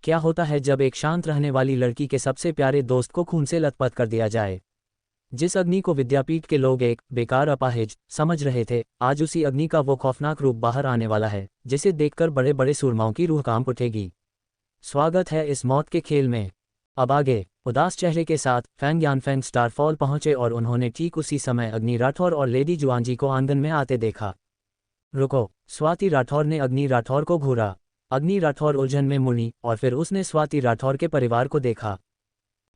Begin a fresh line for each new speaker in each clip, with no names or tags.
क्या होता है जब एक शांत रहने वाली लड़की के सबसे प्यारे दोस्त को खून से लथपथ कर दिया जाए। जिस अग्नि को विद्यापीठ के लोग एक बेकार अपाहिज समझ रहे थे, आज उसी अग्नि का वो खौफनाक रूप बाहर आने वाला है, जिसे देखकर बड़े बड़े सूरमाओं की रूह कांप उठेगी। स्वागत है इस मौत के खेल में। अब आगे। उदास चेहरे के साथ फैंग यानफेंग स्टारफॉल पहुंचे और उन्होंने ठीक उसी समय अग्नि राठौर और लेडी जुआंजी को आंगन में आते देखा। रुको। स्वाति राठौर ने अग्नि राठौर को घूरा। अग्नि राठौर उलझन में मुड़ी और फिर उसने स्वाति राठौर के परिवार को देखा।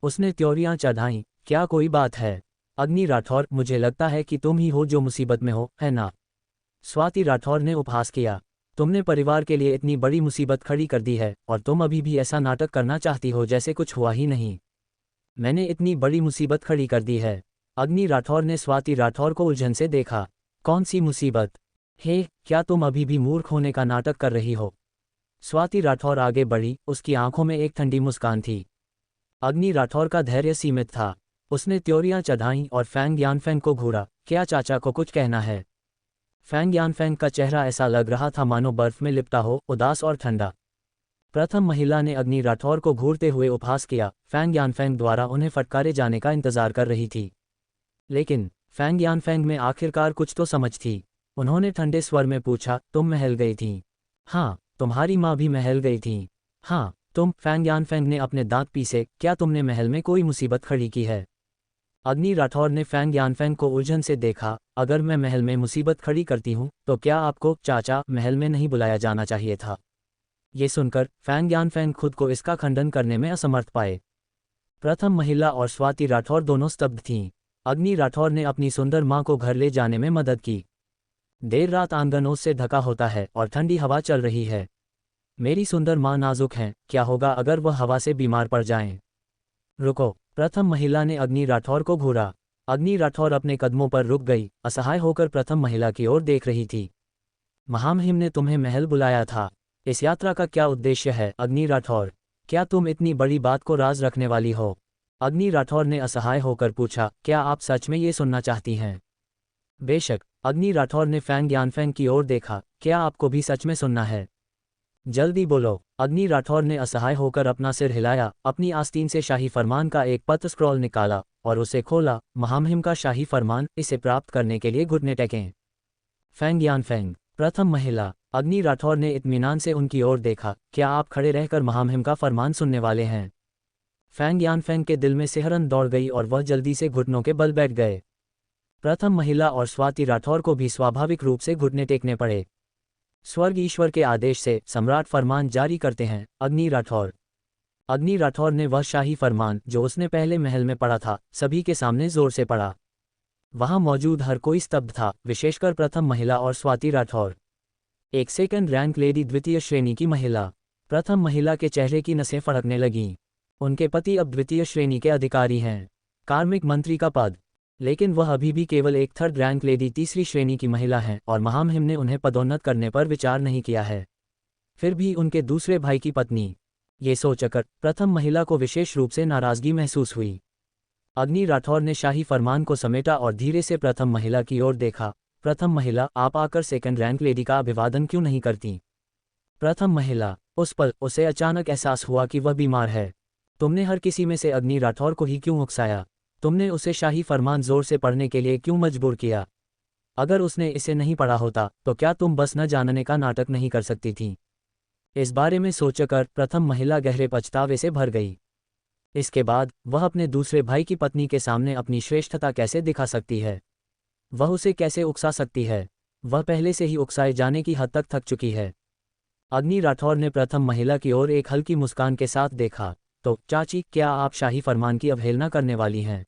उसने त्योरियां चढ़ाईं। क्या कोई बात है? अग्नि राठौर, मुझे लगता है कि तुम ही हो जो मुसीबत में हो, है ना? स्वाति राठौर ने उपहास किया। तुमने परिवार के लिए इतनी बड़ी मुसीबत खड़ी कर दी है और तुम अभी भी ऐसा नाटक करना चाहती हो जैसे कुछ हुआ ही नहीं। मैंने इतनी बड़ी मुसीबत खड़ी कर दी है। अग्नि राठौर ने स्वाति राठौर को उलझन से देखा। कौन सी मुसीबत? हे, क्या तुम अभी भी मूर्ख होने का नाटक कर रही हो? स्वाति राठौर आगे बढ़ी, उसकी आंखों में एक ठंडी मुस्कान थी। अग्नि राठौर का धैर्य सीमित था। उसने त्योरियां चढ़ाईं और फैंग यानफेंग को घूरा। क्या चाचा को कुछ कहना है? फैंग यानफेंग का चेहरा ऐसा लग रहा था मानो बर्फ में लिपटा हो, उदास और ठंडा। प्रथम महिला ने अग्नि राठौर को घूरते हुए उपहास किया। फैंग यानफेंग द्वारा उन्हें फटकारे जाने का इंतजार कर रही थी। लेकिन फैंग यानफेंग में आखिरकार कुछ तो समझ थी। उन्होंने ठंडे स्वर में पूछा, तुम महल गई थी? हाँ। तुम्हारी माँ भी महल गई थी? हाँ। तुम? फैंग यानफेंग ने अपने दांत पीसे। क्या तुमने महल में कोई मुसीबत खड़ी की है? अग्नि राठौर ने फैंग यानफेंग को उलझन से देखा। अगर मैं महल में मुसीबत खड़ी करती हूँ तो क्या आपको, चाचा, महल में नहीं बुलाया जाना चाहिए था? ये सुनकर फैंग यानफेंग खुद को इसका खंडन करने में असमर्थ पाए। प्रथम महिला और स्वाति राठौर दोनों स्तब्ध थीं। अग्नि राठौर ने अपनी सुंदर माँ को घर ले जाने में मदद की। देर रात आंगन ओस से ढका होता है और ठंडी हवा चल रही है। मेरी सुंदर माँ नाजुक हैं, क्या होगा अगर वह हवा से बीमार पड़ जाएं? रुको। प्रथम महिला ने अग्नि राठौर को घूरा। अग्नि राठौर अपने कदमों पर रुक गई, असहाय होकर प्रथम महिला की ओर देख रही थी। महामहिम ने तुम्हें महल बुलाया था। इस यात्रा का क्या उद्देश्य है, अग्नि राठौर? क्या तुम इतनी बड़ी बात को राज रखने वाली हो? अग्नि राठौर ने असहाय होकर पूछा, क्या आप सच में ये सुनना चाहती हैं? बेशक। अग्नि राठौर ने फैंग यानफेंग की ओर देखा। क्या आपको भी सच में सुनना है? जल्दी बोलो। अग्नि राठौर ने असहाय होकर अपना सिर हिलाया, अपनी आस्तीन से शाही फरमान का एक पत्र स्क्रॉल निकाला और उसे खोला। महामहिम का शाही फरमान, इसे प्राप्त करने के लिए घुटने टेकें। फैंग यानफेंग। प्रथम महिला। अग्नि राठौर ने इत्मीनान से उनकी ओर देखा। क्या आप खड़े रहकर महामहिम का फरमान सुनने वाले हैं? फैंग यानफेंग के दिल में सिहरन दौड़ गई और वह जल्दी से घुटनों के बल बैठ गए। प्रथम महिला और स्वाति राठौर को भी स्वाभाविक रूप से घुटने टेकने पड़े। स्वर्ग ईश्वर के आदेश से सम्राट फरमान जारी करते हैं, अग्नि राठौर। अग्नि राठौर ने वह शाही फरमान जो उसने पहले महल में पढ़ा था, सभी के सामने जोर से पढ़ा। वहां मौजूद हर कोई स्तब्ध था, विशेषकर प्रथम महिला और स्वाति राठौर। एक सेकंड रैंक लेडी, द्वितीय श्रेणी की महिला। प्रथम महिला के चेहरे की नसें फड़कने लगीं। उनके पति अब द्वितीय श्रेणी के अधिकारी हैं, कार्मिक मंत्री का पद। लेकिन वह अभी भी केवल एक थर्ड रैंक लेडी, तीसरी श्रेणी की महिला हैं और महामहिम ने उन्हें पदोन्नत करने पर विचार नहीं किया है। फिर भी उनके दूसरे भाई की पत्नी। ये सोचकर प्रथम महिला को विशेष रूप से नाराजगी महसूस हुई। अग्नि राठौर ने शाही फरमान को समेटा और धीरे से प्रथम महिला की ओर देखा। प्रथम महिला, आप आकर सेकंड रैंक लेडी का अभिवादन क्यों नहीं करती? प्रथम महिला। उस पल उसे अचानक एहसास हुआ कि वह बीमार है। तुमने हर किसी में से अग्नि राठौर को ही क्यों उकसाया? तुमने उसे शाही फरमान जोर से पढ़ने के लिए क्यों मजबूर किया? अगर उसने इसे नहीं पढ़ा होता तो क्या तुम बस न जानने का नाटक नहीं कर सकती थी? इस बारे में सोचकर प्रथम महिला गहरे पछतावे से भर गई। इसके बाद वह अपने दूसरे भाई की पत्नी के सामने अपनी श्रेष्ठता कैसे दिखा सकती है? वह उसे कैसे उकसा सकती है? वह पहले से ही उकसाए जाने की हद तक थक चुकी है। अग्नि राठौर ने प्रथम महिला की ओर एक हल्की मुस्कान के साथ देखा। तो चाची, क्या आप शाही फरमान की अवहेलना करने वाली हैं?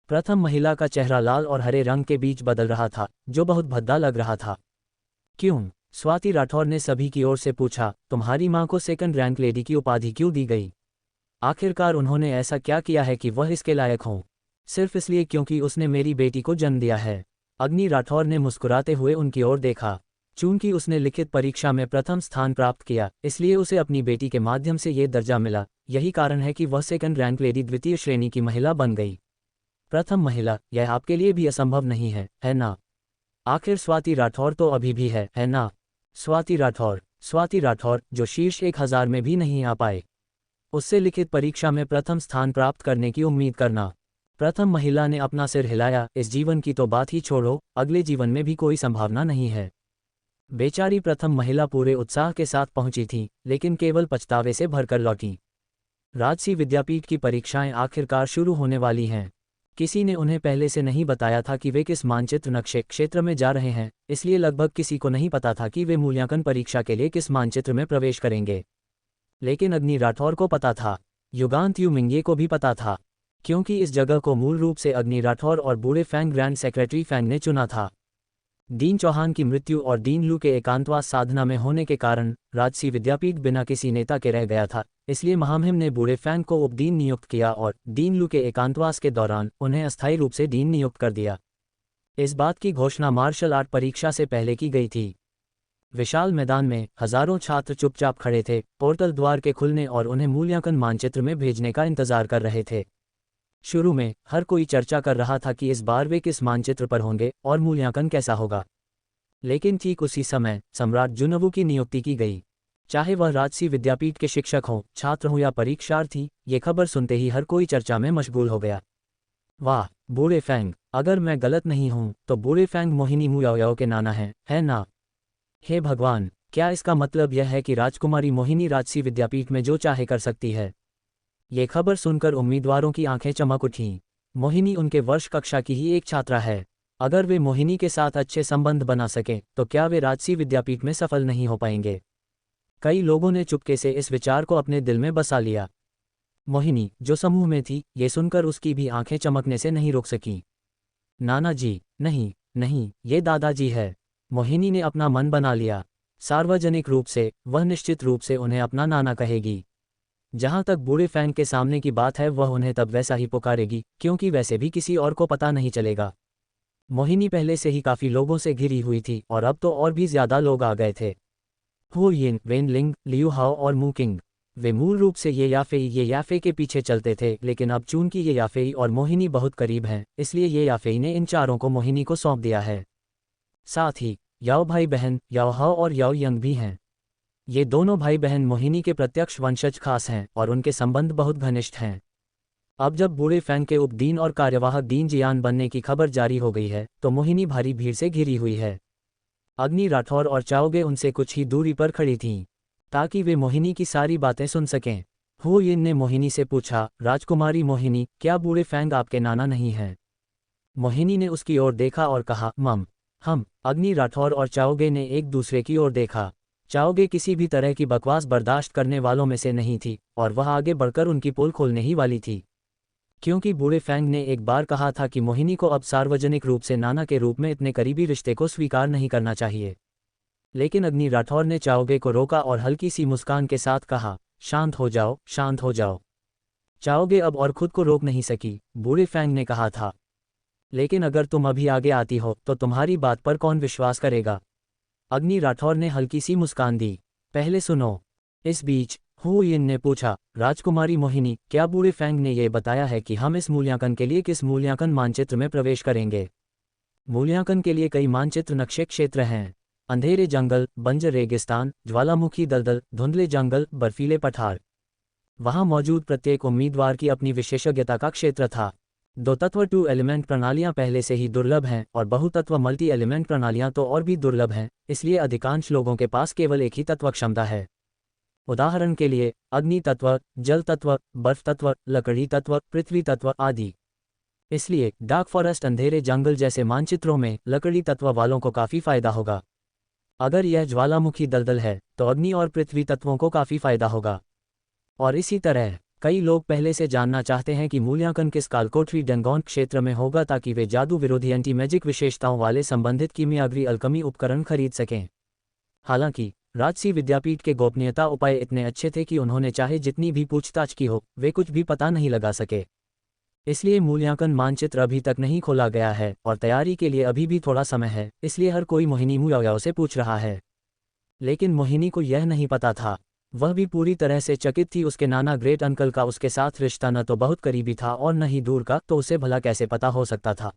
प्रथम महिला का चेहरा लाल और हरे रंग के बीच बदल रहा था, जो बहुत भद्दा लग रहा था। क्यों? स्वाति राठौर ने सभी की ओर से पूछा, तुम्हारी मां को सेकंड रैंक लेडी की उपाधि क्यों दी गई? आखिरकार उन्होंने ऐसा क्या किया है कि वह इसके लायक हों? सिर्फ इसलिए क्योंकि उसने मेरी बेटी को जन्म दिया है। अग्नि राठौर ने मुस्कुराते हुए उनकी ओर देखा। चूंकि उसने लिखित परीक्षा में प्रथम स्थान प्राप्त किया, इसलिए उसे अपनी बेटी के माध्यम से ये दर्जा मिला। यही कारण है कि वह सेकंड रैंक लेडी, द्वितीय श्रेणी की महिला बन गई। प्रथम महिला, यह आपके लिए भी असंभव नहीं है ना? आखिर स्वाति राठौर तो अभी भी है ना? स्वाति राठौर, जो शीर्ष 1000 में भी नहीं आ पाए। उससे लिखित परीक्षा में प्रथम स्थान प्राप्त करने की उम्मीद करना। प्रथम महिला ने अपना सिर हिलाया, इस जीवन की तो बात ही छोड़ो, अगले जीवन में भी कोई संभावना नहीं है। बेचारी प्रथम महिला पूरे उत्साह के साथ पहुंची थी, लेकिन केवल पछतावे से भरकर लौटी। राजसी विद्यापीठ की परीक्षाएं आखिरकार शुरू होने वाली हैं। किसी ने उन्हें पहले से नहीं बताया था कि वे किस मानचित्र नक्शे क्षेत्र में जा रहे हैं, इसलिए लगभग किसी को नहीं पता था कि वे मूल्यांकन परीक्षा के लिए किस मानचित्र में प्रवेश करेंगे। लेकिन अग्नि राठौर को पता था, युगांत यू मिंगे को भी पता था, क्योंकि इस जगह को मूल रूप से अग्नि राठौर और बूढ़े फैंग ग्रैंड सेक्रेटरी फैंग ने चुना था। दीन चौहान की मृत्यु और दीन लू के एकांतवास साधना में होने के कारण राजसी विद्यापीठ बिना किसी नेता के रह गया था, इसलिए महामहिम ने बूढ़े फैंग को उपदीन नियुक्त किया और दीन लू के एकांतवास के दौरान उन्हें अस्थायी रूप से डीन नियुक्त कर दिया। इस बात की घोषणा मार्शल आर्ट परीक्षा से पहले की गई थी। विशाल मैदान में हजारों छात्र चुपचाप खड़े थे, पोर्टल द्वार के खुलने और उन्हें मूल्यांकन मानचित्र में भेजने का इंतजार कर रहे थे। शुरू में हर कोई चर्चा कर रहा था कि इस बार वे किस मानचित्र पर होंगे और मूल्यांकन कैसा होगा। लेकिन ठीक उसी समय सम्राट जुनवू की नियुक्ति की गई। चाहे वह राजसी विद्यापीठ के शिक्षक हों, छात्र हों या परीक्षार्थी, ये खबर सुनते ही हर कोई चर्चा में मशगूल हो गया। वाह, बूढ़े फैंग, अगर मैं गलत नहीं हूं तो बूढ़े फैंग मोहिनी मुयाओ के नाना है ना? हे भगवान, क्या इसका मतलब यह है कि राजकुमारी मोहिनी राजसी विद्यापीठ में जो चाहे कर सकती है? ये खबर सुनकर उम्मीदवारों की आंखें चमक उठीं। मोहिनी उनके वर्ष कक्षा की ही एक छात्रा है। अगर वे मोहिनी के साथ अच्छे संबंध बना सकें तो क्या वे राजसी विद्यापीठ में सफल नहीं हो पाएंगे? कई लोगों ने चुपके से इस विचार को अपने दिल में बसा लिया। मोहिनी, जो समूह में थी, ये सुनकर उसकी भी आंखें चमकने से नहीं रुक सकीं। नाना जी, नहीं नहीं, ये दादाजी है। मोहिनी ने अपना मन बना लिया। सार्वजनिक रूप से वह निश्चित रूप से उन्हें अपना नाना कहेगी। जहां तक बूढ़े फैंग के सामने की बात है, वह उन्हें तब वैसा ही पुकारेगी, क्योंकि वैसे भी किसी और को पता नहीं चलेगा। मोहिनी पहले से ही काफी लोगों से घिरी हुई थी और अब तो और भी ज्यादा लोग आ गए थे। हु यिन, वेन लिंग, लियू हाओ और मू किंग, वे मूल रूप से ये याफे के पीछे चलते थे, लेकिन अब चूंकि ये याफेई और मोहिनी बहुत करीब हैं, इसलिए ये याफेई ने इन चारों को मोहिनी को सौंप दिया है। साथ ही याओ भाई बहन याओ हाओ और याओ यंग भी हैं। ये दोनों भाई बहन मोहिनी के प्रत्यक्ष वंशज खास हैं और उनके संबंध बहुत घनिष्ठ हैं। अब जब बूढ़े फैंग के उपदीन और कार्यवाहक दीन जियान बनने की खबर जारी हो गई है, तो मोहिनी भारी भीड़ से घिरी हुई है। अग्नि राठौर और चाओगे उनसे कुछ ही दूरी पर खड़ी थीं, ताकि वे मोहिनी की सारी बातें सुन सकें। हु यिन ने मोहिनी से पूछा, राजकुमारी मोहिनी, क्या बूढ़े फैंग आपके नाना नहीं हैं? मोहिनी ने उसकी ओर देखा और कहा, मम, हम। अग्नि राठौर और चाओगे ने एक दूसरे की ओर देखा। चाओगे किसी भी तरह की बकवास बर्दाश्त करने वालों में से नहीं थी और वह आगे बढ़कर उनकी पोल खोलने ही वाली थी, क्योंकि बूढ़े फैंग ने एक बार कहा था कि मोहिनी को अब सार्वजनिक रूप से नाना के रूप में इतने करीबी रिश्ते को स्वीकार नहीं करना चाहिए। लेकिन अग्नि राठौर ने चाओगे को रोका और हल्की सी मुस्कान के साथ कहा, शांत हो जाओ, शांत हो जाओ। चाओगे अब और खुद को रोक नहीं सकी। बूढ़े फैंग ने कहा था, लेकिन अगर तुम अभी आगे आती हो तो तुम्हारी बात पर कौन विश्वास करेगा? अग्नि राठौर ने हल्की सी मुस्कान दी। पहले सुनो। इस बीच हु यिन ने पूछा, राजकुमारी मोहिनी, क्या बूढ़े फैंग ने यह बताया है कि हम इस मूल्यांकन के लिए किस मूल्यांकन मानचित्र में प्रवेश करेंगे? मूल्यांकन के लिए कई मानचित्र नक्शे क्षेत्र हैं। अंधेरे जंगल, बंजर रेगिस्तान, ज्वालामुखी दलदल, धुंधले जंगल, बर्फीले पठार। वहां मौजूद प्रत्येक उम्मीदवार की अपनी विशेषज्ञता का क्षेत्र था। दो तत्व 2 एलिमेंट प्रणालियां पहले से ही दुर्लभ हैं और बहुतत्व मल्टी एलिमेंट प्रणालियां तो और भी दुर्लभ हैं, इसलिए अधिकांश लोगों के पास केवल एक ही तत्व क्षमता है। उदाहरण के लिए अग्नि तत्व, जल तत्व, बर्फ तत्व, लकड़ी तत्व, पृथ्वी तत्व आदि। इसलिए डार्क फॉरेस्ट, अंधेरे जंगल जैसे मानचित्रों में लकड़ी तत्व वालों को काफी फायदा होगा। अगर यह ज्वालामुखी दलदल है तो अग्नि और पृथ्वी तत्वों को काफी फायदा होगा। और इसी तरह कई लोग पहले से जानना चाहते हैं कि मूल्यांकन किस कालकोठरी डंगोन क्षेत्र में होगा, ताकि वे जादू विरोधी एंटी मैजिक विशेषताओं वाले संबंधित कीमियागरी अल्कमी उपकरण खरीद सकें। हालांकि राजसी विद्यापीठ के गोपनीयता उपाय इतने अच्छे थे कि उन्होंने चाहे जितनी भी पूछताछ की हो, वे कुछ भी पता नहीं लगा सके। इसलिए मूल्यांकन मानचित्र अभी तक नहीं खोला गया है और तैयारी के लिए अभी भी थोड़ा समय है, इसलिए हर कोई मोहिनी मुयाओ से पूछ रहा है। लेकिन मोहिनी को यह नहीं पता था। वह भी पूरी तरह से चकित थी। उसके नाना ग्रेट अंकल का उसके साथ रिश्ता न तो बहुत करीबी था और न ही दूर का, तो उसे भला कैसे पता हो सकता था?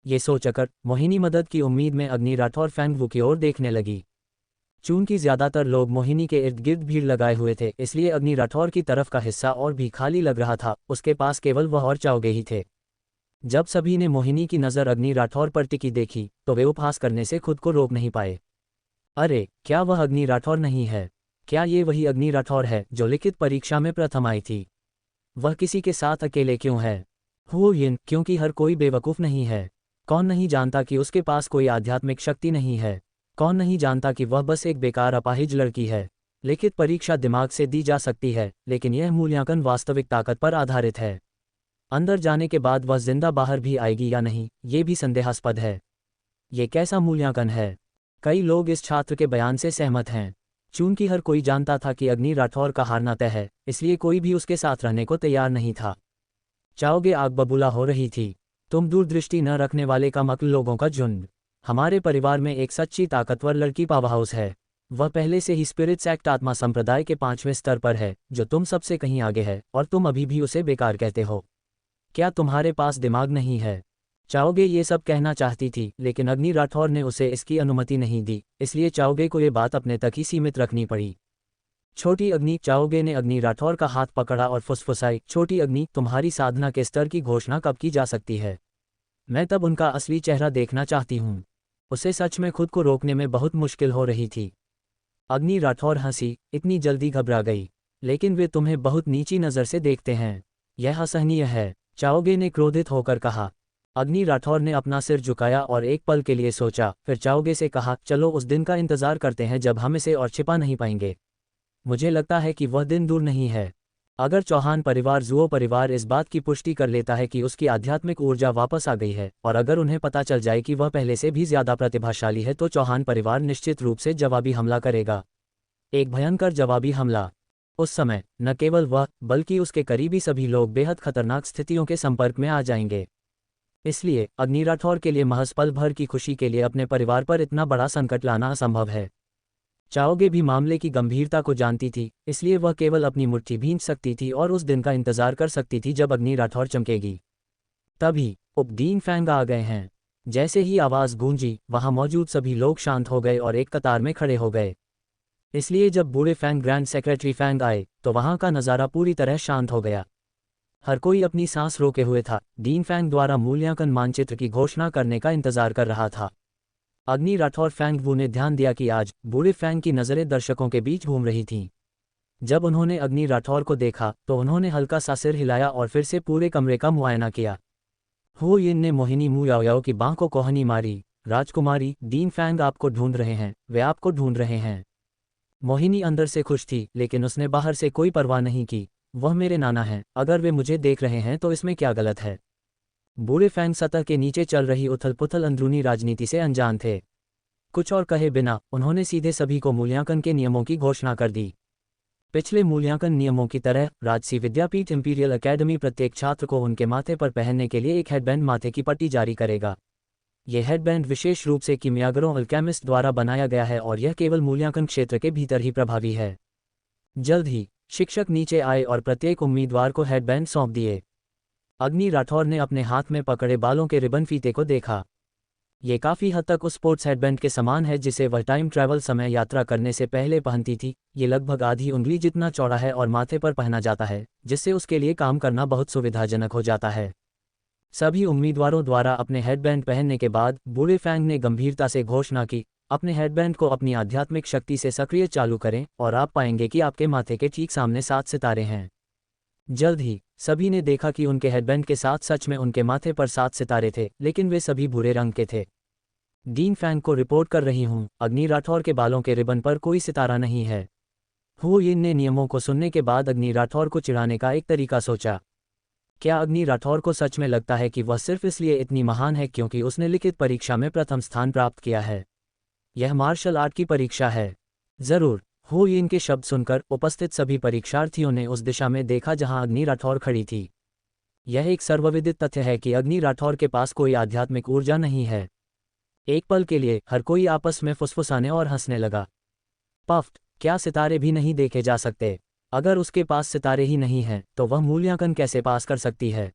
ये सोचकर मोहिनी मदद की उम्मीद में अग्नि राठौर फैंग वू की ओर देखने लगी। चूंकि ज्यादातर लोग मोहिनी के इर्द गिर्द भीड़ लगाए हुए थे, इसलिए अग्नि राठौर की तरफ का हिस्सा और भी खाली लग रहा था। उसके पास केवल वह और चाओगे ही थे। जब सभी ने मोहिनी की नज़र अग्नि राठौर पर टिकी देखी तो वे उपहास करने से खुद को रोक नहीं पाए। अरे, क्या वह अग्नि राठौर नहीं है? क्या ये वही अग्नि राठौर है जो लिखित परीक्षा में प्रथम आई थी? वह किसी के साथ अकेले क्यों है? हुओ यिन, क्योंकि हर कोई बेवकूफ़ नहीं है। कौन नहीं जानता कि उसके पास कोई आध्यात्मिक शक्ति नहीं है? कौन नहीं जानता कि वह बस एक बेकार अपाहिज लड़की है? लिखित परीक्षा दिमाग से दी जा सकती है, लेकिन यह मूल्यांकन वास्तविक ताकत पर आधारित है। अंदर जाने के बाद वह जिंदा बाहर भी आएगी या नहीं, ये भी संदेहास्पद है। ये कैसा मूल्यांकन है? कई लोग इस छात्र के बयान से सहमत हैं। चूंकि हर कोई जानता था कि अग्नि राठौर का हारना तय है, इसलिए कोई भी उसके साथ रहने को तैयार नहीं था। चाओगे आग बबूला हो रही थी। तुम दूरदृष्टि न रखने वाले कम अक्ल लोगों का झुंड। हमारे परिवार में एक सच्ची ताकतवर लड़की पावर हाउस है। वह पहले से ही स्पिरिट्स एक्ट आत्मा संप्रदाय के 5वें स्तर पर है, जो तुम सबसे कहीं आगे है, और तुम अभी भी उसे बेकार कहते हो। क्या तुम्हारे पास दिमाग नहीं है? चाओगे ये सब कहना चाहती थी, लेकिन अग्नि राठौर ने उसे इसकी अनुमति नहीं दी, इसलिए चाओगे को ये बात अपने तक ही सीमित रखनी पड़ी। छोटी अग्नि, चाओगे ने अग्नि राठौर का हाथ पकड़ा और फुसफुसाई, छोटी अग्नि, तुम्हारी साधना के स्तर की घोषणा कब की जा सकती है? मैं तब उनका असली चेहरा देखना चाहती हूँ। उसे सच में खुद को रोकने में बहुत मुश्किल हो रही थी। अग्नि राठौर हंसी, इतनी जल्दी घबरा गई। लेकिन वे तुम्हें बहुत नीची नज़र से देखते हैं। यह असहनीय है, चाओगे ने क्रोधित होकर कहा। अग्नि राठौर ने अपना सिर झुकाया और एक पल के लिए सोचा, फिर चाओगे से कहा, चलो उस दिन का इंतजार करते हैं जब हम इसे और छिपा नहीं पाएंगे। मुझे लगता है कि वह दिन दूर नहीं है। अगर चौहान परिवार, जुओ परिवार इस बात की पुष्टि कर लेता है कि उसकी आध्यात्मिक ऊर्जा वापस आ गई है, और अगर उन्हें पता चल जाए कि वह पहले से भी ज्यादा प्रतिभाशाली है, तो चौहान परिवार निश्चित रूप से जवाबी हमला करेगा। एक भयंकर जवाबी हमला। उस समय न केवल वह, बल्कि उसके करीबी सभी लोग बेहद खतरनाक स्थितियों के संपर्क में आ जाएंगे। इसलिए अग्नि राठौर के लिए महज पल भर की खुशी के लिए अपने परिवार पर इतना बड़ा संकट लाना असंभव है। चाओगे भी मामले की गंभीरता को जानती थी, इसलिए वह केवल अपनी मुट्ठी भींच सकती थी और उस दिन का इंतजार कर सकती थी जब अग्नि राठौर चमकेगी। तभी उपदीन फैंग आ गए हैं। जैसे ही आवाज़ गूंजी, वहां मौजूद सभी लोग शांत हो गए और एक कतार में खड़े हो गए। इसलिए जब बूढ़े फैंग ग्रैंड सेक्रेटरी फैंग आए, तो वहां का नज़ारा पूरी तरह शांत हो गया। हर कोई अपनी सांस रोके हुए था। डीन फैंग द्वारा मूल्यांकन मानचित्र की घोषणा करने का इंतजार कर रहा था। अग्नि राठौर फैंग वू ने ध्यान दिया कि आज बूढ़े फैंग की नज़रें दर्शकों के बीच घूम रही थीं। जब उन्होंने अग्नि राठौर को देखा तो उन्होंने हल्का सा सिर हिलाया और फिर से पूरे कमरे का मुआयना किया। हुओ यिन ने मोहिनी मुयाओ की बांह को कोहनी मारी। राजकुमारी, डीन फैंग आपको ढूंढ रहे हैं, वे आपको ढूंढ रहे हैं। मोहिनी अंदर से खुश थी, लेकिन उसने बाहर से कोई परवाह नहीं की। वह मेरे नाना हैं, अगर वे मुझे देख रहे हैं तो इसमें क्या गलत है? बूढ़े फैंग सतह के नीचे चल रही उथल पुथल अंदरूनी राजनीति से अनजान थे। कुछ और कहे बिना उन्होंने सीधे सभी को मूल्यांकन के नियमों की घोषणा कर दी। पिछले मूल्यांकन नियमों की तरह राजसी विद्यापीठ इंपीरियल एकेडमी प्रत्येक छात्र को उनके माथे पर पहनने के लिए एक हेडबैंड, माथे की पट्टी जारी करेगा। यह हेडबैंड विशेष रूप से कीमियागरों अल्केमिस्ट द्वारा बनाया गया है और यह केवल मूल्यांकन क्षेत्र के भीतर ही प्रभावी है। जल्द ही शिक्षक नीचे आए और प्रत्येक उम्मीदवार को हेडबैंड सौंप दिए। अग्नि राठौर ने अपने हाथ में पकड़े बालों के रिबन फीते को देखा। ये काफ़ी हद तक उस स्पोर्ट्स हेडबैंड के समान है जिसे वह टाइम ट्रैवल समय यात्रा करने से पहले पहनती थी। ये लगभग आधी उंगली जितना चौड़ा है और माथे पर पहना जाता है, जिससे उसके लिए काम करना बहुत सुविधाजनक हो जाता है। सभी उम्मीदवारों द्वारा अपने हेडबैंड पहनने के बाद बूढ़े फैंग ने गंभीरता से घोषणा की, अपने हेडबैंड को अपनी आध्यात्मिक शक्ति से सक्रिय चालू करें और आप पाएंगे कि आपके माथे के ठीक सामने 7 सितारे हैं। जल्द ही सभी ने देखा कि उनके हेडबैंड के साथ सच में उनके माथे पर 7 सितारे थे, लेकिन वे सभी भूरे रंग के थे। डीन फैंग को रिपोर्ट कर रही हूँ, अग्नि राठौर के बालों के रिबन पर कोई सितारा नहीं है। हुओ यिन ने नियमों को सुनने के बाद अग्नि राठौर को चिढ़ाने का एक तरीका सोचा। क्या अग्नि राठौर को सच में लगता है कि वह सिर्फ इसलिए इतनी महान है क्योंकि उसने लिखित परीक्षा में प्रथम स्थान प्राप्त किया है? यह मार्शल आर्ट की परीक्षा है। जरूर। हुओ यिन के शब्द सुनकर उपस्थित सभी परीक्षार्थियों ने उस दिशा में देखा जहां अग्नि राठौर खड़ी थी। यह एक सर्वविदित तथ्य है कि अग्नि राठौर के पास कोई आध्यात्मिक ऊर्जा नहीं है। एक पल के लिए हर कोई आपस में फुसफुसाने और हंसने लगा। पफ्ट, क्या सितारे भी नहीं देखे जा सकते? अगर उसके पास सितारे ही नहीं हैं, तो वह मूल्यांकन कैसे पास कर सकती है?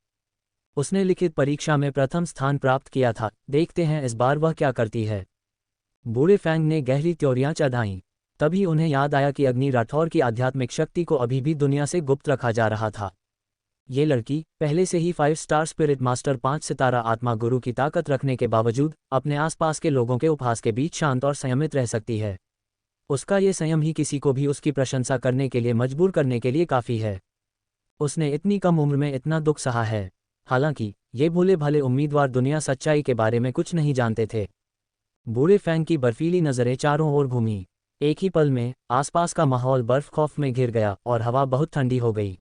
उसने लिखित परीक्षा में प्रथम स्थान प्राप्त किया था, देखते हैं इस बार वह क्या करती है। बूढ़े फैंग ने गहरी त्योरियां चढ़ाईं। तभी उन्हें याद आया कि अग्नि राठौर की आध्यात्मिक शक्ति को अभी भी दुनिया से गुप्त रखा जा रहा था। ये लड़की पहले से ही 5 स्टार स्पिरिट मास्टर 5 सितारा आत्मा गुरु की ताकत रखने के बावजूद अपने आसपास के लोगों के उपहास के बीच शांत और संयमित रह सकती है। उसका ये संयम ही किसी को भी उसकी प्रशंसा करने के लिए मजबूर करने के लिए काफ़ी है। उसने इतनी कम उम्र में इतना दुख सहा है। हालांकि ये भोले भाले उम्मीदवार दुनिया सच्चाई के बारे में कुछ नहीं जानते थे। बूढ़े फैंग की बर्फीली नज़रें चारों ओर घूमी। एक ही पल में आसपास का माहौल बर्फ खौफ में घिर गया और हवा बहुत ठंडी हो गई।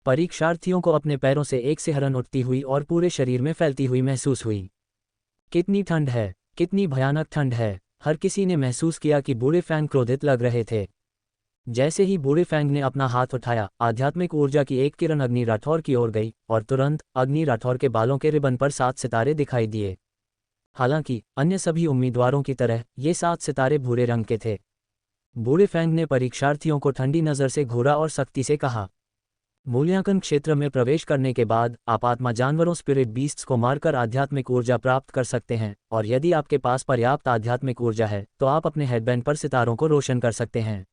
परीक्षार्थियों को अपने पैरों से एक सिहरन उठती हुई और पूरे शरीर में फैलती हुई महसूस हुई। कितनी ठंड है, कितनी भयानक ठंड है। हर किसी ने महसूस किया कि बूढ़े फैंग क्रोधित लग रहे थे। जैसे ही बूढ़े फैंग ने अपना हाथ उठाया, आध्यात्मिक ऊर्जा की एक किरण अग्नि राठौर की ओर गई और तुरंत अग्नि राठौर के बालों के रिबन पर 7 सितारे दिखाई दिए। हालांकि अन्य सभी उम्मीदवारों की तरह ये 7 सितारे भूरे रंग के थे। बूढ़े फैंग ने परीक्षार्थियों को ठंडी नज़र से घूरा और सख्ती से कहा, मूल्यांकन क्षेत्र में प्रवेश करने के बाद आप आत्मा जानवरों स्पिरिट बीस्ट्स को मारकर आध्यात्मिक ऊर्जा प्राप्त कर सकते हैं, और यदि आपके पास पर्याप्त आध्यात्मिक ऊर्जा है तो आप अपने हेडबैंड पर सितारों को रोशन कर सकते हैं।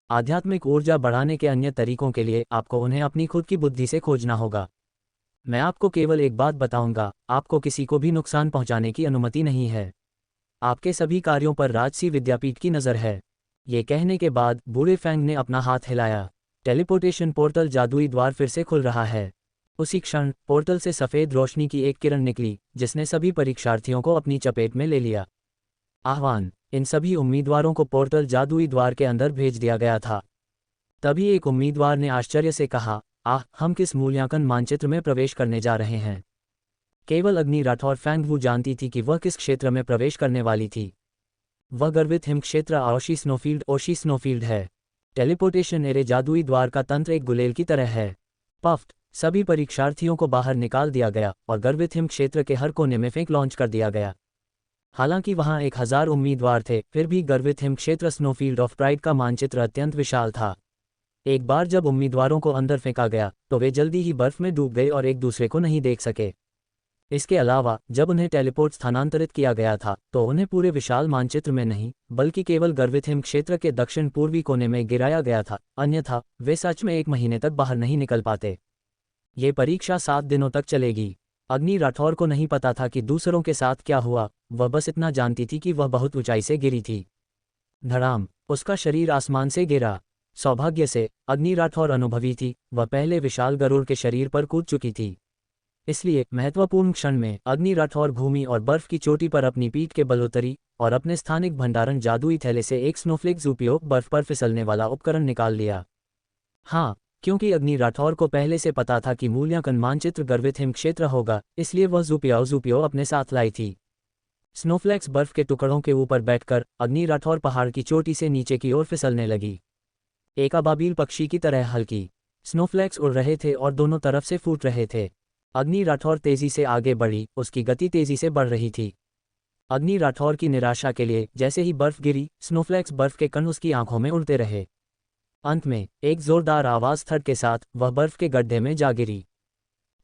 आध्यात्मिक ऊर्जा बढ़ाने के अन्य तरीकों के लिए आपको उन्हें अपनी खुद की बुद्धि से खोजना होगा। मैं आपको केवल एक बात बताऊंगा, आपको किसी को भी नुकसान पहुंचाने की अनुमति नहीं है। आपके सभी कार्यों पर राजसी विद्यापीठ की नज़र है। ये कहने के बाद बूढ़े फैंग ने अपना हाथ हिलाया। टेलीपोर्टेशन पोर्टल जादुई द्वार फिर से खुल रहा है। उसी क्षण पोर्टल से सफ़ेद रोशनी की एक किरण निकली जिसने सभी परीक्षार्थियों को अपनी चपेट में ले लिया। आह्वान, इन सभी उम्मीदवारों को पोर्टल जादुई द्वार के अंदर भेज दिया गया था। तभी एक उम्मीदवार ने आश्चर्य से कहा, हम किस मूल्यांकन मानचित्र में प्रवेश करने जा रहे हैं? केवल अग्नि राठौर फैंग वू जानती थी कि वह किस क्षेत्र में प्रवेश करने वाली थी। वह गर्वित हिम क्षेत्र ओशी स्नोफील्ड है। टेलीपोर्टेशन एरे जादुई द्वार का तंत्र एक गुलेल की तरह है। पफ्ट, सभी परीक्षार्थियों को बाहर निकाल दिया गया और गर्वित हिम क्षेत्र के हर कोने में फेंक लॉन्च कर दिया गया। हालांकि वहां 1000 उम्मीदवार थे, फिर भी गर्वित हिम क्षेत्र स्नोफील्ड ऑफ प्राइड का मानचित्र अत्यंत विशाल था। एक बार जब उम्मीदवारों को अंदर फेंका गया तो वे जल्दी ही बर्फ में डूब गए और एक दूसरे को नहीं देख सके। इसके अलावा जब उन्हें टेलीपोर्ट स्थानांतरित किया गया था तो उन्हें पूरे विशाल मानचित्र में नहीं बल्कि केवल गर्वित हिम क्षेत्र के दक्षिण पूर्वी कोने में गिराया गया था, अन्यथा वे सच में 1 महीने तक बाहर नहीं निकल पाते। ये परीक्षा 7 दिनों तक चलेगी। अग्नि राठौर को नहीं पता था कि दूसरों के साथ क्या हुआ, वह बस इतना जानती थी कि वह बहुत ऊंचाई से गिरी थी। धड़ाम, उसका शरीर आसमान से गिरा। सौभाग्य से अग्नि राठौर अनुभवी थी, वह पहले विशाल गरुड़ के शरीर पर कूद चुकी थी। इसलिए महत्वपूर्ण क्षण में अग्नि राठौर भूमि और बर्फ की चोटी पर अपनी पीठ के बल उतरी और अपने स्थानिक भंडारण जादुई थैले से एक स्नोफ्लेक्स उपयोग बर्फ पर फिसलने वाला उपकरण निकाल लिया। हाँ, क्योंकि अग्नि राठौर को पहले से पता था कि मूल्यांकन मानचित्र गर्वित हिम क्षेत्र होगा, इसलिए वह जुपियो अपने साथ लाई थी। स्नोफ्लेक्स बर्फ के टुकड़ों के ऊपर बैठकर अग्नि राठौर पहाड़ की चोटी से नीचे की ओर फिसलने लगी। एक अबाबील पक्षी की तरह हल्की स्नोफ्लेक्स उड़ रहे थे और दोनों तरफ से फूट रहे थे। अग्नि राठौर तेजी से आगे बढ़ी, उसकी गति तेजी से बढ़ रही थी। अग्नि राठौर की निराशा के लिए जैसे ही बर्फ गिरी, स्नोफ्लेक्स बर्फ के कण उसकी आंखों में उड़ते रहे। अंत में एक जोरदार आवाज थड़ के साथ वह बर्फ के गड्ढे में जा गिरी।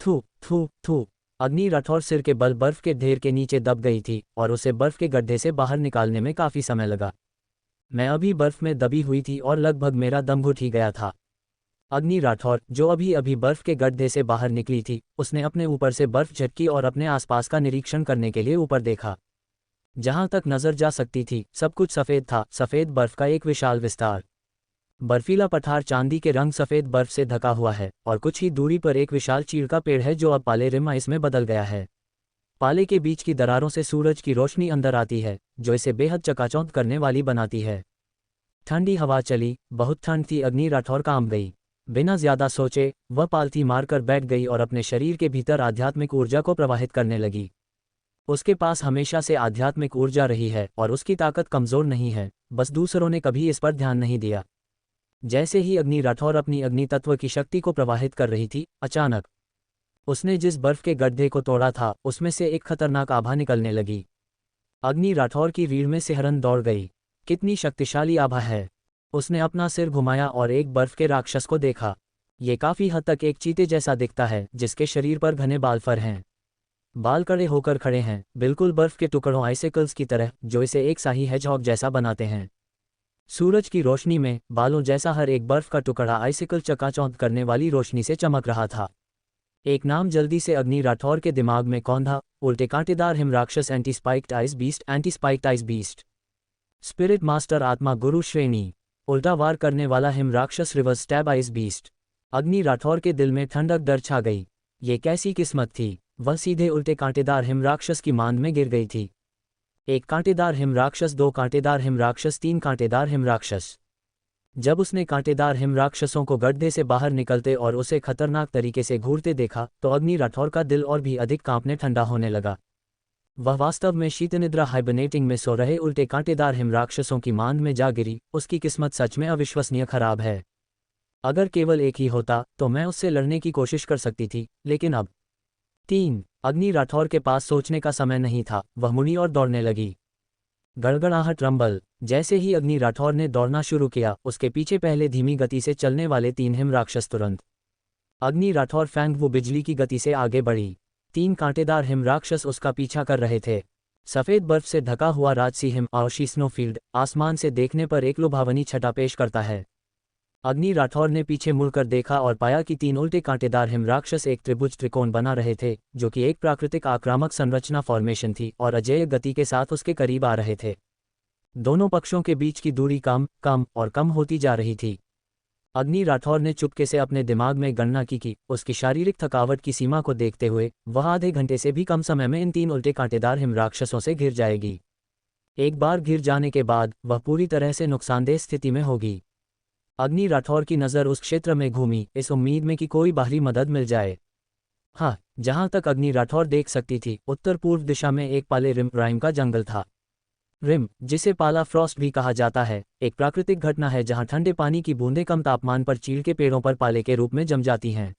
थू थू थू। अग्नि राठौर सिर के बल बर्फ के ढेर के नीचे दब गई थी और उसे बर्फ के गड्ढे से बाहर निकालने में काफी समय लगा। मैं अभी बर्फ में दबी हुई थी और लगभग मेरा दम घुट ही गया था। अग्नि राठौर, जो अभी अभी बर्फ के गड्ढे से बाहर निकली थी, उसने अपने ऊपर से बर्फ झटकी और अपने आसपास का निरीक्षण करने के लिए ऊपर देखा। जहां तक नजर जा सकती थी सब कुछ सफेद था, सफेद बर्फ का एक विशाल विस्तार। बर्फीला पठार चांदी के रंग सफेद बर्फ से ढका हुआ है और कुछ ही दूरी पर एक विशाल चीड़ का पेड़ है जो अब पाले रिम आइस में बदल गया है। पाले के बीच की दरारों से सूरज की रोशनी अंदर आती है जो इसे बेहद चकाचौंध करने वाली बनाती है। ठंडी हवा चली, बहुत ठंड थी। अग्नि राठौर काम गई। बिना ज्यादा सोचे वह पालथी मारकर बैठ गई और अपने शरीर के भीतर आध्यात्मिक ऊर्जा को प्रवाहित करने लगी। उसके पास हमेशा से आध्यात्मिक ऊर्जा रही है और उसकी ताकत कमजोर नहीं है, बस दूसरों ने कभी इस पर ध्यान नहीं दिया। जैसे ही अग्नि राठौर अपनी अग्नि तत्व की शक्ति को प्रवाहित कर रही थी, अचानक उसने जिस बर्फ के गड्ढे को तोड़ा था उसमें से एक खतरनाक आभा निकलने लगी। अग्नि राठौर की रीढ़ में सिहरन दौड़ गई। कितनी शक्तिशाली आभा है! उसने अपना सिर घुमाया और एक बर्फ के राक्षस को देखा। ये काफी हद तक एक चीते जैसा दिखता है जिसके शरीर पर घने बाल फर हैं। बाल कड़े होकर खड़े हैं, बिल्कुल बर्फ के टुकड़ों आइसिकल्स की तरह जो इसे एक शाही हेजहॉग जैसा बनाते हैं। सूरज की रोशनी में बालों जैसा हर एक बर्फ का टुकड़ा आइसिकल चकाचौंध करने वाली रोशनी से चमक रहा था। एक नाम जल्दी से अग्नि राठौर के दिमाग में कौंधा, उल्टे कांटेदार हिम राक्षस anti spiked ice beast. Spirit master आत्मा गुरु श्रेणी, उल्टा वार करने वाला हिम राक्षस रिवर्स स्टैब आइस बीस्ट। अग्नि राठौर के दिल में ठंडक डर छा गई। ये कैसी किस्मत थी, वह सीधे उल्टे कांटेदार हिम राक्षस की मांद में गिर गई थी। एक कांटेदार हिम राक्षस, दो कांटेदार हिम राक्षस, तीन कांटेदार हिम राक्षस। जब उसने कांटेदार हिम राक्षसों को गड्ढे से बाहर निकलते और उसे खतरनाक तरीके से घूरते देखा तो अग्नि राठौर का दिल और भी अधिक कांपने ठंडा होने लगा। वह वास्तव में शीतनिद्रा हाइबरनेटिंग में सो रहे उल्टे कांटेदार हिम राक्षसों की मांद में जा गिरी। उसकी किस्मत सच में अविश्वसनीय खराब है। अगर केवल एक ही होता तो मैं उससे लड़ने की कोशिश कर सकती थी, लेकिन अब 3। अग्नि राठौर के पास सोचने का समय नहीं था। वह मुड़ी और दौड़ने लगी। गड़गड़ाहट रंबल। जैसे ही अग्नि राठौर ने दौड़ना शुरू किया, उसके पीछे पहले धीमी गति से चलने वाले 3 हिम राक्षस तुरंत अग्नि राठौर फैंग वो बिजली की गति से आगे बढ़ी। 3 कांटेदार हिम राक्षस उसका पीछा कर रहे थे। सफ़ेद बर्फ से ढका हुआ राजसी हिम आउशी स्नोफील्ड आसमान से देखने पर एक लुभावनी छटा पेश करता है। अग्नि राठौर ने पीछे मुड़कर देखा और पाया कि 3 उल्टे कांटेदार हिम राक्षस एक त्रिभुज त्रिकोण बना रहे थे, जो कि एक प्राकृतिक आक्रामक संरचना फॉर्मेशन थी और अजेय गति के साथ उसके करीब आ रहे थे। दोनों पक्षों के बीच की दूरी कम और कम होती जा रही थी। अग्नि राठौर ने चुपके से अपने दिमाग में गणना की उसकी शारीरिक थकावट की सीमा को देखते हुए वह आधे घंटे से भी कम समय में इन 3 उल्टे कांटेदार हिम राक्षसों से घिर जाएगी। एक बार घिर जाने के बाद वह पूरी तरह से नुकसानदेह स्थिति में होगी। अग्नि राठौर की नज़र उस क्षेत्र में घूमी, इस उम्मीद में कि कोई बाहरी मदद मिल जाए। हाँ, जहाँ तक अग्नि राठौर देख सकती थी, उत्तर पूर्व दिशा में एक पाले रिम राइम का जंगल था। रिम, जिसे पाला फ्रॉस्ट भी कहा जाता है, एक प्राकृतिक घटना है जहाँ ठंडे पानी की बूंदें कम तापमान पर चीड़ के पेड़ों पर पाले के रूप में जम जाती हैं।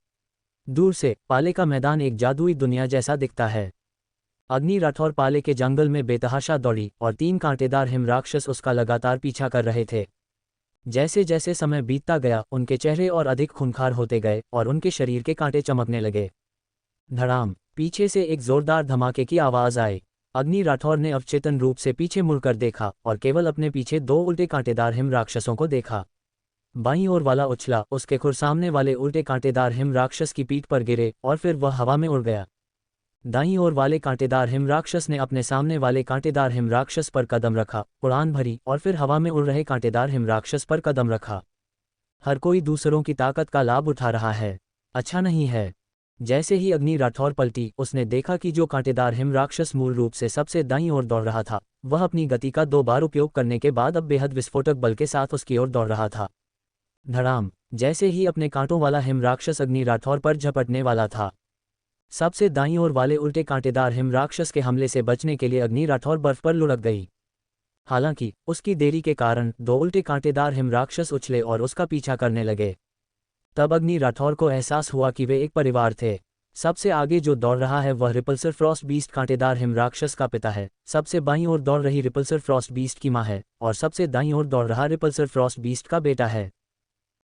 दूर से पाले का मैदान एक जादुई दुनिया जैसा दिखता है। अग्नि राठौर पाले के जंगल में बेतहाशा दौड़ी और 3 कांटेदार हिम राक्षस उसका लगातार पीछा कर रहे थे। जैसे जैसे समय बीतता गया, उनके चेहरे और अधिक खूंखार होते गए और उनके शरीर के कांटे चमकने लगे। धड़ाम, पीछे से एक जोरदार धमाके की आवाज़ आई। अग्नि राठौर ने अवचेतन रूप से पीछे मुड़कर देखा और केवल अपने पीछे 2 उल्टे कांटेदार हिम राक्षसों को देखा। बाईं ओर वाला उछला, उसके खुर सामने वाले उल्टे कांटेदार हिम राक्षस की पीठ पर गिरे और फिर वह हवा में उड़ गया। दाईं ओर वाले कांटेदार हिम राक्षस ने अपने सामने वाले कांटेदार हिम राक्षस पर कदम रखा, उड़ान भरी और फिर हवा में उड़ रहे कांटेदार हिम राक्षस पर कदम रखा। हर कोई दूसरों की ताकत का लाभ उठा रहा है। अच्छा नहीं है। जैसे ही अग्नि राठौर पलटी, उसने देखा कि जो कांटेदार हिम राक्षस मूल रूप से सबसे दाईं ओर दौड़ रहा था, वह अपनी गति का 2 बार उपयोग करने के बाद अब बेहद विस्फोटक बल के साथ उसकी ओर दौड़ रहा था। धड़ाम, जैसे ही अपने कांटों वाला हिम राक्षस अग्नि राठौर पर झपटने वाला था, सबसे दाईं ओर वाले उल्टे कांटेदार हिम राक्षस के हमले से बचने के लिए अग्नि राठौर बर्फ पर लुढ़क गई। हालांकि उसकी देरी के कारण 2 उल्टे कांटेदार हिम राक्षस उछले और उसका पीछा करने लगे। तब अग्नि राठौर को एहसास हुआ कि वे एक परिवार थे। सबसे आगे जो दौड़ रहा है वह रिपल्सर फ्रॉस्ट बीस्ट कांटेदार हिम राक्षस का पिता है, सबसे बाईं ओर दौड़ रही रिपल्सर फ्रॉस्ट बीस्ट की मां है और सबसे दाईं ओर दौड़ रहा रिपल्सर फ्रॉस्ट बीस्ट का बेटा है।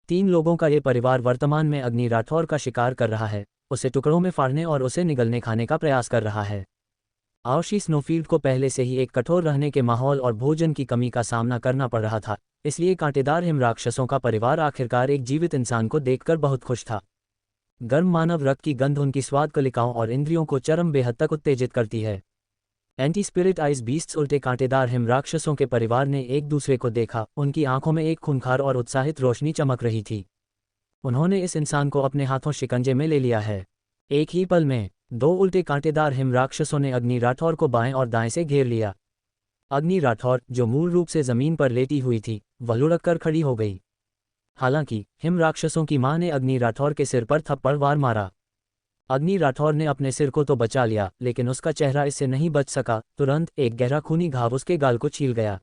3 लोगों का ये परिवार वर्तमान में अग्नि राठौर का शिकार कर रहा है, उसे टुकड़ों में फाड़ने और उसे निगलने खाने का प्रयास कर रहा है। आउशी स्नोफील्ड को पहले से ही एक कठोर रहने के माहौल और भोजन की कमी का सामना करना पड़ रहा था, इसलिए कांटेदार हिम राक्षसों का परिवार आखिरकार एक जीवित इंसान को देखकर बहुत खुश था। गर्म मानव रक्त की गंध उनकी स्वाद कलिकाओं और इंद्रियों को चरम बेहद तक उत्तेजित करती है। एंटी स्पिरिट आइस बीस्ट्स उल्टे कांटेदार हिम राक्षसों के परिवार ने एक दूसरे को देखा। उनकी आंखों में एक खूंखार और उत्साहित रोशनी चमक रही थी। उन्होंने इस इंसान को अपने हाथों शिकंजे में ले लिया है। एक ही पल में 2 उल्टे कांटेदार हिम राक्षसों ने अग्नि राठौर को बाएं और दाएं से घेर लिया। अग्नि राठौर, जो मूल रूप से जमीन पर लेटी हुई थी, वह लुढ़क कर खड़ी हो गई। हालांकि हिम राक्षसों की मां ने अग्नि राठौर के सिर पर थप्पड़ वार मारा। अग्नि राठौर ने अपने सिर को तो बचा लिया, लेकिन उसका चेहरा इससे नहीं बच सका। तुरंत एक गहरा खूनी घाव उसके गाल को छील गया।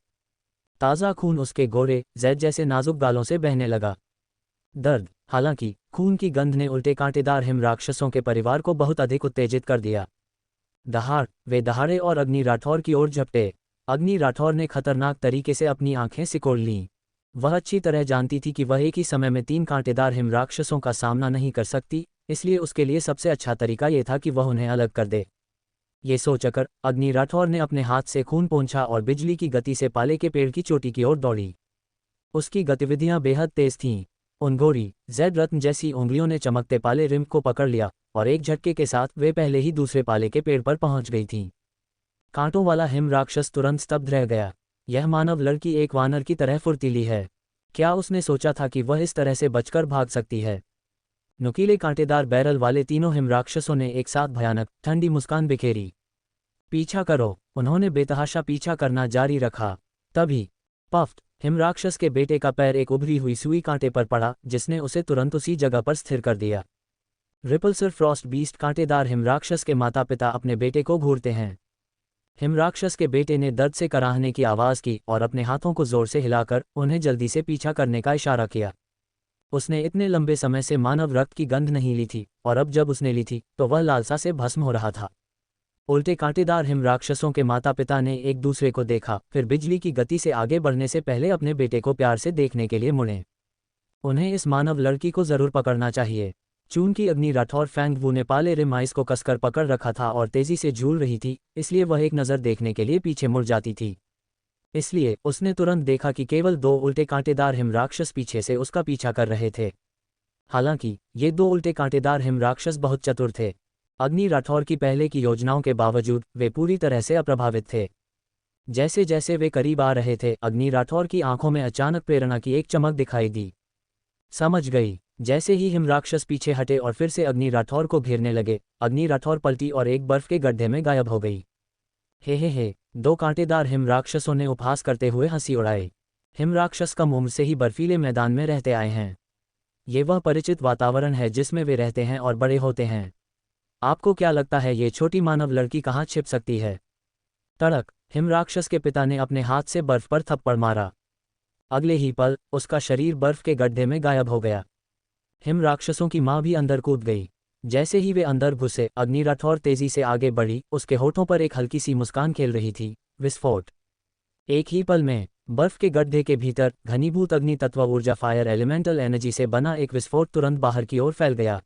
ताज़ा खून उसके गोरे जैद जैसे नाजुक गालों से बहने लगा। दर्द, हालांकि खून की गंध ने उल्टे कांटेदार हिम राक्षसों के परिवार को बहुत अधिक उत्तेजित कर दिया। दहाड़, वे दहाड़े और अग्नि राठौर की ओर झपटे। अग्नि राठौर ने खतरनाक तरीके से अपनी आंखें सिकोड़ लीं। वह अच्छी तरह जानती थी कि वह एक ही समय में 3 कांटेदार हिम राक्षसों का सामना नहीं कर सकती, इसलिए उसके लिए सबसे अच्छा तरीका यह था कि वह उन्हें अलग कर दे। ये सोचकर अग्नि राठौर ने अपने हाथ से खून पोंछा और बिजली की गति से पाले के पेड़ की चोटी की ओर दौड़ी। उसकी गतिविधियां बेहद तेज थीं। उन गोरी जेड रत्न जैसी उंगलियों ने चमकते पाले रिम को पकड़ लिया और एक झटके के साथ वे पहले ही दूसरे पाले के पेड़ पर पहुंच गई थीं। कांटों वाला हिम राक्षस तुरंत स्तब्ध रह गया। यह मानव लड़की एक वानर की तरह फुर्तीली है। क्या उसने सोचा था कि वह इस तरह से बचकर भाग सकती है? नुकीले कांटेदार बैरल वाले तीनों हिम राक्षसों ने एक साथ भयानक ठंडी मुस्कान बिखेरी। पीछा करो। उन्होंने बेतहाशा पीछा करना जारी रखा। तभी पफ्ट हिमराक्षस के बेटे का पैर एक उभरी हुई सुई कांटे पर पड़ा, जिसने उसे तुरंत उसी जगह पर स्थिर कर दिया। रिपल्सर फ्रॉस्ट बीस्ट कांटेदार हिमराक्षस के माता पिता अपने बेटे को घूरते हैं। हिमराक्षस के बेटे ने दर्द से कराहने की आवाज़ की और अपने हाथों को जोर से हिलाकर उन्हें जल्दी से पीछा करने का इशारा किया। उसने इतने लंबे समय से मानव रक्त की गंध नहीं ली थी और अब जब उसने ली थी तो वह लालसा से भस्म हो रहा था। उल्टे कांटेदार हिम राक्षसों के माता पिता ने एक दूसरे को देखा, फिर बिजली की गति से आगे बढ़ने से पहले अपने बेटे को प्यार से देखने के लिए मुड़े। उन्हें इस मानव लड़की को जरूर पकड़ना चाहिए। चून की अग्नि राठौर फैंग वू ने पाले रिम आइस को कसकर पकड़ रखा था और तेजी से झूल रही थी, इसलिए वह एक नज़र देखने के लिए पीछे मुड़ जाती थी। इसलिए उसने तुरंत देखा कि केवल दो उल्टे कांटेदार हिम राक्षस पीछे से उसका पीछा कर रहे थे। हालांकि ये दो उल्टे कांटेदार हिम राक्षस बहुत चतुर थे। अग्नि राठौर की पहले की योजनाओं के बावजूद वे पूरी तरह से अप्रभावित थे। जैसे जैसे वे करीब आ रहे थे, अग्नि राठौर की आंखों में अचानक प्रेरणा की एक चमक दिखाई दी। समझ गई। जैसे ही हिम राक्षस पीछे हटे और फिर से अग्नि राठौर को घेरने लगे, अग्नि राठौर पलटी और एक बर्फ के गड्ढे में गायब हो गई। हे, दो कांटेदार हिम राक्षसों ने उपहास करते हुए हंसी उड़ाई। हिम राक्षस कम उम्र से ही बर्फीले मैदान में रहते आए हैं। ये वह परिचित वातावरण है जिसमें वे रहते हैं और बड़े होते हैं। आपको क्या लगता है ये छोटी मानव लड़की कहाँ छिप सकती है? तड़क! हिम राक्षस के पिता ने अपने हाथ से बर्फ पर थप्पड़ मारा। अगले ही पल उसका शरीर बर्फ के गड्ढे में गायब हो गया। हिम राक्षसों की माँ भी अंदर कूद गई। जैसे ही वे अंदर घुसे, अग्नि राठौर तेजी से आगे बढ़ी। उसके होठों पर एक हल्की सी मुस्कान खेल रही थी। विस्फोट! एक ही पल में बर्फ के गड्ढे के भीतर घनीभूत अग्नि तत्व ऊर्जा फायर एलिमेंटल एनर्जी से बना एक विस्फोट तुरंत बाहर की ओर फैल गया।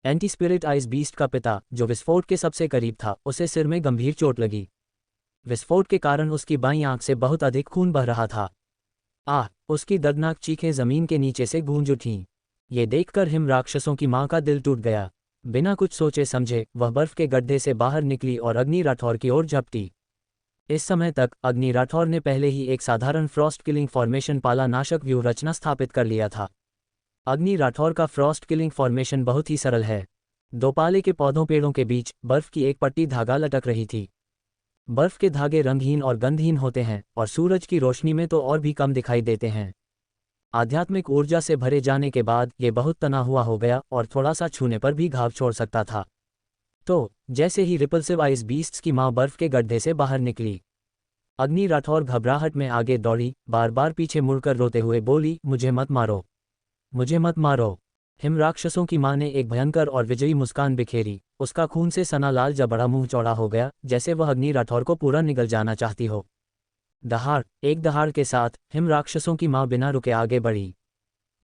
एंटी स्पिरिट आइस बीस्ट का पिता, जो विस्फोट के सबसे करीब था, उसे सिर में गंभीर चोट लगी। विस्फोट के कारण उसकी बाईं आंख से बहुत अधिक खून बह रहा था। उसकी दर्दनाक चीखें जमीन के नीचे से गूंज उठीं। ये देखकर हिम राक्षसों की मां का दिल टूट गया। बिना कुछ सोचे समझे वह बर्फ के गड्ढे से बाहर निकली और अग्नि राठौर की ओर झपटी। इस समय तक अग्नि राठौर ने पहले ही एक साधारण फ्रॉस्ट किलिंग फॉर्मेशन पाला नाशक व्यूह रचना स्थापित कर लिया था। अग्नि राठौर का फ्रॉस्ट किलिंग फॉर्मेशन बहुत ही सरल है। दो पाले के पौधों पेड़ों के बीच बर्फ की एक पट्टी धागा लटक रही थी। बर्फ के धागे रंगहीन और गंधहीन होते हैं और सूरज की रोशनी में तो और भी कम दिखाई देते हैं। आध्यात्मिक ऊर्जा से भरे जाने के बाद ये बहुत तना हुआ हो गया और थोड़ा सा छूने पर भी घाव छोड़ सकता था। तो जैसे ही रिपल्सिव आइस बीस्ट्स की मां बर्फ के गड्ढे से बाहर निकली, अग्नि राठौर घबराहट में आगे दौड़ी, बार बार पीछे मुड़कर रोते हुए बोली, मुझे मत मारो, मुझे मत मारो। हिम राक्षसों की मां ने एक भयंकर और विजयी मुस्कान बिखेरी। उसका खून से सना लाल जबड़ा मुंह चौड़ा हो गया, जैसे वह अग्नि राठौर को पूरा निगल जाना चाहती हो। एक दहाड़ के साथ हिम राक्षसों की मां बिना रुके आगे बढ़ी।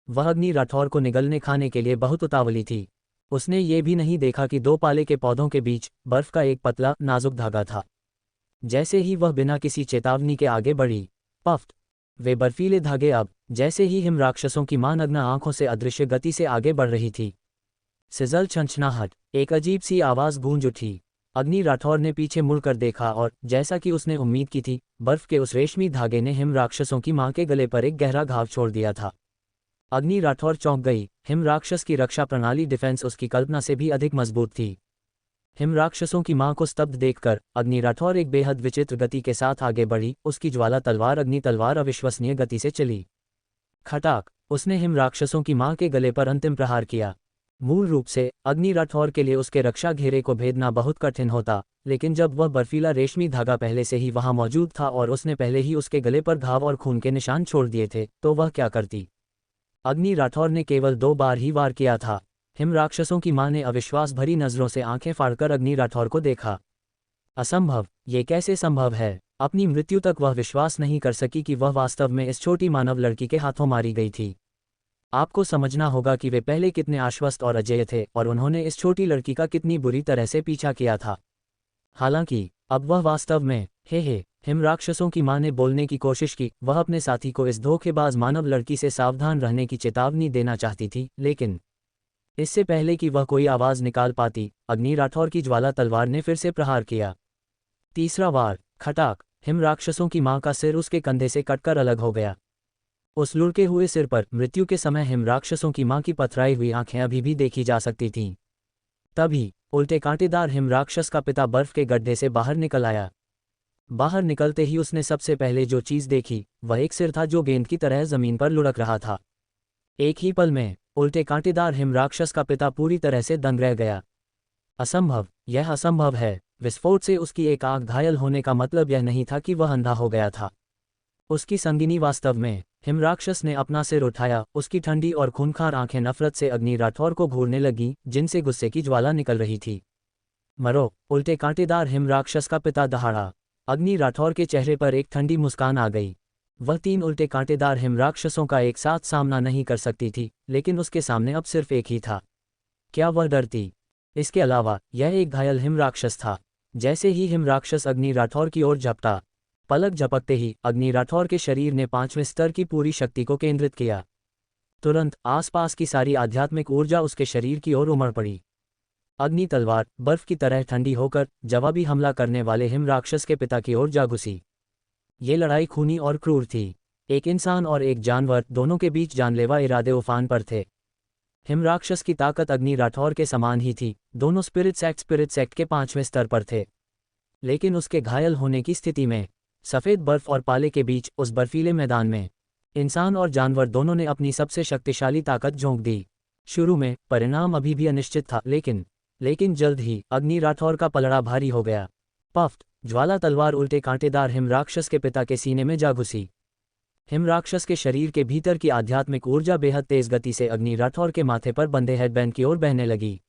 वह अग्नि राठौर को निगलने खाने के लिए बहुत उतावली थी। उसने ये भी नहीं देखा कि दो पाले के पौधों के बीच बर्फ का एक पतला नाजुक धागा था। जैसे ही वह बिना किसी चेतावनी के आगे बढ़ी, पफ्ट! वे बर्फीले धागे अब, जैसे ही हिम राक्षसों की मां नग्न आंखों से अदृश्य गति से आगे बढ़ रही थी। सिजल छंछनाहट! एक अजीब सी आवाज गूंज उठी। अग्नि राठौर ने पीछे मुड़कर देखा और जैसा कि उसने उम्मीद की थी, बर्फ के उस रेशमी धागे ने हिम राक्षसों की मां के गले पर एक गहरा घाव छोड़ दिया था। अग्नि राठौर चौंक गई। हिम राक्षस की रक्षा प्रणाली डिफेंस उसकी कल्पना से भी अधिक मजबूत थी। हिम राक्षसों की मां को स्तब्ध देखकर अग्नि राठौर एक बेहद विचित्र गति के साथ आगे बढ़ी। उसकी ज्वाला तलवार अग्नि तलवार अविश्वसनीय गति से चली। खटाक! उसने हिम राक्षसों की मां के गले पर अंतिम प्रहार किया। मूल रूप से अग्नि राठौर के लिए उसके रक्षा घेरे को भेदना बहुत कठिन होता, लेकिन जब वह बर्फीला रेशमी धागा पहले से ही वहां मौजूद था और उसने पहले ही उसके गले पर घाव और खून के निशान छोड़ दिए थे, तो वह क्या करती? अग्नि राठौर ने केवल 2 बार ही वार किया था। हिम राक्षसों की मां ने अविश्वास भरी नजरों से आंखें फाड़कर अग्नि राठौर को देखा। असंभव! ये कैसे संभव है? अपनी मृत्यु तक वह विश्वास नहीं कर सकी कि वह वास्तव में इस छोटी मानव लड़की के हाथों मारी गई थी। आपको समझना होगा कि वे पहले कितने आश्वस्त और अजेय थे और उन्होंने इस छोटी लड़की का कितनी बुरी तरह से पीछा किया था। हालांकि अब वह वास्तव में हिमराक्षसों की मां ने बोलने की कोशिश की, वह अपने साथी को इस धोखेबाज मानव लड़की से सावधान रहने की चेतावनी देना चाहती थी, लेकिन इससे पहले कि वह कोई आवाज निकाल पाती, अग्नि राठौर की ज्वाला तलवार ने फिर से प्रहार किया। तीसरा वार, खटाक। हिमराक्षसों की मां का सिर उसके कंधे से कटकर अलग हो गया। उस लुढ़के हुए सिर पर मृत्यु के समय हिमराक्षसों की मां की पथराई हुई आंखें अभी भी देखी जा सकती थीं। तभी उल्टे कांटेदार हिमराक्षस का पिता बर्फ के गड्ढे से बाहर निकल आया। बाहर निकलते ही उसने सबसे पहले जो चीज देखी वह एक सिर था जो गेंद की तरह जमीन पर लुढ़क रहा था। एक ही पल में उल्टे कांटेदार हिमराक्षस का पिता पूरी तरह से दंग रह गया। असंभव, यह असंभव है। विस्फोट से उसकी एक आंख घायल होने का मतलब यह नहीं था कि वह अंधा हो गया था। उसकी संगिनी वास्तव में। हिमराक्षस ने अपना सिर उठाया, उसकी ठंडी और खूंखार आंखें नफरत से अग्नि राठौर को घूरने लगीं, जिनसे गुस्से की ज्वाला निकल रही थी। मरो, उल्टे कांटेदार हिमराक्षस का पिता दहाड़ा। अग्नि राठौर के चेहरे पर एक ठंडी मुस्कान आ गई। वह 3 उल्टे कांटेदार हिमराक्षसों का एक साथ सामना नहीं कर सकती थी, लेकिन उसके सामने अब सिर्फ एक ही था। क्या वह डरती? इसके अलावा यह एक घायल हिमराक्षस था। जैसे ही हिमराक्षस अग्नि राठौर की ओर झपटा, पलक झपकते ही अग्नि राठौर के शरीर ने 5वें स्तर की पूरी शक्ति को केंद्रित किया। तुरंत आसपास की सारी आध्यात्मिक ऊर्जा उसके शरीर की ओर उमड़ पड़ी। अग्नि तलवार बर्फ की तरह ठंडी होकर जवाबी हमला करने वाले हिमराक्षस के पिता की ओर जा घुसी। ये लड़ाई खूनी और क्रूर थी। एक इंसान और एक जानवर दोनों के बीच जानलेवा इरादे उफान पर थे। हिमराक्षस की ताकत अग्नि राठौर के समान ही थी, दोनों स्पिरिट सेक्ट के 5वें स्तर पर थे। लेकिन उसके घायल होने की स्थिति में सफ़ेद बर्फ और पाले के बीच उस बर्फीले मैदान में इंसान और जानवर दोनों ने अपनी सबसे शक्तिशाली ताकत झोंक दी। शुरू में परिणाम अभी भी अनिश्चित था, लेकिन जल्द ही अग्नि राठौर का पलड़ा भारी हो गया। पफ्ट, ज्वाला तलवार उल्टे कांटेदार हिमराक्षस के पिता के सीने में जा घुसी। हिमराक्षस के शरीर के भीतर की आध्यात्मिक ऊर्जा बेहद तेज गति से अग्नि राठौर के माथे पर बंधे हेडबैंड की ओर बहने लगी।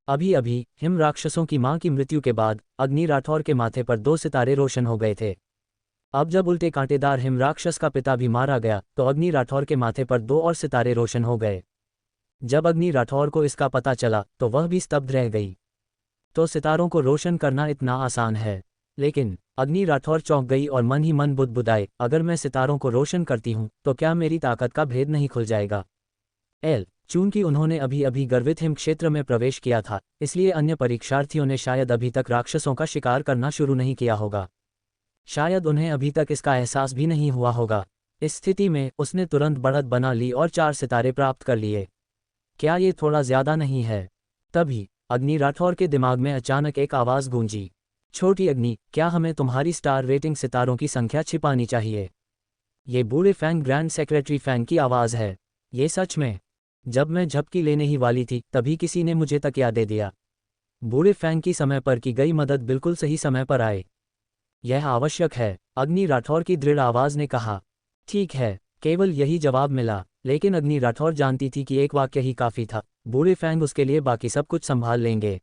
अभी अभी हिमराक्षसों की मां की मृत्यु के बाद अग्नि राठौर के माथे पर 2 सितारे रोशन हो गए थे। अब जब उल्टे कांटेदार हिमराक्षस का पिता भी मारा गया तो अग्नि राठौर के माथे पर 2 और सितारे रोशन हो गए। जब अग्नि राठौर को इसका पता चला तो वह भी स्तब्ध रह गई। तो सितारों को रोशन करना इतना आसान है, लेकिन अग्नि राठौर चौंक गई और मन ही मन बुदबुदाए, अगर मैं सितारों को रोशन करती हूँ तो क्या मेरी ताकत का भेद नहीं खुल जाएगा? चूंकि उन्होंने अभी अभी गर्वित हिम क्षेत्र में प्रवेश किया था, इसलिए अन्य परीक्षार्थियों ने शायद अभी तक राक्षसों का शिकार करना शुरू नहीं किया होगा। शायद उन्हें अभी तक इसका एहसास भी नहीं हुआ होगा। इस स्थिति में उसने तुरंत बढ़त बना ली और 4 सितारे प्राप्त कर लिए। क्या ये थोड़ा ज्यादा नहीं है? तभी अग्नि राठौर के दिमाग में अचानक एक आवाज गूंजी, छोटी अग्नि, क्या हमें तुम्हारी स्टार रेटिंग सितारों की संख्या छिपानी चाहिए? ये बूढ़े फैंग ग्रैंड सेक्रेटरी फैंग की आवाज है। ये सच में? जब मैं झपकी लेने ही वाली थी तभी किसी ने मुझे तकिया दे दिया। बूढ़े फैंग की समय पर की गई मदद बिल्कुल सही समय पर आए। यह आवश्यक है, अग्नि राठौर की दृढ़ आवाज ने कहा। ठीक है, केवल यही जवाब मिला, लेकिन अग्नि राठौर जानती थी कि एक वाक्य ही काफी था। बूढ़े फैंग उसके लिए बाकी सब कुछ संभाल लेंगे।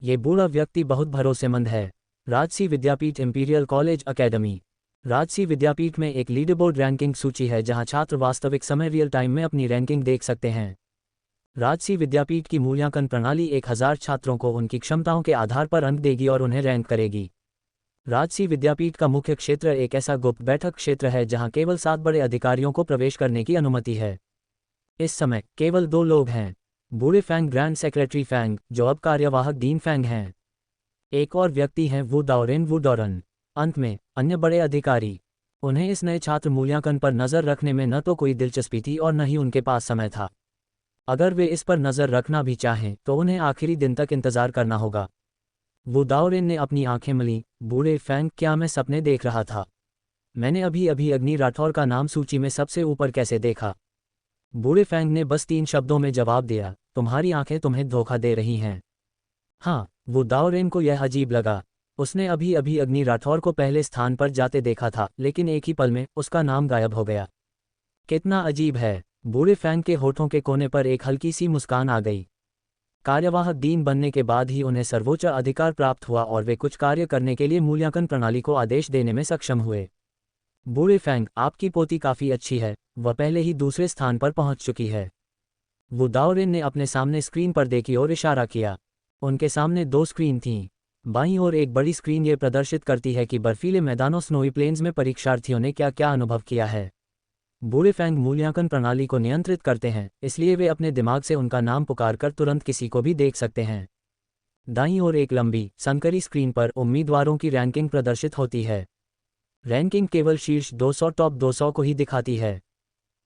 ये बूढ़ा व्यक्ति बहुत भरोसेमंद है। राजसी विद्यापीठ इंपीरियल कॉलेज अकेडमी। राजसी विद्यापीठ में एक लीडरबोर्ड रैंकिंग सूची है जहां छात्र वास्तविक समय रियल टाइम में अपनी रैंकिंग देख सकते हैं। राजसी विद्यापीठ की मूल्यांकन प्रणाली 1000 छात्रों को उनकी क्षमताओं के आधार पर अंक देगी और उन्हें रैंक करेगी। राजसी विद्यापीठ का मुख्य क्षेत्र एक ऐसा गुप्त बैठक क्षेत्र है जहां केवल 7 बड़े अधिकारियों को प्रवेश करने की अनुमति है। इस समय केवल 2 लोग हैं, बूढ़े फैंग ग्रैंड सेक्रेटरी फैंग, जो अब कार्यवाहक डीन फैंग हैं। एक और व्यक्ति हैं वू डॉरन। अंत में अन्य बड़े अधिकारी। उन्हें इस नए छात्र मूल्यांकन पर नजर रखने में न तो कोई दिलचस्पी थी और न ही उनके पास समय था। अगर वे इस पर नजर रखना भी चाहें तो उन्हें आखिरी दिन तक इंतजार करना होगा। वू डाओरेन ने अपनी आंखें मलीं। बूढ़े फैंग, क्या मैं सपने देख रहा था? मैंने अभी अभी अग्नि राठौर का नाम सूची में सबसे ऊपर कैसे देखा? बूढ़े फैंग ने बस 3 शब्दों में जवाब दिया, तुम्हारी आंखें तुम्हें धोखा दे रही हैं। हाँ, वू डाओरेन को यह अजीब लगा। उसने अभी अभी अग्नि राठौर को पहले स्थान पर जाते देखा था, लेकिन एक ही पल में उसका नाम गायब हो गया। कितना अजीब है। बूढ़े फैंग के होठों के कोने पर एक हल्की सी मुस्कान आ गई। कार्यवाहक डीन बनने के बाद ही उन्हें सर्वोच्च अधिकार प्राप्त हुआ और वे कुछ कार्य करने के लिए मूल्यांकन प्रणाली को आदेश देने में सक्षम हुए। बूढ़े फैंग, आपकी पोती काफी अच्छी है, वह पहले ही दूसरे स्थान पर पहुंच चुकी है। वू डाओरेन ने अपने सामने स्क्रीन पर देखी और इशारा किया। उनके सामने 2 स्क्रीन थीं। बाईं ओर एक बड़ी स्क्रीन ये प्रदर्शित करती है कि बर्फीले मैदानों स्नोई प्लेन्स में परीक्षार्थियों ने क्या क्या अनुभव किया है। बूढ़े फैंग मूल्यांकन प्रणाली को नियंत्रित करते हैं, इसलिए वे अपने दिमाग से उनका नाम पुकारकर तुरंत किसी को भी देख सकते हैं। दाईं ओर एक लंबी संकरी स्क्रीन पर उम्मीदवारों की रैंकिंग प्रदर्शित होती है। रैंकिंग केवल शीर्ष 200 टॉप 200 को ही दिखाती है।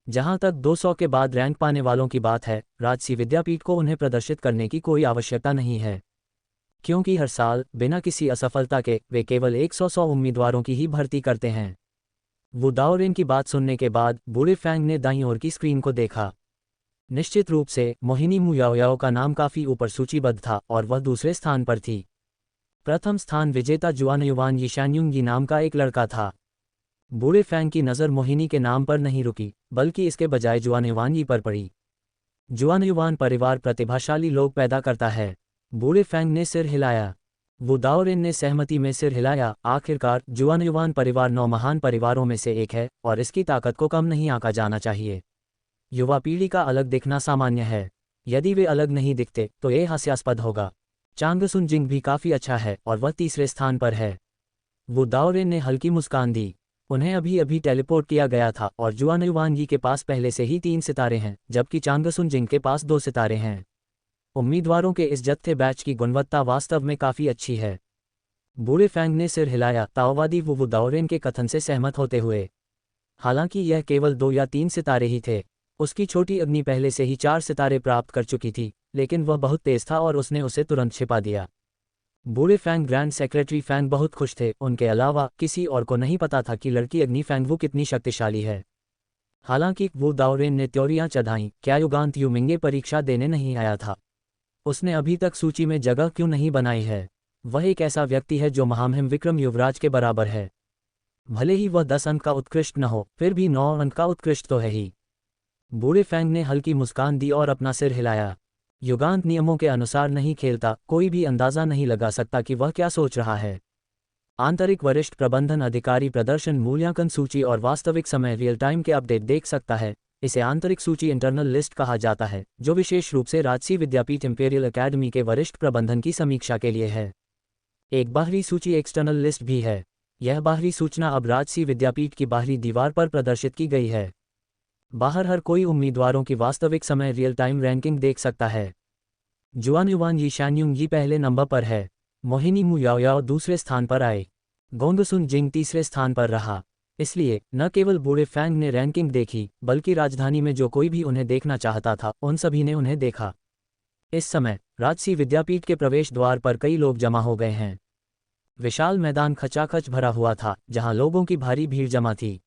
जहां तक 200 के बाद रैंक पाने वालों की बात है, राजसी विद्यापीठ को उन्हें प्रदर्शित करने की कोई आवश्यकता नहीं है, क्योंकि हर साल बिना किसी असफलता के वे केवल 100 उम्मीदवारों की ही भर्ती करते हैं। वु दाओरेन की बात सुनने के बाद बूढ़े फैंग ने दाईं ओर की स्क्रीन को देखा। निश्चित रूप से मोहिनी मु याओयाओ का नाम काफी ऊपर सूचीबद्ध था और वह दूसरे स्थान पर थी। प्रथम स्थान विजेता जुआनयुवान यिशान्युंग यी नाम का एक लड़का था। बूढ़े फैंग की नज़र मोहिनी के नाम पर नहीं रुकी, बल्कि इसके बजाय जुआनयुवान यी पर पड़ी। जुआनयुवान परिवार प्रतिभाशाली लोग पैदा करता है। बूढ़े फैंग ने सिर हिलाया। वु दाओरेन ने सहमति में सिर हिलाया। आखिरकार जुआनयुवान परिवार 9 महान परिवारों में से एक है और इसकी ताकत को कम नहीं आंका जाना चाहिए। युवा पीढ़ी का अलग दिखना सामान्य है। यदि वे अलग नहीं दिखते तो ये हास्यास्पद होगा। चांगसुन जिंग भी काफ़ी अच्छा है और वह तीसरे स्थान पर है। वु दाओरेन ने हल्की मुस्कान दी। उन्हें अभी अभी टेलीपोर्ट किया गया था और जुआनयुवान यी के पास पहले से ही 3 सितारे हैं, जबकि चांगसुन जिंग के पास 2 सितारे हैं। उम्मीदवारों के इस जत्थे बैच की गुणवत्ता वास्तव में काफ़ी अच्छी है। बूढ़े फैंग ने सिर हिलाया, ताओवादी वु दाओरेन के कथन से सहमत होते हुए। हालांकि यह केवल 2 या 3 सितारे ही थे। उसकी छोटी अग्नि पहले से ही 4 सितारे प्राप्त कर चुकी थी, लेकिन वह बहुत तेज था और उसने उसे तुरंत छिपा दिया। बूढ़े फैंग ग्रैंड सेक्रेटरी फैंग बहुत खुश थे। उनके अलावा किसी और को नहीं पता था कि लड़की अग्नि फैंग वु कितनी शक्तिशाली है। हालांकि वु दाओरेन ने त्योरियां चढ़ाईं, क्या युगांत यूमिंगे परीक्षा देने नहीं आया था? उसने अभी तक सूची में जगह क्यों नहीं बनाई है? वह एक ऐसा व्यक्ति है जो महामहिम विक्रम युवराज के बराबर है। भले ही वह 10 अंक का उत्कृष्ट न हो, फिर भी 9 अंक का उत्कृष्ट तो है ही। बूढ़े फैंग ने हल्की मुस्कान दी और अपना सिर हिलाया। युगांत नियमों के अनुसार नहीं खेलता, कोई भी अंदाजा नहीं लगा सकता कि वह क्या सोच रहा है। आंतरिक वरिष्ठ प्रबंधन अधिकारी प्रदर्शन मूल्यांकन सूची और वास्तविक समय रियल टाइम के अपडेट देख सकता है। इसे आंतरिक सूची इंटरनल लिस्ट कहा जाता है, जो विशेष रूप से राजसी विद्यापीठ इंपीरियल एकेडमी के वरिष्ठ प्रबंधन की समीक्षा के लिए है। एक बाहरी सूची एक्सटर्नल लिस्ट भी है। यह बाहरी सूचना अब राजसी विद्यापीठ की बाहरी दीवार पर प्रदर्शित की गई है। बाहर हर कोई उम्मीदवारों की वास्तविक समय रियल टाइम रैंकिंग देख सकता है। जुआनयुवान यिशान्युंग यी पहले नंबर पर है। मोहिनी मु याओयाओ दूसरे स्थान पर आए। गोंगसुन जिंग तीसरे स्थान पर रहा। इसलिए न केवल बूढ़े फैंग ने रैंकिंग देखी, बल्कि राजधानी में जो कोई भी उन्हें देखना चाहता था उन सभी ने उन्हें देखा। इस समय राजसी विद्यापीठ के प्रवेश द्वार पर कई लोग जमा हो गए हैं। विशाल मैदान खचाखच भरा हुआ था, जहां लोगों की भारी भीड़ जमा थी।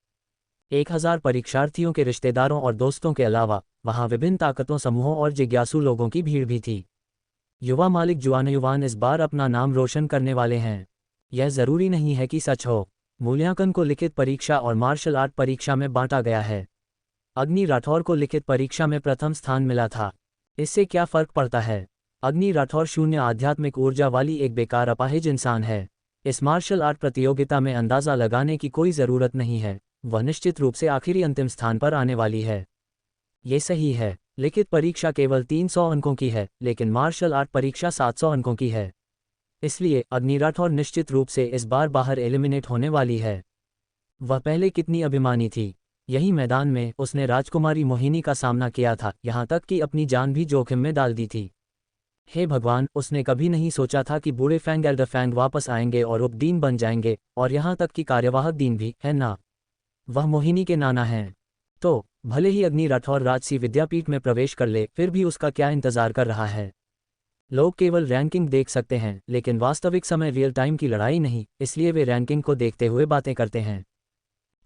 1000 परीक्षार्थियों के रिश्तेदारों और दोस्तों के अलावा वहां विभिन्न ताकतों समूहों और जिज्ञासु लोगों की भीड़ भी थी। युवा मालिक जुआनयुवान इस बार अपना नाम रोशन करने वाले हैं। यह जरूरी नहीं है कि सच हो। मूल्यांकन को लिखित परीक्षा और मार्शल आर्ट परीक्षा में बांटा गया है। अग्नि राठौर को लिखित परीक्षा में प्रथम स्थान मिला था। इससे क्या फर्क पड़ता है? अग्नि राठौर शून्य आध्यात्मिक ऊर्जा वाली एक बेकार अपाहिज इंसान है। इस मार्शल आर्ट प्रतियोगिता में अंदाज़ा लगाने की कोई ज़रूरत नहीं है। वह निश्चित रूप से आखिरी अंतिम स्थान पर आने वाली है। ये सही है। लिखित परीक्षा केवल 300 अंकों की है, लेकिन मार्शल आर्ट परीक्षा 700 अंकों की है। इसलिए अग्नि राठौर निश्चित रूप से इस बार बाहर एलिमिनेट होने वाली है। वह पहले कितनी अभिमानी थी। यही मैदान में उसने राजकुमारी मोहिनी का सामना किया था, यहाँ तक कि अपनी जान भी जोखिम में डाल दी थी। हे भगवान, उसने कभी नहीं सोचा था कि बूढ़े फैंग एल्डर फैंग वापस आएंगे और उपदीन बन जाएंगे, और यहाँ तक कि कार्यवाहक दीन भी, है ना? वह मोहिनी के नाना हैं। तो भले ही अग्नि राठौर राजसी विद्यापीठ में प्रवेश कर ले, फिर भी उसका क्या इंतजार कर रहा है? लोग केवल रैंकिंग देख सकते हैं, लेकिन वास्तविक समय रियल टाइम की लड़ाई नहीं, इसलिए वे रैंकिंग को देखते हुए बातें करते हैं।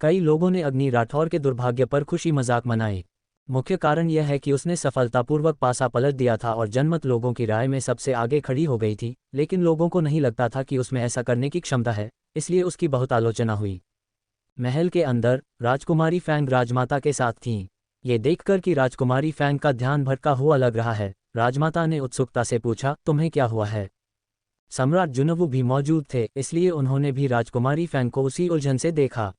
कई लोगों ने अग्नि राठौर के दुर्भाग्य पर खुशी मजाक मनाई। मुख्य कारण यह है कि उसने सफलतापूर्वक पासा पलट दिया था और जनमत लोगों की राय में सबसे आगे खड़ी हो गई थी, लेकिन लोगों को नहीं लगता था कि उसमें ऐसा करने की क्षमता है, इसलिए उसकी बहुत आलोचना हुई। महल के अंदर राजकुमारी फैंग राजमाता के साथ थीं। ये देखकर कि राजकुमारी फैंग का ध्यान भटका हुआ लग रहा है, राजमाता ने उत्सुकता से पूछा, तुम्हें क्या हुआ है? सम्राट जुनवू भी मौजूद थे, इसलिए उन्होंने भी राजकुमारी फैंग को उसी उलझन से देखा।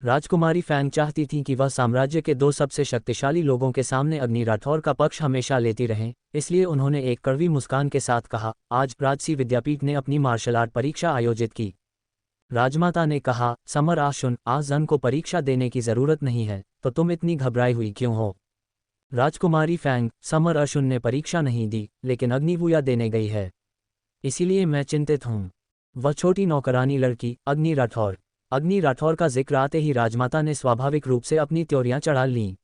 राजकुमारी फैंग चाहती थी कि वह साम्राज्य के दो सबसे शक्तिशाली लोगों के सामने अग्नि राठौर का पक्ष हमेशा लेती रहें, इसलिए उन्होंने एक कड़वी मुस्कान के साथ कहा, आज राजसी विद्यापीठ ने अपनी मार्शल आर्ट परीक्षा आयोजित की। राजमाता ने कहा, समर आशुन, आज जन को परीक्षा देने की जरूरत नहीं है, तो तुम इतनी घबराई हुई क्यों हो? राजकुमारी फैंग, समर अशुन ने परीक्षा नहीं दी, लेकिन अग्निवूया देने गई है, इसीलिए मैं चिंतित हूँ। वह छोटी नौकरानी लड़की, अग्नि राठौर का जिक्र आते ही राजमाता ने स्वाभाविक रूप से अपनी त्योरियां चढ़ा लीं।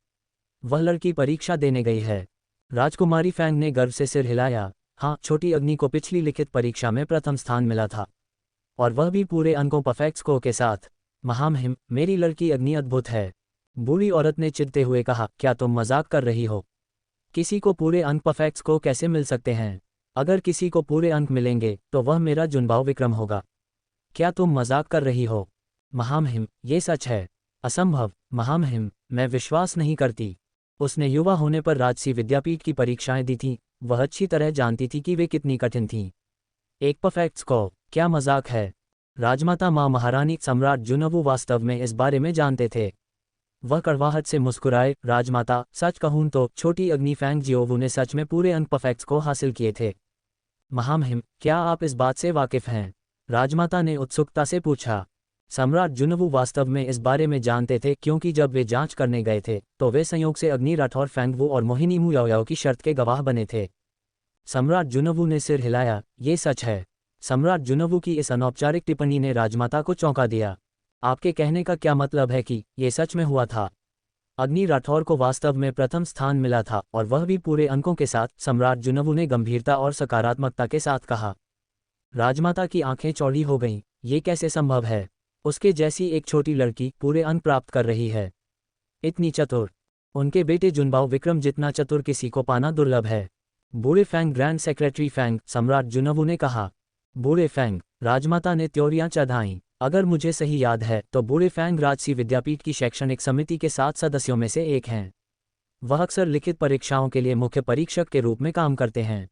वह लड़की परीक्षा देने गई है। राजकुमारी फैंग ने गर्व से सिर हिलाया। हाँ, छोटी अग्नि को पिछली लिखित परीक्षा में प्रथम स्थान मिला था, और वह भी पूरे अंकों परफेक्ट स्कोर के साथ। महामहिम, मेरी लड़की अग्नि अद्भुत है। बूढ़ी औरत ने चिढ़ते हुए कहा, क्या तुम मजाक कर रही हो? किसी को पूरे अंक परफेक्ट स्कोर कैसे मिल सकते हैं? अगर किसी को पूरे अंक मिलेंगे तो वह मेरा जुनबाव विक्रम होगा। क्या तुम मजाक कर रही हो? महामहिम, ये सच है। असंभव। महामहिम, मैं विश्वास नहीं करती। उसने युवा होने पर राजसी विद्यापीठ की परीक्षाएं दी थीं, वह अच्छी तरह जानती थी कि वे कितनी कठिन थीं। एक परफेक्ट स्कोर, क्या मजाक है? राजमाता माँ महारानी सम्राट जुनवू वास्तव में इस बारे में जानते थे। वह कड़वाहट से मुस्कुराए। राजमाता, सच कहूं तो छोटी अग्नि फैंग जियोवू ने सच में पूरे अंक परफेक्ट स्कोर हासिल किए थे। महामहिम, क्या आप इस बात से वाकिफ हैं? राजमाता ने उत्सुकता से पूछा। सम्राट जुनवू वास्तव में इस बारे में जानते थे, क्योंकि जब वे जांच करने गए थे तो वे संयोग से अग्नि राठौर फैंगवू और मोहिनी मुयाओ की शर्त के गवाह बने थे। सम्राट जुनवू ने सिर हिलाया। ये सच है। सम्राट जुनवू की इस अनौपचारिक टिप्पणी ने राजमाता को चौंका दिया। आपके कहने का क्या मतलब है कि ये सच में हुआ था? अग्नि राठौर को वास्तव में प्रथम स्थान मिला था, और वह भी पूरे अंकों के साथ, सम्राट जुनवू ने गंभीरता और सकारात्मकता के साथ कहा। राजमाता की आंखें चौड़ी हो गईं। ये कैसे संभव है? उसके जैसी एक छोटी लड़की पूरे अंक प्राप्त कर रही है, इतनी चतुर। उनके बेटे जुनबाओ विक्रम जितना चतुर किसी को पाना दुर्लभ है। बूढ़े फैंग, ग्रैंड सेक्रेटरी फैंग, सम्राट जुनवू ने कहा। बूढ़े फैंग, राजमाता ने त्योरियां चढ़ाईं। अगर मुझे सही याद है तो बूढ़े फैंग राजसी विद्यापीठ की शैक्षणिक समिति के 7 सदस्यों में से एक हैं। वह अक्सर लिखित परीक्षाओं के लिए मुख्य परीक्षक के रूप में काम करते हैं।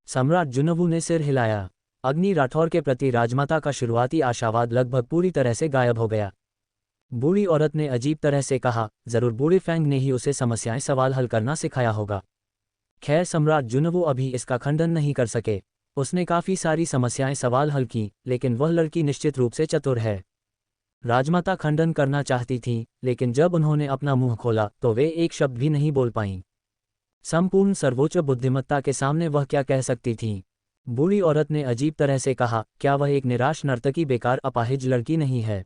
सम्राट जुनवू ने सिर हिलाया। अग्नि राठौर के प्रति राजमाता का शुरुआती आशावाद लगभग पूरी तरह से गायब हो गया। बूढ़ी औरत ने अजीब तरह से कहा, जरूर बूढ़े फैंग ने ही उसे समस्याएं सवाल हल करना सिखाया होगा। खैर, सम्राट जुनवू अभी इसका खंडन नहीं कर सके। उसने काफ़ी सारी समस्याएं सवाल हल की, लेकिन वह लड़की निश्चित रूप से चतुर है। राजमाता खंडन करना चाहती थीं, लेकिन जब उन्होंने अपना मुंह खोला तो वे एक शब्द भी नहीं बोल पाईं। संपूर्ण सर्वोच्च बुद्धिमत्ता के सामने वह क्या कह सकती थीं? बूढ़ी औरत ने अजीब तरह से कहा, क्या वह एक निराश नर्तकी, बेकार अपाहिज लड़की नहीं है?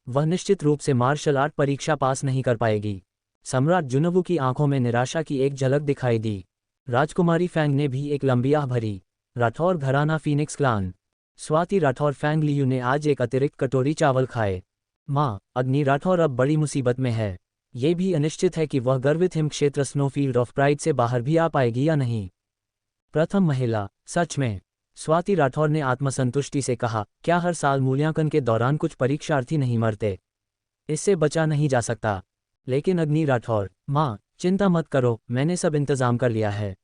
वह निश्चित रूप से मार्शल आर्ट परीक्षा पास नहीं कर पाएगी। सम्राट जुनवू की आंखों में निराशा की एक झलक दिखाई दी। राजकुमारी फैंग ने भी एक लंबी आह भरी। राठौर घराना, Phoenix Clan. Swati Rathore Fang Liu ने आज एक अतिरिक्त कटोरी चावल खाए। माँ, अग्नि राठौर अब बड़ी मुसीबत में है। ये भी अनिश्चित है कि वह गर्वित हिम क्षेत्र स्नोफील्ड ऑफ प्राइड से बाहर भी आ पाएगी या नहीं। प्रथम महिला, सच में? स्वाति राठौर ने आत्मसंतुष्टि से कहा, क्या हर साल मूल्यांकन के दौरान कुछ परीक्षार्थी नहीं मरते? इससे बचा नहीं जा सकता। लेकिन अग्नि राठौर, माँ, चिंता मत करो, मैंने सब इंतजाम कर लिया है।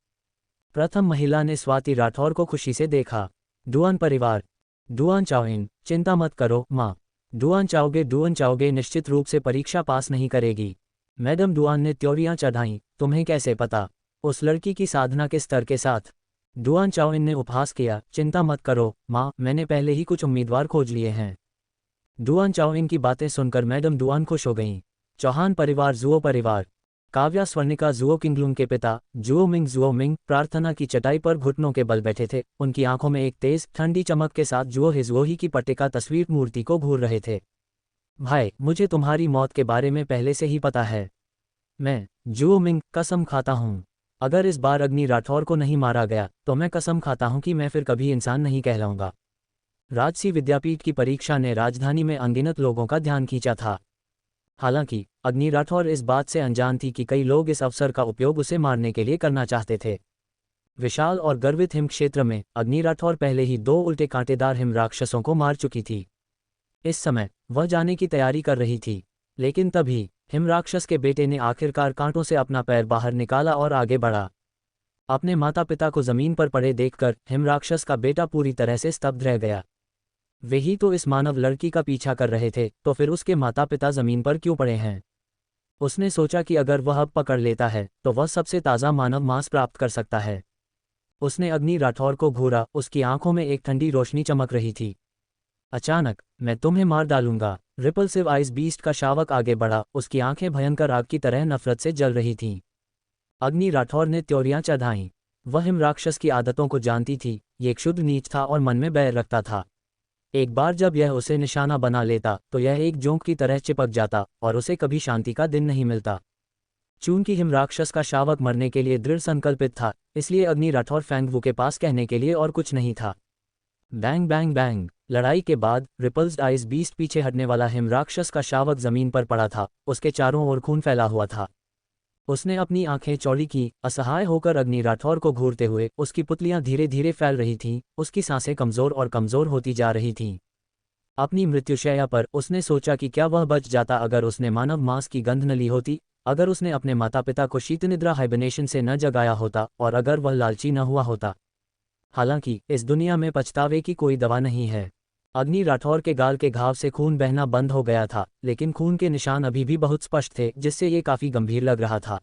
प्रथम महिला ने स्वाति राठौर को खुशी से देखा। डुआन परिवार, डुआन चाओइन, चिंता मत करो माँ। डुआन चाओगे निश्चित रूप से परीक्षा पास नहीं करेगी। मैडम डुआन ने त्योरियां चढ़ाईं। तुम्हें कैसे पता? उस लड़की की साधना के स्तर के साथ। डुआन चाओइन ने उपहास किया। चिंता मत करो माँ, मैंने पहले ही कुछ उम्मीदवार खोज लिए हैं। डुआन चाओइन की बातें सुनकर मैडम डुआन खुश हो गईं। चौहान परिवार, जुओ परिवार। काव्या स्वर्णिका जुओ किंगलुंग के पिता जुओ मिंग प्रार्थना की चटाई पर घुटनों के बल बैठे थे। उनकी आंखों में एक तेज ठंडी चमक के साथ जुओ हिजुओही की पट्टिका तस्वीर मूर्ति को घूर रहे थे। भाई, मुझे तुम्हारी मौत के बारे में पहले से ही पता है। मैं, जुओ मिंग, कसम खाता हूँ, अगर इस बार अग्नि राठौर को नहीं मारा गया तो मैं कसम खाता हूँ कि मैं फिर कभी इंसान नहीं कहलाऊंगा। राजसी विद्यापीठ की परीक्षा ने राजधानी में अनगिनत लोगों का ध्यान खींचा था। हालांकि अग्नि राठौर इस बात से अनजान थी कि कई लोग इस अवसर का उपयोग उसे मारने के लिए करना चाहते थे। विशाल और गर्वित हिम क्षेत्र में अग्नि राठौर पहले ही 2 उल्टे कांटेदार हिम राक्षसों को मार चुकी थी। इस समय वह जाने की तैयारी कर रही थी, लेकिन तभी हिम राक्षस के बेटे ने आखिरकार कांटों से अपना पैर बाहर निकाला और आगे बढ़ा। अपने माता पिता को जमीन पर पड़े देखकर हिम राक्षस का बेटा पूरी तरह से स्तब्ध रह गया। वे ही तो इस मानव लड़की का पीछा कर रहे थे, तो फिर उसके माता पिता जमीन पर क्यों पड़े हैं? उसने सोचा कि अगर वह अब पकड़ लेता है तो वह सबसे ताज़ा मानव मांस प्राप्त कर सकता है। उसने अग्नि राठौर को घूरा, उसकी आंखों में एक ठंडी रोशनी चमक रही थी। अचानक, मैं तुम्हें मार डालूंगा। रिपल्सिव आइस बीस्ट का शावक आगे बढ़ा, उसकी आंखें भयंकर आग की तरह नफरत से जल रही थीं। अग्नि राठौर ने त्योरियां चढ़ाईं। वह हिम राक्षस की आदतों को जानती थी, ये एक शुद्ध नीच था और मन में बैर रखता था। एक बार जब यह उसे निशाना बना लेता तो यह एक जोंक की तरह चिपक जाता और उसे कभी शांति का दिन नहीं मिलता। चूंकि हिम राक्षस का शावक मरने के लिए दृढ़ संकल्पित था, इसलिए अग्नि राठौर फेंगवू के पास कहने के लिए और कुछ नहीं था। Bang bang bang. लड़ाई के बाद रिपल्स्ड आइस बीस्ट पीछे हटने वाला हिम राक्षस का शावक जमीन पर पड़ा था, उसके चारों ओर खून फैला हुआ था। उसने अपनी आंखें चौड़ी की, असहाय होकर अग्नि राठौर को घूरते हुए। उसकी पुतलियां धीरे धीरे फैल रही थीं, उसकी सांसें कमज़ोर और कमज़ोर होती जा रही थीं। अपनी मृत्युशैया पर उसने सोचा कि क्या वह बच जाता अगर उसने मानव मांस की गंध न ली होती, अगर उसने अपने माता पिता को शीतनिद्रा हाइबरनेशन से न जगाया होता और अगर वह लालची न हुआ होता। हालांकि इस दुनिया में पछतावे की कोई दवा नहीं है। अग्नि राठौर के गाल के घाव से खून बहना बंद हो गया था, लेकिन खून के निशान अभी भी बहुत स्पष्ट थे, जिससे ये काफ़ी गंभीर लग रहा था।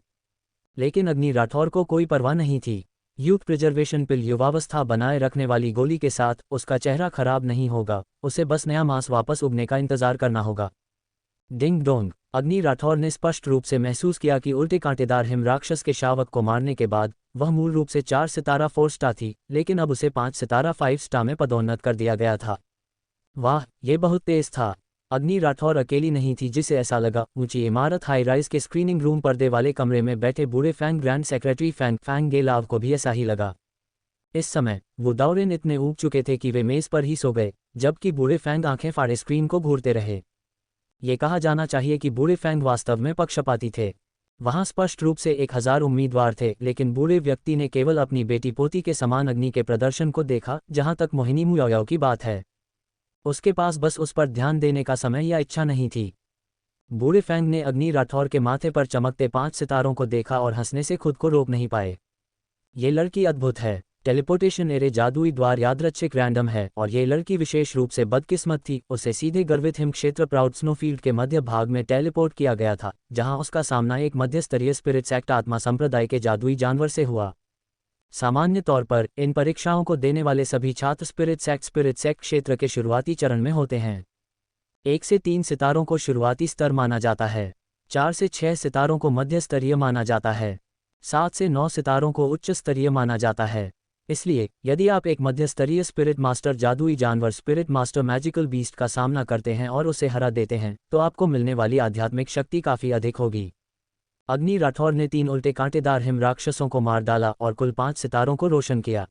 लेकिन अग्नि राठौर को कोई परवाह नहीं थी। यूथ प्रिजर्वेशन पिल युवावस्था बनाए रखने वाली गोली के साथ उसका चेहरा खराब नहीं होगा, उसे बस नया मांस वापस उगने का इंतजार करना होगा। Ding dong. अग्नि राठौर ने स्पष्ट रूप से महसूस किया कि उल्टे कांटेदार हिम राक्षस के शावक को मारने के बाद वह मूल रूप से 4 सितारा 4 स्टार थी, लेकिन अब उसे 5 सितारा 5 स्टार में पदोन्नत कर दिया गया था। वाह, ये बहुत तेज था। अग्नि राठौर अकेली नहीं थी जिसे ऐसा लगा। ऊंची इमारत हाई राइज के स्क्रीनिंग रूम पर्दे वाले कमरे में बैठे बूढ़े Fang grand secretary Fang Fang गेलाव को भी ऐसा ही लगा। इस समय वो दाउरेन इतने ऊब चुके थे कि वे मेज पर ही सो गए, जबकि बूढ़े फैंग आंखें फाड़े स्क्रीन को घूरते रहे। ये कहा जाना चाहिए कि बूढ़े फैंग वास्तव में पक्षपाती थे। वहां स्पष्ट रूप से 1000 उम्मीदवार थे, लेकिन बूढ़े व्यक्ति ने केवल अपनी बेटी पोती के समान अग्नि के प्रदर्शन को देखा। जहां तक मोहिनी मुयाओ की बात है, उसके पास बस उस पर ध्यान देने का समय या इच्छा नहीं थी। बूढ़े फैंग ने अग्नि राठौर के माथे पर चमकते 5 सितारों को देखा और हंसने से खुद को रोक नहीं पाए। ये लड़की अद्भुत है। टेलीपोर्टेशन एरे जादुई द्वार यादृच्छिक रैंडम है और ये लड़की विशेष रूप से बदकिस्मत थी। उसे सीधे गर्वित हिम क्षेत्र प्राउड स्नोफील्ड के मध्य भाग में टेलीपोर्ट किया गया था, जहां उसका सामना एक मध्य स्तरीय स्पिरिट सेक्ट आत्मा संप्रदाय के जादुई जानवर से हुआ। सामान्य तौर पर इन परीक्षाओं को देने वाले सभी छात्र स्पिरिट सेक्ट क्षेत्र के शुरुआती चरण में होते हैं। 1 से 3 सितारों को शुरुआती स्तर माना जाता है, 4 से 6 सितारों को मध्य स्तरीय माना जाता है, 7 से 9 सितारों को उच्च स्तरीय माना जाता है। इसलिए यदि आप एक मध्य स्तरीय स्पिरिट मास्टर जादुई जानवर स्पिरिट मास्टर मैजिकल बीस्ट का सामना करते हैं और उसे हरा देते हैं, तो आपको मिलने वाली आध्यात्मिक शक्ति काफ़ी अधिक होगी। अग्नि राठौर ने 3 उल्टे कांटेदार हिम राक्षसों को मार डाला और कुल 5 सितारों को रोशन किया।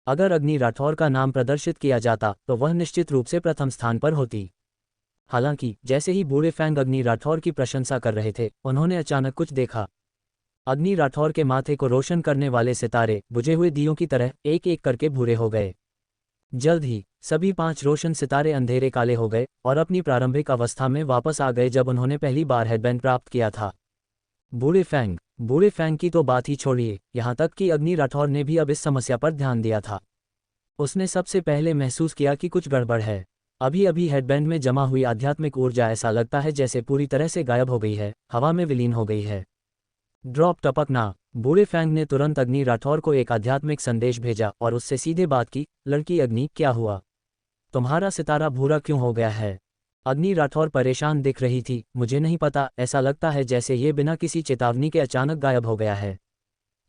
अगर अग्नि राठौर का नाम प्रदर्शित किया जाता तो वह निश्चित रूप से प्रथम स्थान पर होती। हालांकि जैसे ही बूढ़े फैंग अग्नि राठौर की प्रशंसा कर रहे थे, उन्होंने अचानक कुछ देखा। अग्नि राठौर के माथे को रोशन करने वाले सितारे बुझे हुए दियों की तरह एक एक करके भूरे हो गए। जल्द ही सभी 5 रोशन सितारे अंधेरे काले हो गए और अपनी प्रारंभिक अवस्था में वापस आ गए जब उन्होंने पहली बार हेडबैंड प्राप्त किया था। बूढ़े फैंग की तो बात ही छोड़िए, यहाँ तक कि अग्नि राठौर ने भी अब इस समस्या पर ध्यान दिया था। उसने सबसे पहले महसूस किया कि कुछ गड़बड़ है। अभी अभी हेडबैंड में जमा हुई आध्यात्मिक ऊर्जा ऐसा लगता है जैसे पूरी तरह से गायब हो गई है, हवा में विलीन हो गई है। ड्रॉप टपकना। बूढ़े फैंग ने तुरंत अग्नि राठौर को एक आध्यात्मिक संदेश भेजा और उससे सीधे बात की। लड़की अग्नि, क्या हुआ? तुम्हारा सितारा भूरा क्यों हो गया है? अग्नि राठौर परेशान दिख रही थी। मुझे नहीं पता, ऐसा लगता है जैसे ये बिना किसी चेतावनी के अचानक गायब हो गया है।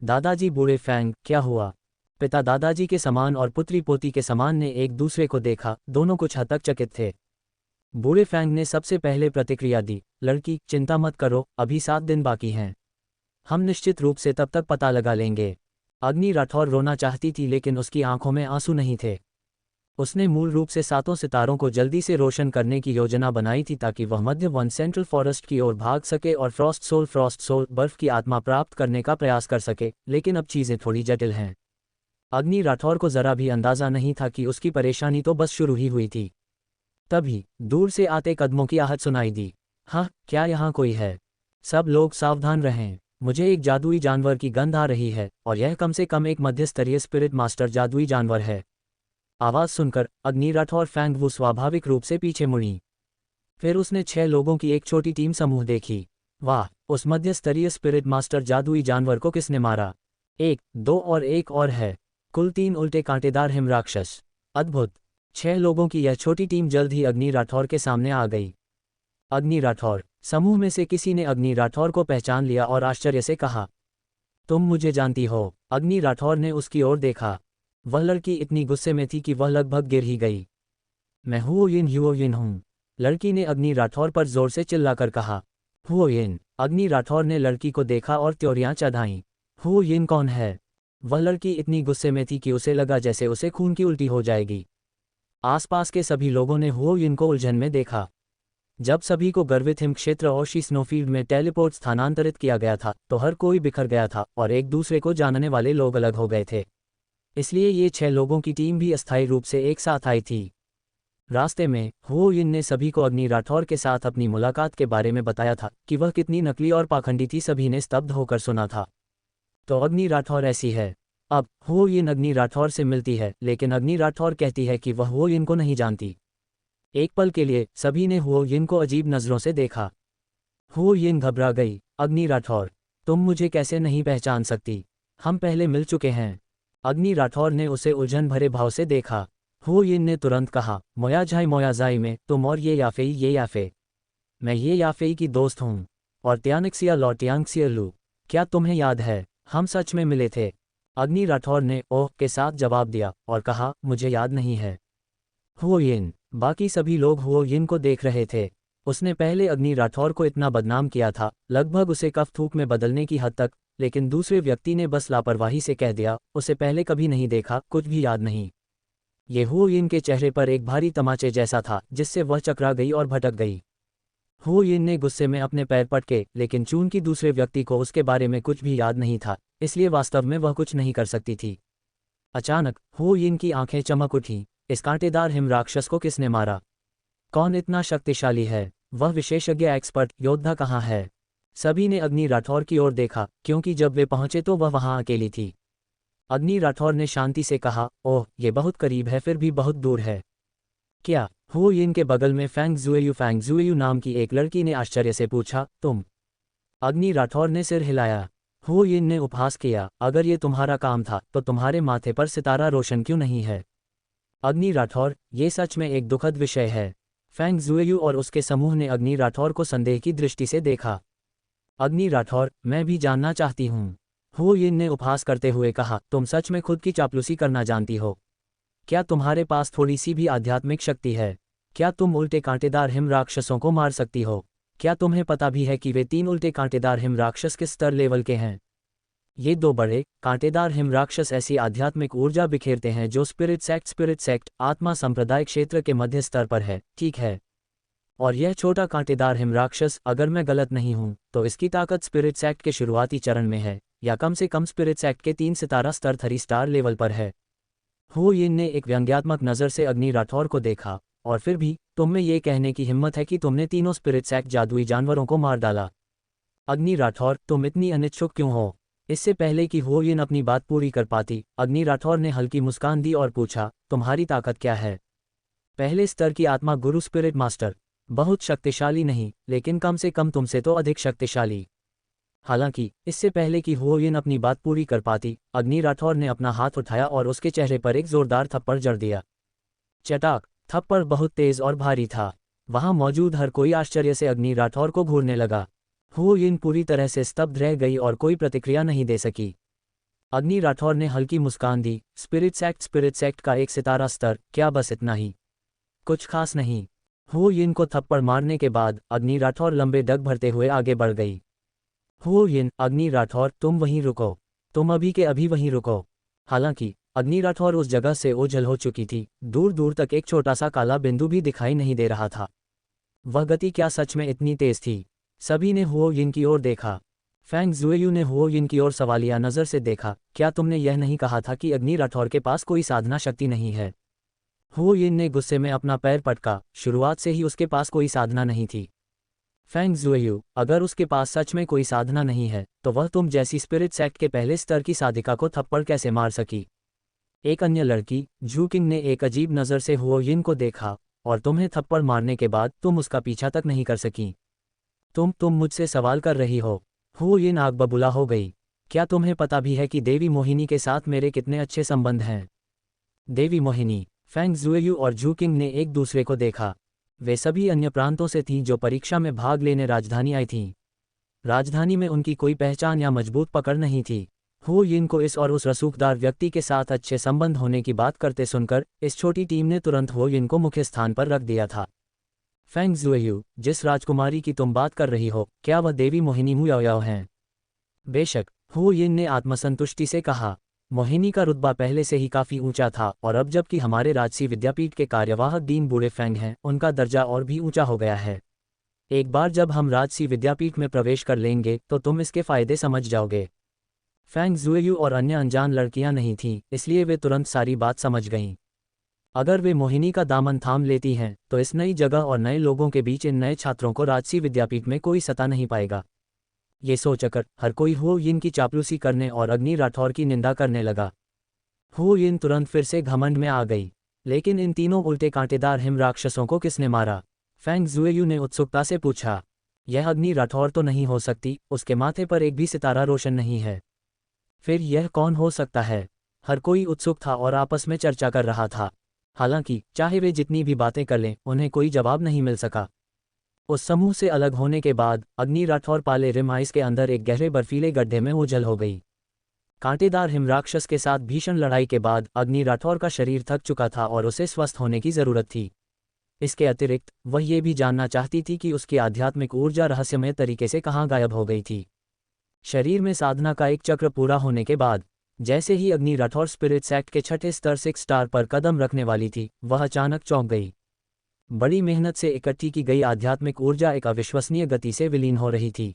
दादाजी। बूढ़े फैंग, क्या हुआ? पिता दादाजी के समान और पुत्री पोती के समान ने एक दूसरे को देखा, दोनों कुछ हद तक चकित थे। बूढ़े फैंग ने सबसे पहले प्रतिक्रिया दी। लड़की, चिंता मत करो, अभी 7 दिन बाकी हैं। हम निश्चित रूप से तब तक पता लगा लेंगे। अग्नि राठौर रोना चाहती थी, लेकिन उसकी आंखों में आंसू नहीं थे। उसने मूल रूप से 7 सितारों को जल्दी से रोशन करने की योजना बनाई थी ताकि वह मध्य वन सेंट्रल फॉरेस्ट की ओर भाग सके और फ्रॉस्ट सोल बर्फ की आत्मा प्राप्त करने का प्रयास कर सके। लेकिन अब चीज़ें थोड़ी जटिल हैं। अग्नि राठौर को जरा भी अंदाजा नहीं था कि उसकी परेशानी तो बस शुरू ही हुई थी। तभी दूर से आते कदमों की आहट सुनाई दी। हाँ, क्या यहाँ कोई है? सब लोग सावधान रहें, मुझे एक जादुई जानवर की गंध आ रही है और यह कम से कम एक मध्य स्तरीय स्पिरिट मास्टर जादुई जानवर है। आवाज़ सुनकर अग्नि राठौर फैंग वू स्वाभाविक रूप से पीछे मुड़ी। फिर उसने 6 लोगों की एक छोटी टीम समूह देखी। वाह, उस मध्य स्तरीय स्पिरिट मास्टर जादुई जानवर को किसने मारा? 1, 2 और एक और है। कुल 3 उल्टे कांटेदार हिमराक्षस। अद्भुत। 6 लोगों की यह छोटी टीम जल्द ही अग्नि राठौर के सामने आ गई। अग्नि राठौर। समूह में से किसी ने अग्नि राठौर को पहचान लिया और आश्चर्य से कहा, तुम मुझे जानती हो? अग्नि राठौर ने उसकी ओर देखा। वह लड़की इतनी गुस्से में थी कि वह लगभग गिर ही गई। मैं हुओ यिन हूँ। लड़की ने अग्नि राठौर पर जोर से चिल्लाकर कहा। हुओ यिन। अग्नि राठौर ने लड़की को देखा और त्योरियां चढ़ाईं। हुओ यिन कौन है? वह लड़की इतनी गुस्से में थी कि उसे लगा जैसे उसे खून की उल्टी हो जाएगी। आसपास के सभी लोगों ने हुओ यिन को उलझन में देखा। जब सभी को गर्वित हिम क्षेत्र ओशी स्नोफील्ड में टेलीपोर्ट स्थानांतरित किया गया था तो हर कोई बिखर गया था और एक दूसरे को जानने वाले लोग अलग हो गए थे। इसलिए ये 6 लोगों की टीम भी अस्थायी रूप से एक साथ आई थी। रास्ते में हुओ यिन ने सभी को अग्नि राठौर के साथ अपनी मुलाकात के बारे में बताया था कि वह कितनी नकली और पाखंडी थी। सभी ने स्तब्ध होकर सुना था। तो अग्नि राठौर ऐसी है। अब हुओ यिन अग्नि राठौर से मिलती है, लेकिन अग्नि राठौर कहती है कि वह हुओ यिन को नहीं जानती। एक पल के लिए सभी ने हुओ यिन को अजीब नज़रों से देखा। हुओ यिन घबरा गई। अग्नि राठौर, तुम मुझे कैसे नहीं पहचान सकती? हम पहले मिल चुके हैं। अग्नि राठौर ने उसे उलझन भरे भाव से देखा। हुओ यिन ने तुरंत कहा, मोयाजाई में तुम और ये याफे। मैं ये याफेई की दोस्त हूँ। और त्यानक्सिया लॉटियांगसिया लू। क्या तुम्हें याद है, हम सच में मिले थे? अग्नि राठौर ने ओह के साथ जवाब दिया और कहा, मुझे याद नहीं है। हुओ यिन। बाकी सभी लोग हुओ यिन को देख रहे थे। उसने पहले अग्नि राठौर को इतना बदनाम किया था, लगभग उसे कफ थूक में बदलने की हद तक, लेकिन दूसरे व्यक्ति ने बस लापरवाही से कह दिया, उसे पहले कभी नहीं देखा, कुछ भी याद नहीं। ये हुओ यिन के चेहरे पर एक भारी तमाचे जैसा था जिससे वह चकरा गई और भटक गई। हुओ यिन ने गुस्से में अपने पैर पटके, लेकिन चूंकि दूसरे व्यक्ति को उसके बारे में कुछ भी याद नहीं था, इसलिए वास्तव में वह कुछ नहीं कर सकती थी। अचानक हुओ यिन की आंखें चमक उठीं। इस कांटेदार हिम राक्षस को किसने मारा? कौन इतना शक्तिशाली है? वह विशेषज्ञ एक्सपर्ट योद्धा कहाँ है? सभी ने अग्नि राठौर की ओर देखा, क्योंकि जब वे पहुंचे तो वह वहां अकेली थी। अग्नि राठौर ने शांति से कहा, ओह, ये बहुत करीब है फिर भी बहुत दूर है। क्या? हुओ यिन के बगल में फैंग जुएयू नाम की एक लड़की ने आश्चर्य से पूछा, तुम? अग्नि राठौर ने सिर हिलाया। हुओ यिन ने उपहास किया, अगर ये तुम्हारा काम था तो तुम्हारे माथे पर सितारा रोशन क्यों नहीं है? अग्नि राठौर, ये सच में एक दुखद विषय है। फैंग जुएयू और उसके समूह ने अग्नि राठौर को संदेह की दृष्टि से देखा। अग्नि राठौर, मैं भी जानना चाहती हूँ। हुओ यिन ने उपहास करते हुए कहा, तुम सच में खुद की चापलूसी करना जानती हो? क्या तुम्हारे पास थोड़ी सी भी आध्यात्मिक शक्ति है? क्या तुम उल्टे कांटेदार हिम राक्षसों को मार सकती हो? क्या तुम्हें पता भी है कि वे 3 उल्टे कांटेदार हिम राक्षस किस स्तर लेवल के हैं? ये 2 बड़े कांटेदार हिम राक्षस ऐसी आध्यात्मिक ऊर्जा बिखेरते हैं जो स्पिरिट सेक्ट आत्मा संप्रदाय क्षेत्र के मध्य स्तर पर है, ठीक है? और यह छोटा कांटेदार हिम राक्षस, अगर मैं गलत नहीं हूं, तो इसकी ताकत स्पिरिट सेक्ट के शुरुआती चरण में है, या कम से कम स्पिरिट सेक्ट के 3 सितारा स्तर 3 स्टार लेवल पर है। हुओ यिन ने एक व्यंग्यात्मक नज़र से अग्नि राठौर को देखा, और फिर भी, तुम में ये कहने की हिम्मत है कि तुमने तीनों स्पिरिट सेक्ट जादुई जानवरों को मार डाला? अग्नि राठौर, तुम इतनी अनिच्छुक क्यों हो? इससे पहले कि हुओ यिन अपनी बात पूरी कर पाती, अग्नि राठौर ने हल्की मुस्कान दी और पूछा, तुम्हारी ताकत क्या है? पहले स्तर की आत्मा गुरु स्पिरिट मास्टर। बहुत शक्तिशाली नहीं, लेकिन कम से कम तुमसे तो अधिक शक्तिशाली। हालांकि इससे पहले कि हुओ यिन अपनी बात पूरी कर पाती, अग्नि राठौर ने अपना हाथ उठाया और उसके चेहरे पर एक जोरदार थप्पड़ जड़ दिया। चटाक। थप्पड़ बहुत तेज और भारी था। वहां मौजूद हर कोई आश्चर्य से अग्नि राठौर को घूरने लगा। हुओ यिन पूरी तरह से स्तब्ध रह गई और कोई प्रतिक्रिया नहीं दे सकी। अग्नि राठौर ने हल्की मुस्कान दी, स्पिरिट सेक्ट का एक सितारा स्तर, क्या बस इतना ही? कुछ खास नहीं। हुओ यिन को थप्पड़ मारने के बाद अग्नि राठौर लंबे डग भरते हुए आगे बढ़ गई। हुओ यिन, अग्नि राठौर, तुम वहीं रुको। तुम अभी के अभी वहीं रुको। हालांकि अग्नि राठौर उस जगह से ओझल हो चुकी थी, दूर दूर तक एक छोटा सा काला बिंदु भी दिखाई नहीं दे रहा था। वह गति क्या सच में इतनी तेज थी? सभी ने हुओ यिन की ओर देखा। फैंग जुएयू ने हुओ यिन की ओर सवालिया नज़र से देखा, क्या तुमने यह नहीं कहा था कि अग्नि राठौर के पास कोई साधना शक्ति नहीं है? हुओ यिन ने गुस्से में अपना पैर पटका, शुरुआत से ही उसके पास कोई साधना नहीं थी। फैंग जुएयू, अगर उसके पास सच में कोई साधना नहीं है, तो वह तुम जैसी स्पिरिट सेक्ट के पहले स्तर की साधिका को थप्पड़ कैसे मार सकी? एक अन्य लड़की जूकिंग ने एक अजीब नज़र से हुओ यिन को देखा, और तुम्हें थप्पड़ मारने के बाद तुम उसका पीछा तक नहीं कर सकी। तुम मुझसे सवाल कर रही हो। हुओ यिन आग बबूला हो गई। क्या तुम्हें पता भी है कि देवी मोहिनी के साथ मेरे कितने अच्छे संबंध हैं? देवी मोहिनी। फेंग जुएयू और जूकिंग ने एक दूसरे को देखा। वे सभी अन्य प्रांतों से थीं जो परीक्षा में भाग लेने राजधानी आई थीं। राजधानी में उनकी कोई पहचान या मजबूत पकड़ नहीं थी। हुओ यिन को इस और उस रसूखदार व्यक्ति के साथ अच्छे संबंध होने की बात करते सुनकर इस छोटी टीम ने तुरंत हुओ यिन को मुख्य स्थान पर रख दिया था। फेंग जुएयू, जिस राजकुमारी की तुम बात कर रही हो, क्या वह देवी मोहिनी हुयाओ हैं? बेशक, हुओ यिन ने आत्मसंतुष्टि से कहा। मोहिनी का रुतबा पहले से ही काफी ऊंचा था, और अब जबकि हमारे राजसी विद्यापीठ के कार्यवाहक डीन बूढ़े फेंग हैं, उनका दर्जा और भी ऊंचा हो गया है। एक बार जब हम राजसी विद्यापीठ में प्रवेश कर लेंगे तो तुम इसके फायदे समझ जाओगे। फेंग जुएयू और अन्य अनजान लड़कियां नहीं थीं, इसलिए वे तुरंत सारी बात समझ गईं। अगर वे मोहिनी का दामन थाम लेती हैं तो इस नई जगह और नए लोगों के बीच इन नए छात्रों को राजसी विद्यापीठ में कोई सता नहीं पाएगा। ये सोचकर हर कोई हुओ यिन की चापलूसी करने और अग्नि राठौर की निंदा करने लगा। हुओ यिन तुरंत फिर से घमंड में आ गई। लेकिन इन तीनों उल्टे कांटेदार हिम राक्षसों को किसने मारा? फेंग जुएयू ने उत्सुकता से पूछा। यह अग्नि राठौर तो नहीं हो सकती, उसके माथे पर एक भी सितारा रोशन नहीं है। फिर यह कौन हो सकता है? हर कोई उत्सुक था और आपस में चर्चा कर रहा था। हालांकि चाहे वे जितनी भी बातें कर लें, उन्हें कोई जवाब नहीं मिल सका। उस समूह से अलग होने के बाद अग्नि राठौर पाले रिम आइस के अंदर एक गहरे बर्फीले गड्ढे में ओझल हो गई। कांटेदार हिमराक्षस के साथ भीषण लड़ाई के बाद अग्नि राठौर का शरीर थक चुका था और उसे स्वस्थ होने की जरूरत थी। इसके अतिरिक्त वह ये भी जानना चाहती थी कि उसकी आध्यात्मिक ऊर्जा रहस्यमय तरीके से कहाँ गायब हो गई थी। शरीर में साधना का एक चक्र पूरा होने के बाद जैसे ही अग्नि राठौर स्पिरिट सेक्ट के छठे स्तर 6 स्टार पर कदम रखने वाली थी, वह अचानक चौंक गई। बड़ी मेहनत से इकट्ठी की गई आध्यात्मिक ऊर्जा एक अविश्वसनीय गति से विलीन हो रही थी।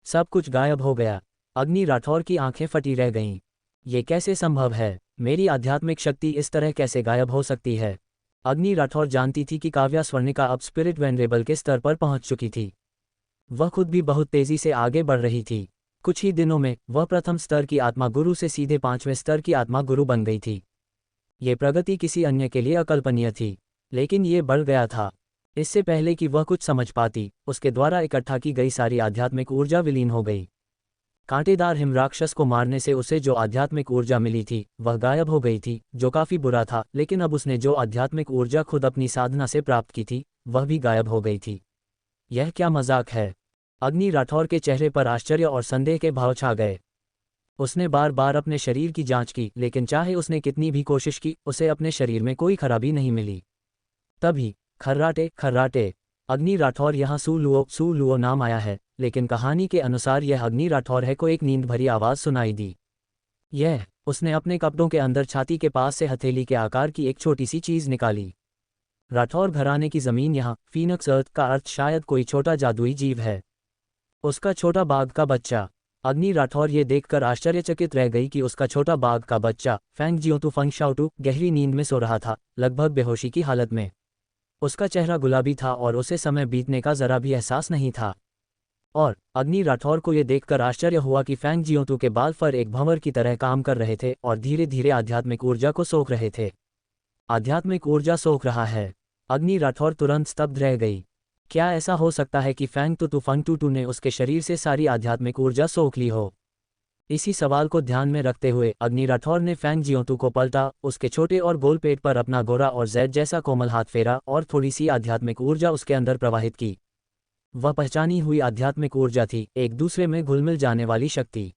सब कुछ गायब हो गया। अग्नि राठौर की आंखें फटी रह गईं। ये कैसे संभव है? मेरी आध्यात्मिक शक्ति इस तरह कैसे गायब हो सकती है? अग्नि राठौर जानती थी कि काव्या स्वर्णिका अब स्पिरिट वेनरेबल के स्तर पर पहुंच चुकी थी। वह खुद भी बहुत तेजी से आगे बढ़ रही थी। कुछ ही दिनों में वह प्रथम स्तर की आत्मा गुरु से सीधे 5वें स्तर की आत्मा गुरु बन गई थी। ये प्रगति किसी अन्य के लिए अकल्पनीय थी, लेकिन ये बढ़ गया था। इससे पहले कि वह कुछ समझ पाती, उसके द्वारा इकट्ठा की गई सारी आध्यात्मिक ऊर्जा विलीन हो गई। कांटेदार हिमराक्षस को मारने से उसे जो आध्यात्मिक ऊर्जा मिली थी वह गायब हो गई थी, जो काफी बुरा था। लेकिन अब उसने जो आध्यात्मिक ऊर्जा खुद अपनी साधना से प्राप्त की थी वह भी गायब हो गई थी। यह क्या मजाक है? अग्नि राठौर के चेहरे पर आश्चर्य और संदेह के भाव छा गए। उसने बार बार अपने शरीर की जांच की, लेकिन चाहे उसने कितनी भी कोशिश की, उसे अपने शरीर में कोई खराबी नहीं मिली। तभी खर्राटे खर्राटे, अग्नि राठौर यहाँ सू लुओ नाम आया है, लेकिन कहानी के अनुसार यह अग्नि राठौर है को एक नींद भरी आवाज सुनाई दी। उसने अपने कपड़ों के अंदर छाती के पास से हथेली के आकार की एक छोटी सी चीज निकाली। राठौर घराने की जमीन यहाँ फीनक्स अर्थ का अर्थ शायद कोई छोटा जादुई जीव है। उसका छोटा बाघ का बच्चा। अग्नि राठौर ये देखकर आश्चर्यचकित रह गई कि उसका छोटा बाघ का बच्चा फेंग जियोतू फंगशाओटू गहरी नींद में सो रहा था, लगभग बेहोशी की हालत में। उसका चेहरा गुलाबी था और उसे समय बीतने का जरा भी एहसास नहीं था। और अग्नि राठौर को यह देखकर आश्चर्य हुआ कि फेंग जियोतू के बाल फर एक भंवर की तरह काम कर रहे थे और धीरे धीरे आध्यात्मिक ऊर्जा को सोख रहे थे। आध्यात्मिक ऊर्जा सोख रहा है। अग्नि राठौर तुरंत स्तब्ध रह गई। क्या ऐसा हो सकता है कि फेंग फंगटूटू ने उसके शरीर से सारी आध्यात्मिक ऊर्जा सोख ली हो? इसी सवाल को ध्यान में रखते हुए अग्नि राठौर ने फेंग जियोतू को पलटा, उसके छोटे और गोल पेट पर अपना गोरा और जैद जैसा कोमल हाथ फेरा और थोड़ी सी आध्यात्मिक ऊर्जा उसके अंदर प्रवाहित की। वह पहचानी हुई आध्यात्मिक ऊर्जा थी, एक दूसरे में घुलमिल जाने वाली शक्ति।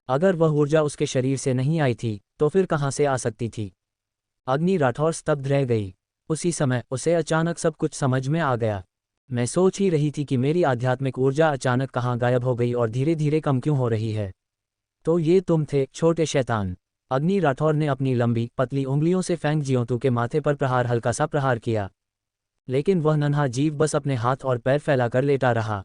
अगर वह ऊर्जा उसके शरीर से नहीं आई थी तो फिर कहाँ से आ सकती थी? अग्नि राठौर स्तब्ध रह गई। उसी समय उसे अचानक सब कुछ समझ में आ गया। मैं सोच ही रही थी कि मेरी आध्यात्मिक ऊर्जा अचानक कहाँ गायब हो गई और धीरे धीरे कम क्यों हो रही है। तो ये तुम थे, छोटे शैतान। अग्नि राठौर ने अपनी लंबी पतली उंगलियों से फेंग जियोतू के माथे पर हल्का सा प्रहार किया, लेकिन वह नन्हा जीव बस अपने हाथ और पैर फैलाकर लेटा रहा।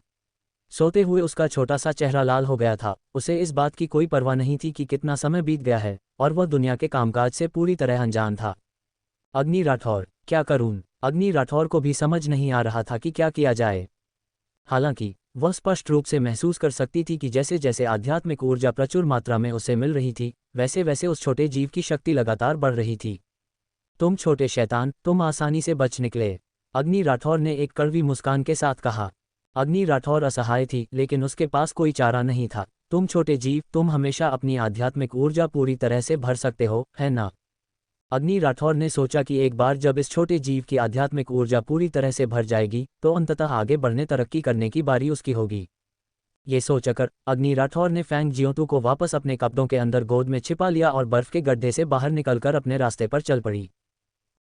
सोते हुए उसका छोटा सा चेहरा लाल हो गया था। उसे इस बात की कोई परवाह नहीं थी कि कितना समय बीत गया है और वह दुनिया के कामकाज से पूरी तरह अनजान था। अग्नि राठौर, क्या करूं? अग्नि राठौर को भी समझ नहीं आ रहा था कि क्या किया जाए। हालांकि वह स्पष्ट रूप से महसूस कर सकती थी कि जैसे जैसे आध्यात्मिक ऊर्जा प्रचुर मात्रा में उसे मिल रही थी, वैसे वैसे उस छोटे जीव की शक्ति लगातार बढ़ रही थी। तुम छोटे शैतान, तुम आसानी से बच निकले, अग्नि राठौर ने एक कड़वी मुस्कान के साथ कहा। अग्नि राठौर असहाय थी, लेकिन उसके पास कोई चारा नहीं था। तुम छोटे जीव, तुम हमेशा अपनी आध्यात्मिक ऊर्जा पूरी तरह से भर सकते हो, है ना? अग्नि राठौर ने सोचा कि एक बार जब इस छोटे जीव की आध्यात्मिक ऊर्जा पूरी तरह से भर जाएगी, तो अंततः आगे बढ़ने तरक्की करने की बारी उसकी होगी। ये सोचकर अग्नि राठौर ने फैंग जियोतू को वापस अपने कपड़ों के अंदर गोद में छिपा लिया और बर्फ के गड्ढे से बाहर निकलकर अपने रास्ते पर चल पड़ी।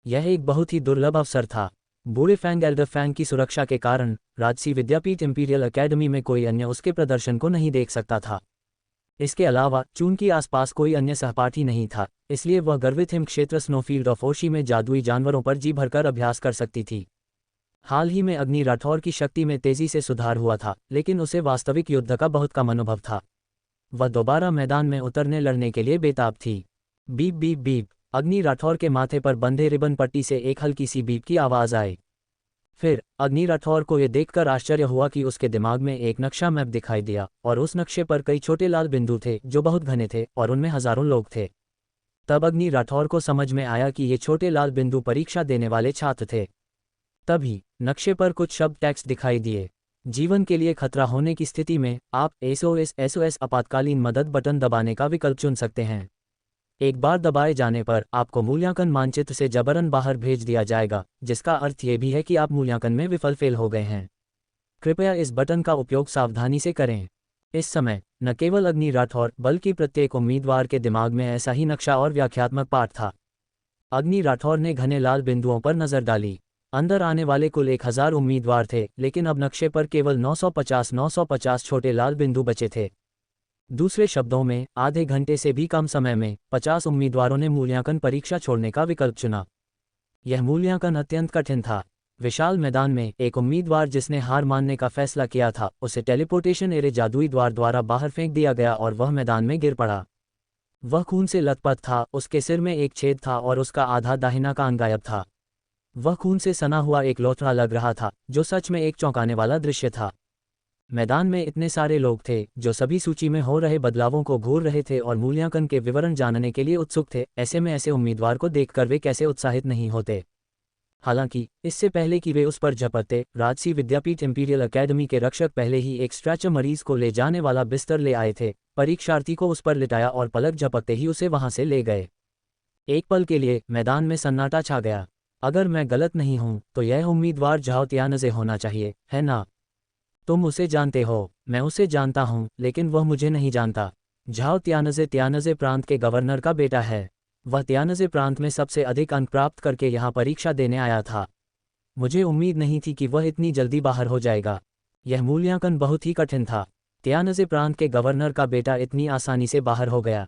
यह एक बहुत ही दुर्लभ अवसर था। बूढ़े फैंग एल्डर फैंग की सुरक्षा के कारण राजसी विद्यापीठ इंपीरियल अकेडमी में कोई अन्य उसके प्रदर्शन को नहीं देख सकता था। इसके अलावा चूंकि आसपास कोई अन्य सहपाठी नहीं था, इसलिए वह गर्वित हिम क्षेत्र स्नोफील्ड ऑफ ओशी में जादुई जानवरों पर जी भरकर अभ्यास कर सकती थी। हाल ही में अग्नि राठौर की शक्ति में तेजी से सुधार हुआ था, लेकिन उसे वास्तविक युद्ध का बहुत कम अनुभव था। वह दोबारा मैदान में उतरने लड़ने के लिए बेताब थी। बीप बीप बीप, अग्नि राठौर के माथे पर बंधे रिबन पट्टी से एक हल्की सी बीप की आवाज़ आई। फिर अग्नि राठौर को यह देखकर आश्चर्य हुआ कि उसके दिमाग में एक नक्शा मैप दिखाई दिया, और उस नक्शे पर कई छोटे लाल बिंदु थे जो बहुत घने थे और उनमें हजारों लोग थे। तब अग्नि राठौर को समझ में आया कि ये छोटे लाल बिंदु परीक्षा देने वाले छात्र थे। तभी नक्शे पर कुछ शब्द टेक्स्ट दिखाई दिए। जीवन के लिए खतरा होने की स्थिति में आप SOS आपातकालीन मदद बटन दबाने का विकल्प चुन सकते हैं। एक बार दबाए जाने पर आपको मूल्यांकन मानचित्र से जबरन बाहर भेज दिया जाएगा, जिसका अर्थ ये भी है कि आप मूल्यांकन में फेल हो गए हैं। कृपया इस बटन का उपयोग सावधानी से करें। इस समय न केवल अग्नि राठौर बल्कि प्रत्येक उम्मीदवार के दिमाग में ऐसा ही नक्शा और व्याख्यात्मक पाठ था। अग्नि राठौर ने घने लाल बिंदुओं पर नजर डाली। अंदर आने वाले कुल 1000 उम्मीदवार थे, लेकिन अब नक्शे पर केवल 950 छोटे लाल बिंदु बचे थे। दूसरे शब्दों में आधे घंटे से भी कम समय में 50 उम्मीदवारों ने मूल्यांकन परीक्षा छोड़ने का विकल्प चुना। यह मूल्यांकन अत्यंत कठिन था। विशाल मैदान में एक उम्मीदवार जिसने हार मानने का फैसला किया था, उसे टेलीपोर्टेशन एरे जादुई द्वार द्वारा बाहर फेंक दिया गया और वह मैदान में गिर पड़ा। वह खून से लथपथ था, उसके सिर में एक छेद था और उसका आधा दाहिना कान गायब था। वह खून से सना हुआ एक लोथड़ा लग रहा था, जो सच में एक चौंकाने वाला दृश्य था। मैदान में इतने सारे लोग थे जो सभी सूची में हो रहे बदलावों को घूर रहे थे और मूल्यांकन के विवरण जानने के लिए उत्सुक थे। ऐसे में ऐसे उम्मीदवार को देखकर वे कैसे उत्साहित नहीं होते। हालांकि इससे पहले कि वे उस पर झपटते, राजसी विद्यापीठ इंपीरियल अकेडमी के रक्षक पहले ही एक स्ट्रेचर मरीज को ले जाने वाला बिस्तर ले आए थे। परीक्षार्थी को उस पर लिटाया और पलक झपकते ही उसे वहां से ले गए। एक पल के लिए मैदान में सन्नाटा छा गया। अगर मैं गलत नहीं हूं तो यह उम्मीदवार झाओ तियानज़े होना चाहिए, है ना? तुम उसे जानते हो। मैं उसे जानता हूं, लेकिन वह मुझे नहीं जानता। झाओ तियानज़े प्रांत के गवर्नर का बेटा है। वह तियानज़े प्रांत में सबसे अधिक अंक प्राप्त करके यहाँ परीक्षा देने आया था। मुझे उम्मीद नहीं थी कि वह इतनी जल्दी बाहर हो जाएगा। यह मूल्यांकन बहुत ही कठिन था। तियानज़े प्रांत के गवर्नर का बेटा इतनी आसानी से बाहर हो गया।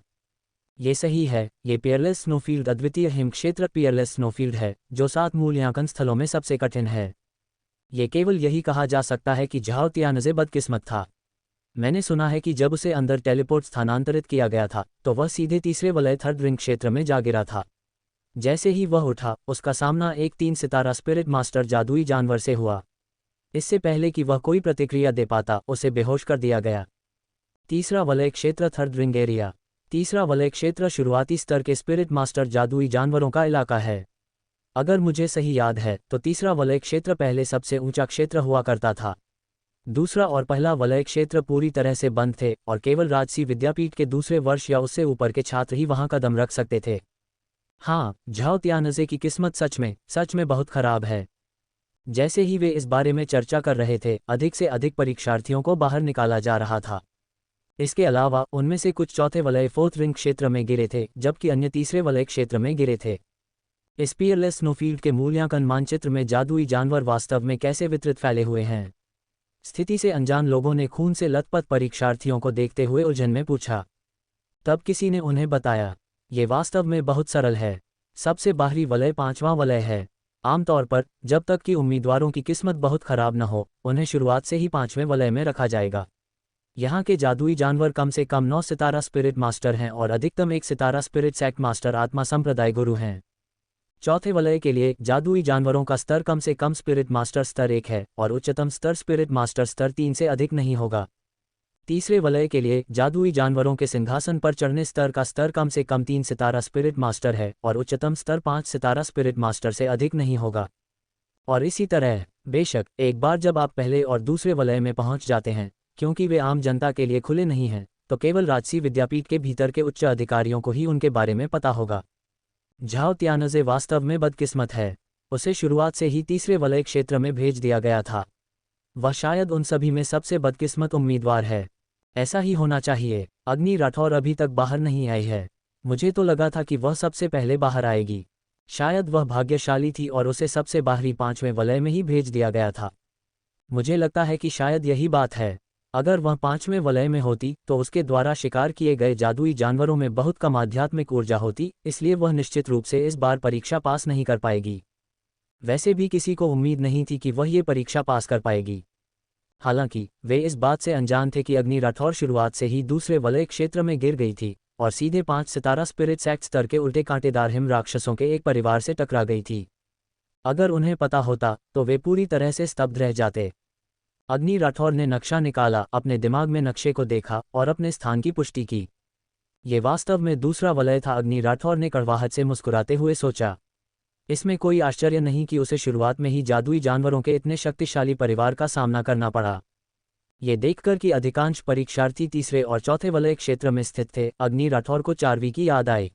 ये सही है, ये पियरलेस स्नोफील्ड अद्वितीय हिम क्षेत्र पियरलेस स्नोफील्ड है, जो 7 मूल्यांकन स्थलों में सबसे कठिन है। ये केवल यही कहा जा सकता है कि झाओ तियानज़े बदकिस्मत था। मैंने सुना है कि जब उसे अंदर टेलीपोर्ट स्थानांतरित किया गया था, तो वह सीधे तीसरे वलय थर्ड रिंग क्षेत्र में जा गिरा था। जैसे ही वह उठा, उसका सामना एक 3 सितारा स्पिरिट मास्टर जादुई जानवर से हुआ। इससे पहले कि वह कोई प्रतिक्रिया दे पाता, उसे बेहोश कर दिया गया। तीसरा वलय क्षेत्र थर्ड रिंग एरिया। तीसरा वलय क्षेत्र शुरुआती स्तर के स्पिरिट मास्टर जादुई जानवरों का इलाका है। अगर मुझे सही याद है तो तीसरा वलय क्षेत्र पहले सबसे ऊंचा क्षेत्र हुआ करता था। दूसरा और पहला वलय क्षेत्र पूरी तरह से बंद थे और केवल राजसी विद्यापीठ के दूसरे वर्ष या उससे ऊपर के छात्र ही वहां कदम रख सकते थे। हाँ, झाओ तियानज़े की किस्मत सच में बहुत खराब है। जैसे ही वे इस बारे में चर्चा कर रहे थे, अधिक से अधिक परीक्षार्थियों को बाहर निकाला जा रहा था। इसके अलावा उनमें से कुछ चौथे वलय फोर्थ रिंग क्षेत्र में गिरे थे, जबकि अन्य तीसरे वलय क्षेत्र में गिरे थे। इस पियरलेस स्नोफील्ड के मूल्यांकन मानचित्र में जादुई जानवर वास्तव में कैसे वितरित फैले हुए हैं? स्थिति से अनजान लोगों ने खून से लथपथ परीक्षार्थियों को देखते हुए उलझन में पूछा। तब किसी ने उन्हें बताया, ये वास्तव में बहुत सरल है। सबसे बाहरी वलय 5वां वलय है। आमतौर पर जब तक कि उम्मीदवारों की किस्मत बहुत खराब न हो, उन्हें शुरुआत से ही 5वें वलय में रखा जाएगा। यहाँ के जादुई जानवर कम से कम 9 सितारा स्पिरिट मास्टर हैं और अधिकतम 1 सितारा स्पिरिट सेक्ट मास्टर आत्मा संप्रदाय गुरु हैं। चौथे वलय के लिए जादुई जानवरों का स्तर कम से कम स्पिरिट मास्टर स्तर 1 है और उच्चतम स्तर स्पिरिट मास्टर स्तर 3 से अधिक नहीं होगा। तीसरे वलय के लिए जादुई जानवरों के सिंहासन पर चढ़ने स्तर का स्तर कम से कम 3 सितारा स्पिरिट मास्टर है और उच्चतम स्तर 5 सितारा स्पिरिट मास्टर से अधिक नहीं होगा। और इसी तरह बेशक एक बार जब आप पहले और दूसरे वलय में पहुंच जाते हैं, क्योंकि वे आम जनता के लिए खुले नहीं हैं, तो केवल राजसी विद्यापीठ के भीतर के उच्च अधिकारियों को ही उनके बारे में पता होगा। झाओ त्यानज़े वास्तव में बदकिस्मत है। उसे शुरुआत से ही तीसरे वलय क्षेत्र में भेज दिया गया था। वह शायद उन सभी में सबसे बदकिस्मत उम्मीदवार है। ऐसा ही होना चाहिए। अग्नि राठौर अभी तक बाहर नहीं आई है। मुझे तो लगा था कि वह सबसे पहले बाहर आएगी। शायद वह भाग्यशाली थी और उसे सबसे बाहरी 5वें वलय में ही भेज दिया गया था। मुझे लगता है कि शायद यही बात है। अगर वह 5वें वलय में होती तो उसके द्वारा शिकार किए गए जादुई जानवरों में बहुत कम आध्यात्मिक ऊर्जा होती, इसलिए वह निश्चित रूप से इस बार परीक्षा पास नहीं कर पाएगी। वैसे भी किसी को उम्मीद नहीं थी कि वह ये परीक्षा पास कर पाएगी। हालांकि वे इस बात से अनजान थे कि अग्नि राठौर शुरुआत से ही दूसरे वलय क्षेत्र में गिर गई थी और सीधे 5 सितारा स्पिरिट सेक्ट स्तर के उल्टे कांटेदार हिम राक्षसों के एक परिवार से टकरा गई थी। अगर उन्हें पता होता तो वे पूरी तरह से स्तब्ध रह जाते। अग्नि राठौर ने नक्शा निकाला, अपने दिमाग में नक्शे को देखा और अपने स्थान की पुष्टि की। ये वास्तव में दूसरा वलय था, अग्नि राठौर ने कड़वाहट से मुस्कुराते हुए सोचा। इसमें कोई आश्चर्य नहीं कि उसे शुरुआत में ही जादुई जानवरों के इतने शक्तिशाली परिवार का सामना करना पड़ा। ये देखकर कि अधिकांश परीक्षार्थी तीसरे और चौथे वलय क्षेत्र में स्थित थे, अग्नि राठौर को चारवी की याद आई।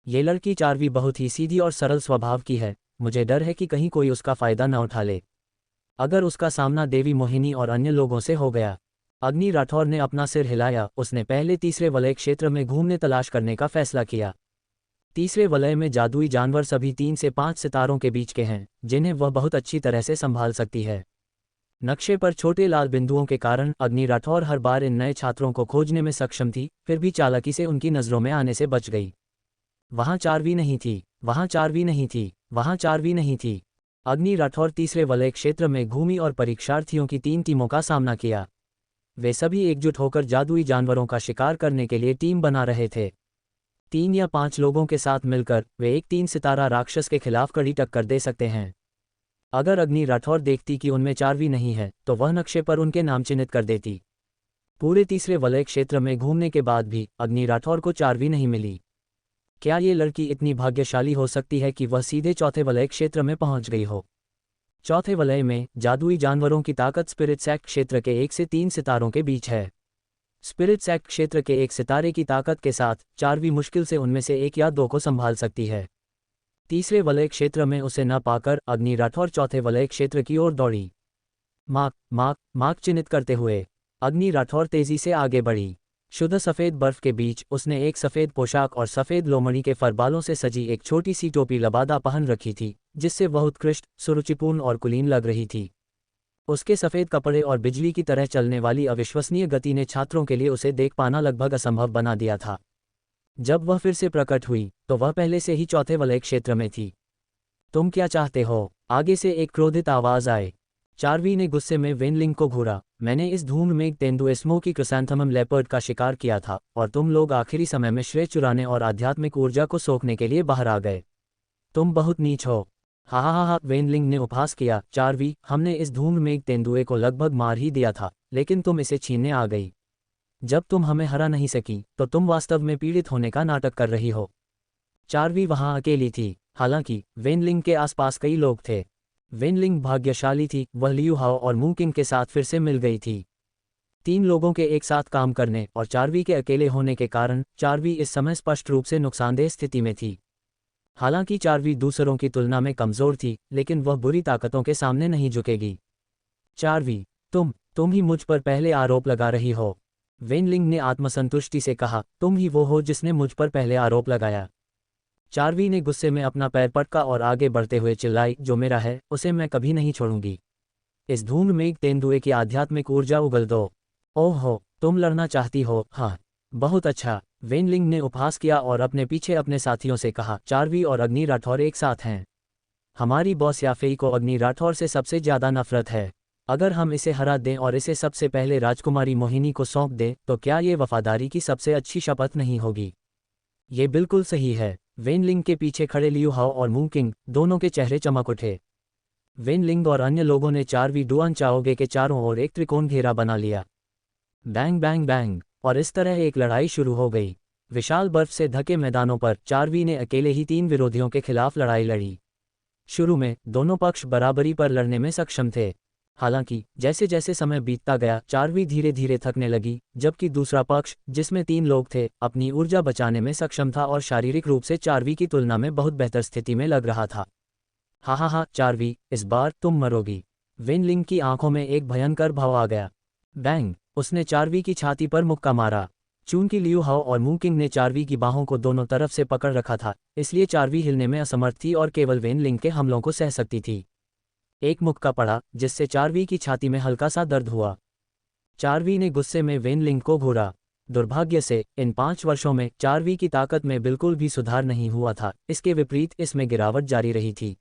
ये लड़की चारवी बहुत ही सीधी और सरल स्वभाव की है। मुझे डर है कि कहीं कोई उसका फायदा न उठा ले। अगर उसका सामना देवी मोहिनी और अन्य लोगों से हो गया। अग्नि राठौर ने अपना सिर हिलाया। उसने पहले तीसरे वलय क्षेत्र में घूमने तलाश करने का फैसला किया। तीसरे वलय में जादुई जानवर सभी 3 से 5 सितारों के बीच के हैं, जिन्हें वह बहुत अच्छी तरह से संभाल सकती है। नक्शे पर छोटे लाल बिंदुओं के कारण अग्नि राठौर हर बार इन नए छात्रों को खोजने में सक्षम थी, फिर भी चालाकी से उनकी नज़रों में आने से बच गई। वहाँ चारवी नहीं थी, वहाँ चारवी नहीं थी, वहाँ चारवी नहीं थी। अग्नि राठौर तीसरे वलय क्षेत्र में घूमी और परीक्षार्थियों की 3 टीमों का सामना किया। वे सभी एकजुट होकर जादुई जानवरों का शिकार करने के लिए टीम बना रहे थे। 3 या 5 लोगों के साथ मिलकर वे एक 3 सितारा राक्षस के खिलाफ कड़ी टक्कर दे सकते हैं। अगर अग्नि राठौर देखती कि उनमें चारवी नहीं है तो वह नक्शे पर उनके नाम चिन्हित कर देती। पूरे तीसरे वलय क्षेत्र में घूमने के बाद भी अग्नि राठौर को चारवी नहीं मिली। क्या ये लड़की इतनी भाग्यशाली हो सकती है कि वह सीधे चौथे वलय क्षेत्र में पहुंच गई हो? चौथे वलय में जादुई जानवरों की ताकत स्पिरिट सेक्ट क्षेत्र के 1 से 3 सितारों के बीच है। स्पिरिट सेक्ट क्षेत्र के 1 सितारे की ताकत के साथ चारवी मुश्किल से उनमें से 1 या 2 को संभाल सकती है। तीसरे वलय क्षेत्र में उसे न पाकर अग्नि राठौर चौथे वलय क्षेत्र की ओर दौड़ी। मार्क चिन्हित करते हुए अग्नि राठौर तेजी से आगे बढ़ी। शुद्ध सफ़ेद बर्फ के बीच उसने एक सफ़ेद पोशाक और सफ़ेद लोमड़ी के फर बालों से सजी एक छोटी सी टोपी लबादा पहन रखी थी, जिससे वह उत्कृष्ट, सुरुचिपूर्ण और कुलीन लग रही थी। उसके सफ़ेद कपड़े और बिजली की तरह चलने वाली अविश्वसनीय गति ने छात्रों के लिए उसे देख पाना लगभग असंभव बना दिया था। जब वह फिर से प्रकट हुई तो वह पहले से ही चौथे वलय क्षेत्र में थी। तुम क्या चाहते हो? आगे से एक क्रोधित आवाज़ आए। चारवी ने गुस्से में वेनलिंग को घूरा। मैंने इस धूम में तेंदुएस्मो की क्रिसैंथेमम लेपर्ड का शिकार किया था और तुम लोग आखिरी समय में श्रेय चुराने और आध्यात्मिक ऊर्जा को सोखने के लिए बाहर आ गए। तुम बहुत नीच हो। हा, वेनलिंग ने उपहास किया। चारवी, हमने इस धूम में तेंदुए को लगभग मार ही दिया था, लेकिन तुम इसे छीनने आ गई। जब तुम हमें हरा नहीं सकी तो तुम वास्तव में पीड़ित होने का नाटक कर रही हो। चारवी वहां अकेली थी। हालांकि वेनलिंग के आसपास कई लोग थे। वेनलिंग भाग्यशाली थी, वह लियू हाओ और मूकिंग के साथ फिर से मिल गई थी। 3 लोगों के एक साथ काम करने और चारवी के अकेले होने के कारण चारवी इस समय स्पष्ट रूप से नुकसानदेह स्थिति में थी। हालांकि चारवी दूसरों की तुलना में कमज़ोर थी, लेकिन वह बुरी ताकतों के सामने नहीं झुकेगी। चारवी, तुम ही मुझ पर पहले आरोप लगा रही हो। वेनलिंग ने आत्मसंतुष्टि से कहा, तुम ही वो हो जिसने मुझ पर पहले आरोप लगाया। चारवी ने गुस्से में अपना पैर पटका और आगे बढ़ते हुए चिल्लाई, जो मेरा है उसे मैं कभी नहीं छोड़ूंगी। इस धूम में तेंदुए की आध्यात्मिक ऊर्जा उगल दो। ओहो, तुम लड़ना चाहती हो? हाँ, बहुत अच्छा। वेनलिंग ने उपहास किया और अपने पीछे अपने साथियों से कहा, चारवी और अग्नि राठौर एक साथ हैं। हमारी बॉस याफेई को अग्नि राठौर से सबसे ज़्यादा नफरत है। अगर हम इसे हरा दें और इसे सबसे पहले राजकुमारी मोहिनी को सौंप दें तो क्या ये वफादारी की सबसे अच्छी शपथ नहीं होगी? ये बिल्कुल सही है। वेनलिंग के पीछे खड़े लियू हाओ और मू किंग दोनों के चेहरे चमक उठे। वेनलिंग और अन्य लोगों ने चारवी डुआन चाओगे के चारों ओर एक त्रिकोण घेरा बना लिया। बैंग बैंग बैंग, और इस तरह एक लड़ाई शुरू हो गई। विशाल बर्फ से ढके मैदानों पर चारवी ने अकेले ही 3 विरोधियों के खिलाफ लड़ाई लड़ी। शुरू में दोनों पक्ष बराबरी पर लड़ने में सक्षम थे। हालांकि जैसे जैसे समय बीतता गया चारवी धीरे धीरे थकने लगी, जबकि दूसरा पक्ष, जिसमें 3 लोग थे, अपनी ऊर्जा बचाने में सक्षम था और शारीरिक रूप से चारवी की तुलना में बहुत बेहतर स्थिति में लग रहा था। हा चारवी, इस बार तुम मरोगी। वेनलिंग की आंखों में एक भयंकर भाव आ गया। बैंग, उसने चारवी की छाती पर मुक्का मारा। चूंकि लियू हाओ और मू किंग ने चारवी की बाहों को दोनों तरफ से पकड़ रखा था, इसलिए चारवी हिलने में असमर्थ थी और केवल वेनलिंग के हमलों को सह सकती थी। एक मुक्का पड़ा, जिससे चारवी की छाती में हल्का सा दर्द हुआ। चारवी ने गुस्से में वेनलिंग को घूरा। दुर्भाग्य से इन 5 वर्षों में चारवी की ताकत में बिल्कुल भी सुधार नहीं हुआ था, इसके विपरीत इसमें गिरावट जारी रही थी।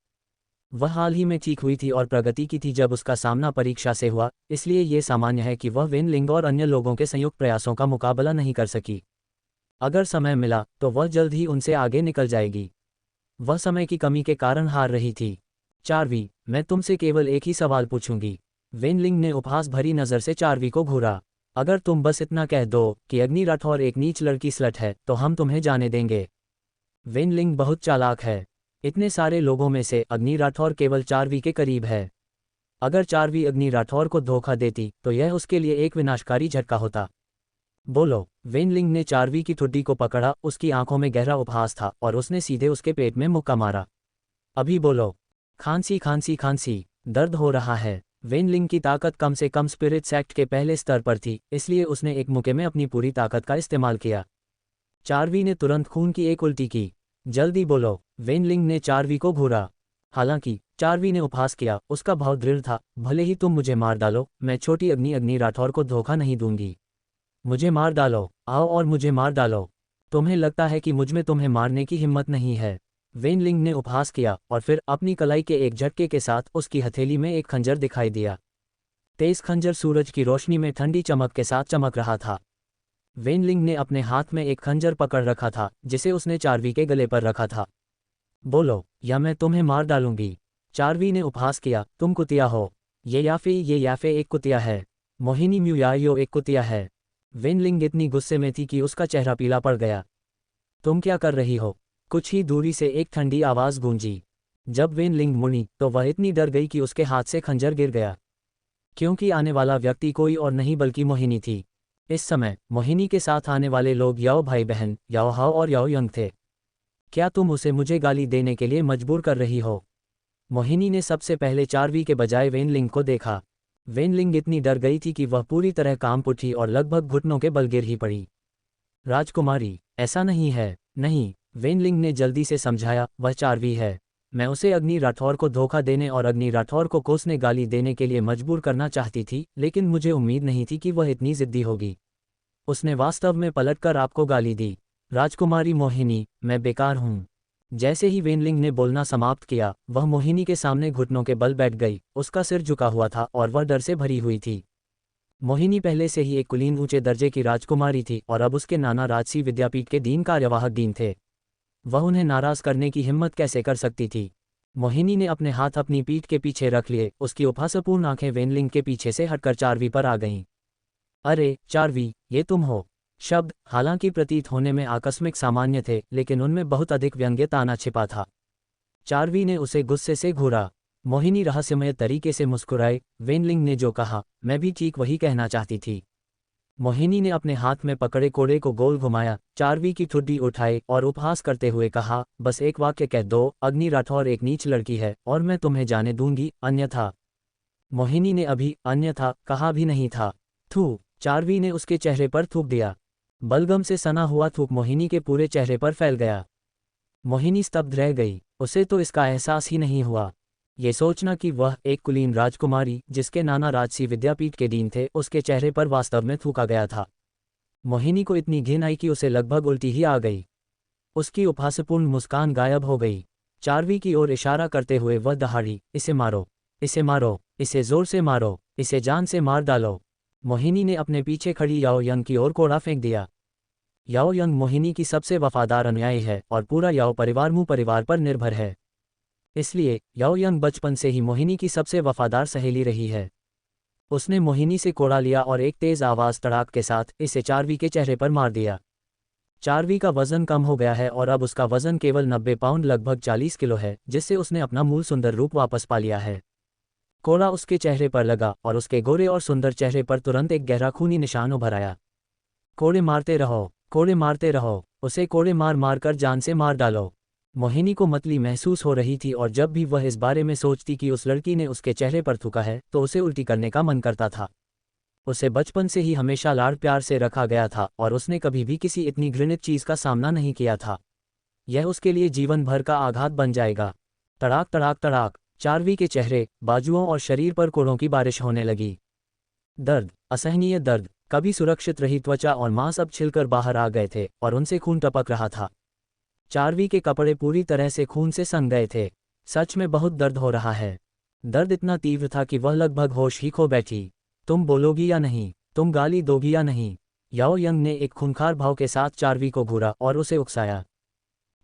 वह हाल ही में ठीक हुई थी और प्रगति की थी जब उसका सामना परीक्षा से हुआ, इसलिए ये सामान्य है कि वह वेनलिंग और अन्य लोगों के संयुक्त प्रयासों का मुकाबला नहीं कर सकी। अगर समय मिला तो वह जल्द ही उनसे आगे निकल जाएगी। वह समय की कमी के कारण हार रही थी। चारवी, मैं तुमसे केवल एक ही सवाल पूछूंगी। वेनलिंग ने उपहास भरी नज़र से चारवी को घूरा। अगर तुम बस इतना कह दो कि अग्नि राठौर एक नीच लड़की स्लट है, तो हम तुम्हें जाने देंगे। वेनलिंग बहुत चालाक है। इतने सारे लोगों में से अग्नि राठौर केवल चारवी के करीब है। अगर चारवी अग्नि राठौर को धोखा देती तो यह उसके लिए एक विनाशकारी झटका होता। बोलो। वेनलिंग ने चारवी की ठुड्डी को पकड़ा, उसकी आंखों में गहरा उपहास था और उसने सीधे उसके पेट में मुक्का मारा। अभी बोलो। खांसी खांसी खांसी, दर्द हो रहा है। वेनलिंग की ताकत कम से कम स्पिरिट सेक्ट के पहले स्तर पर थी, इसलिए उसने एक मुक्के में अपनी पूरी ताकत का इस्तेमाल किया। चारवी ने तुरंत खून की एक उल्टी की। जल्दी बोलो। वेनलिंग ने चारवी को घूरा। हालांकि चारवी ने उपहास किया, उसका भाव दृढ़ था। भले ही तुम मुझे मार डालो, मैं छोटी अग्नि राठौर को धोखा नहीं दूंगी। मुझे मार डालो, आओ और मुझे मार डालो। तुम्हें लगता है कि मुझमें तुम्हें मारने की हिम्मत नहीं है। वेनलिंग ने उपहास किया और फिर अपनी कलाई के एक झटके के साथ उसकी हथेली में एक खंजर दिखाई दिया। तेज खंजर सूरज की रोशनी में ठंडी चमक के साथ चमक रहा था। वेनलिंग ने अपने हाथ में एक खंजर पकड़ रखा था, जिसे उसने चारवी के गले पर रखा था। बोलो, या मैं तुम्हें मार डालूंगी। चारवी ने उपहास किया, तुम कुतिया हो। ये याफे एक कुतिया है। मोहिनी म्यूयायो एक कुतिया है। वेनलिंग इतनी गुस्से में थी कि उसका चेहरा पीला पड़ गया। तुम क्या कर रही हो? कुछ ही दूरी से एक ठंडी आवाज़ गूंजी। जब वेनलिंग मुड़ी तो वह इतनी डर गई कि उसके हाथ से खंजर गिर गया, क्योंकि आने वाला व्यक्ति कोई और नहीं बल्कि मोहिनी थी। इस समय मोहिनी के साथ आने वाले लोग याओ भाई बहन, याओ हाओ और याओ यंग थे। क्या तुम उसे मुझे गाली देने के लिए मजबूर कर रही हो? मोहिनी ने सबसे पहले चारवी के बजाय वेनलिंग को देखा। वेनलिंग इतनी डर गई थी कि वह पूरी तरह कांप उठी और लगभग घुटनों के बल गिर ही पड़ी। राजकुमारी, ऐसा नहीं है। नहीं, वेनलिंग ने जल्दी से समझाया, वह चारवी है। मैं उसे अग्नि राठौर को धोखा देने और अग्नि राठौर को कोसने गाली देने के लिए मजबूर करना चाहती थी, लेकिन मुझे उम्मीद नहीं थी कि वह इतनी जिद्दी होगी। उसने वास्तव में पलटकर आपको गाली दी। राजकुमारी मोहिनी, मैं बेकार हूँ। जैसे ही वेनलिंग ने बोलना समाप्त किया, वह मोहिनी के सामने घुटनों के बल बैठ गई। उसका सिर झुका हुआ था और वह डर से भरी हुई थी। मोहिनी पहले से ही एक कुलीन ऊंचे दर्जे की राजकुमारी थी और अब उसके नाना राजसी विद्यापीठ के डीन कार्यवाहक डीन थे। वह उन्हें नाराज करने की हिम्मत कैसे कर सकती थी? मोहिनी ने अपने हाथ अपनी पीठ के पीछे रख लिए। उसकी उपहासपूर्ण आंखें वेनलिंग के पीछे से हटकर चारवी पर आ गईं। अरे चारवी, ये तुम हो। शब्द हालांकि प्रतीत होने में आकस्मिक सामान्य थे, लेकिन उनमें बहुत अधिक व्यंग्य ताना छिपा था। चारवी ने उसे गुस्से से घूरा। मोहिनी रहस्यमय तरीके से मुस्कुराई। वेनलिंग ने जो कहा, मैं भी ठीक वही कहना चाहती थी। मोहिनी ने अपने हाथ में पकड़े कोड़े को गोल घुमाया, चारवी की ठुड्डी उठाई और उपहास करते हुए कहा, बस एक वाक्य कह दो, अग्नि राठौर एक नीच लड़की है और मैं तुम्हें जाने दूंगी, अन्यथा। मोहिनी ने अभी अन्यथा कहा भी नहीं था। थू। चारवी ने उसके चेहरे पर थूक दिया। बलगम से सना हुआ थूक मोहिनी के पूरे चेहरे पर फैल गया। मोहिनी स्तब्ध रह गई। उसे तो इसका एहसास ही नहीं हुआ। ये सोचना कि वह एक कुलीन राजकुमारी, जिसके नाना राजसी विद्यापीठ के डीन थे, उसके चेहरे पर वास्तव में थूका गया था। मोहिनी को इतनी घिन आई कि उसे लगभग उल्टी ही आ गई। उसकी उपहासपूर्ण मुस्कान गायब हो गई। चारवी की ओर इशारा करते हुए वह दहाड़ी, इसे मारो, इसे मारो, इसे जोर से मारो, इसे जान से मार डालो। मोहिनी ने अपने पीछे खड़ी याओ यंग की ओर कोड़ा फेंक दिया। याओ यंग मोहिनी की सबसे वफादार अनुयायी है और पूरा याओ परिवार मू परिवार पर निर्भर है। इसलिए याओ यंग बचपन से ही मोहिनी की सबसे वफादार सहेली रही है। उसने मोहिनी से कोड़ा लिया और एक तेज आवाज तड़ाक के साथ इसे चारवी के चेहरे पर मार दिया। चारवी का वजन कम हो गया है और अब उसका वजन केवल 90 पाउंड लगभग 40 किलो है, जिससे उसने अपना मूल सुंदर रूप वापस पा लिया है। कोड़ा उसके चेहरे पर लगा और उसके गोरे और सुंदर चेहरे पर तुरंत एक गहरा खूनी निशान उभर आया। कोड़े मारते रहो, कोड़े मारते रहो, उसे कोड़े मार मार कर जान से मार डालो। मोहिनी को मतली महसूस हो रही थी और जब भी वह इस बारे में सोचती कि उस लड़की ने उसके चेहरे पर थूका है तो उसे उल्टी करने का मन करता था। उसे बचपन से ही हमेशा लाड़ प्यार से रखा गया था और उसने कभी भी किसी इतनी घृणित चीज का सामना नहीं किया था। यह उसके लिए जीवन भर का आघात बन जाएगा। तड़ाक तड़ाक तड़ाक, चारवी के चेहरे, बाजुओं और शरीर पर कोड़ों की बारिश होने लगी। दर्द, असहनीय दर्द, कभी सुरक्षित रही त्वचा और मांस अब छिलकर बाहर आ गए थे और उनसे खून टपक रहा था। चारवी के कपड़े पूरी तरह से खून से सन गए थे। सच में बहुत दर्द हो रहा है। दर्द इतना तीव्र था कि वह लगभग होश ही खो बैठी। तुम बोलोगी या नहीं? तुम गाली दोगी या नहीं? याओ यंग ने एक खूंखार भाव के साथ चारवी को घूरा और उसे उकसाया।